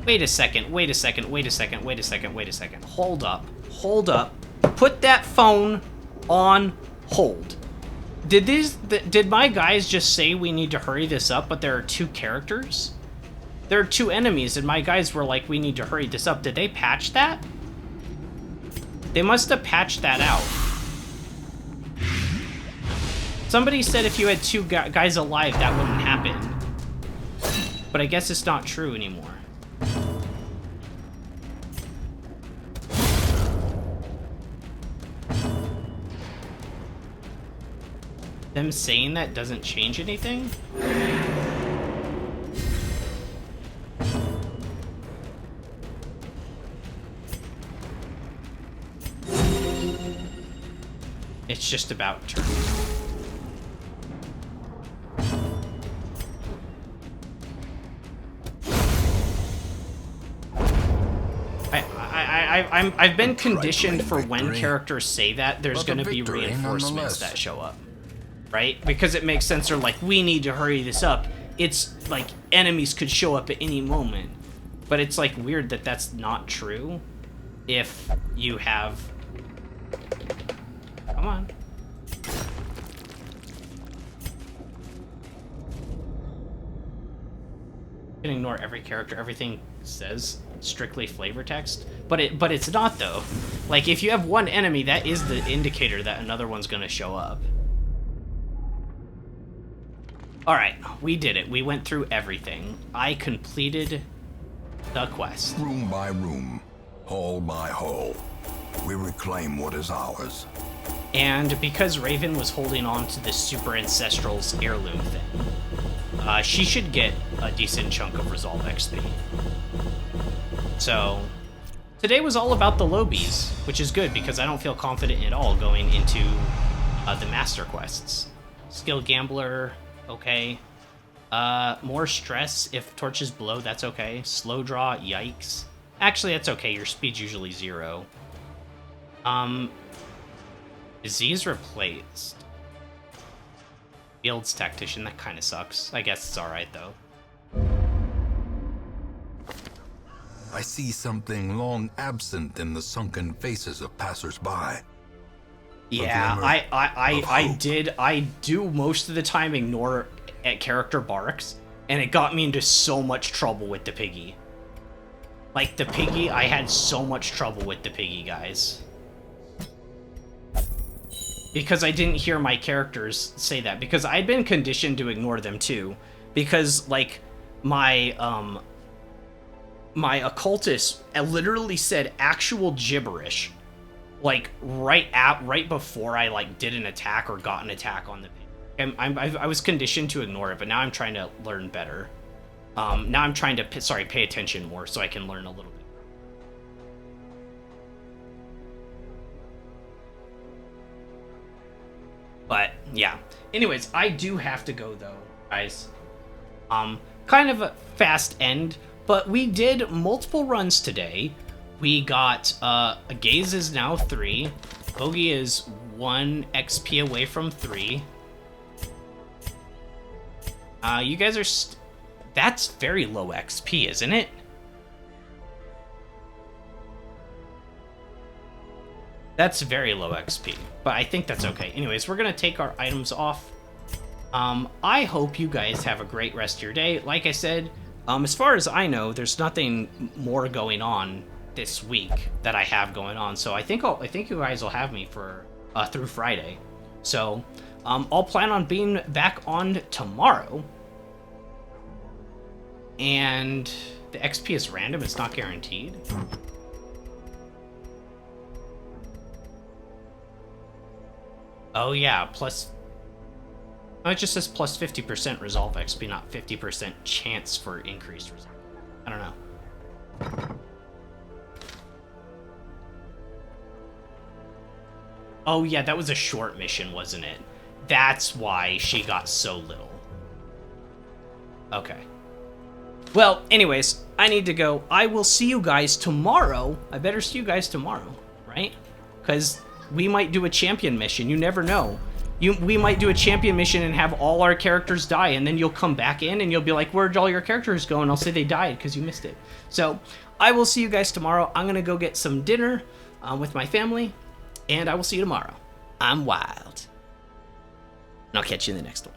Wait a second, wait a second, wait a second, wait a second, wait a second. Hold up, hold up. Put that phone on hold. Did my guys just say we need to hurry this up, but there are two characters? There are two enemies, and my guys were like, we need to hurry this up. Did they patch that? They must have patched that out. Somebody said if you had two guys alive, that wouldn't happen. But I guess it's not true anymore. Them saying that doesn't change anything? It's just about turn. I've been conditioned for when characters say that, there's going to be reinforcements that show up. Right? Because it makes sense. They're like, we need to hurry this up. It's like enemies could show up at any moment. But it's like weird that that's not true if you have... Come on. You can ignore every character. Everything says strictly flavor text. But it's not, though. Like, if you have one enemy, that is the indicator that another one's going to show up. Alright, we did it. We went through everything. I completed the quest. Room by room, hall by hall, we reclaim what is ours. And because Raven was holding on to this Super Ancestral's heirloom thing, she should get a decent chunk of Resolve XP. So, today was all about the lobies, which is good because I don't feel confident at all going into the master quests. Skill Gambler, okay. More stress if torches blow, that's okay. Slow draw, yikes. Actually, that's okay, your speed's usually 0. Disease replaced. Fields Tactician, that kind of sucks. I guess it's alright, though. I see something long absent in the sunken faces of passers-by. Yeah, I do most of the time ignore at character barks, and it got me into so much trouble with the piggy. Like, the piggy, I had so much trouble with the piggy, guys. Because I didn't hear my characters say that, because I'd been conditioned to ignore them too. Because, like, my occultist literally said actual gibberish, like, right before I, like, did an attack or got an attack on the pig. I was conditioned to ignore it, but now I'm trying to learn better. Now I'm trying to, pay attention more so I can learn a little bit. But, yeah. Anyways, I do have to go, though, guys. Kind of a fast end, but we did multiple runs today. We got, Gaze is now 3. Bogey is 1 XP away from 3. You guys are... That's very low XP, isn't it? That's very low XP, but I think that's okay. Anyways, we're going to take our items off. I hope you guys have a great rest of your day. Like I said, as far as I know, there's nothing more going on this week that I have going on. So I think you guys will have me for through Friday. So I'll plan on being back on tomorrow. And the XP is random, it's not guaranteed. Oh yeah, plus... Oh, it just says plus 50% resolve XP, not 50% chance for increased resolve. I don't know. Oh yeah, that was a short mission, wasn't it? That's why she got so little. Okay. Well, anyways, I need to go. I will see you guys tomorrow. I better see you guys tomorrow, right? Because we might do a champion mission. You never know. We might do a champion mission and have all our characters die, and then you'll come back in and you'll be like, where'd all your characters go? And I'll say they died because you missed it. So I will see you guys tomorrow. I'm going to go get some dinner with my family, and I will see you tomorrow. I'm wild. And I'll catch you in the next one.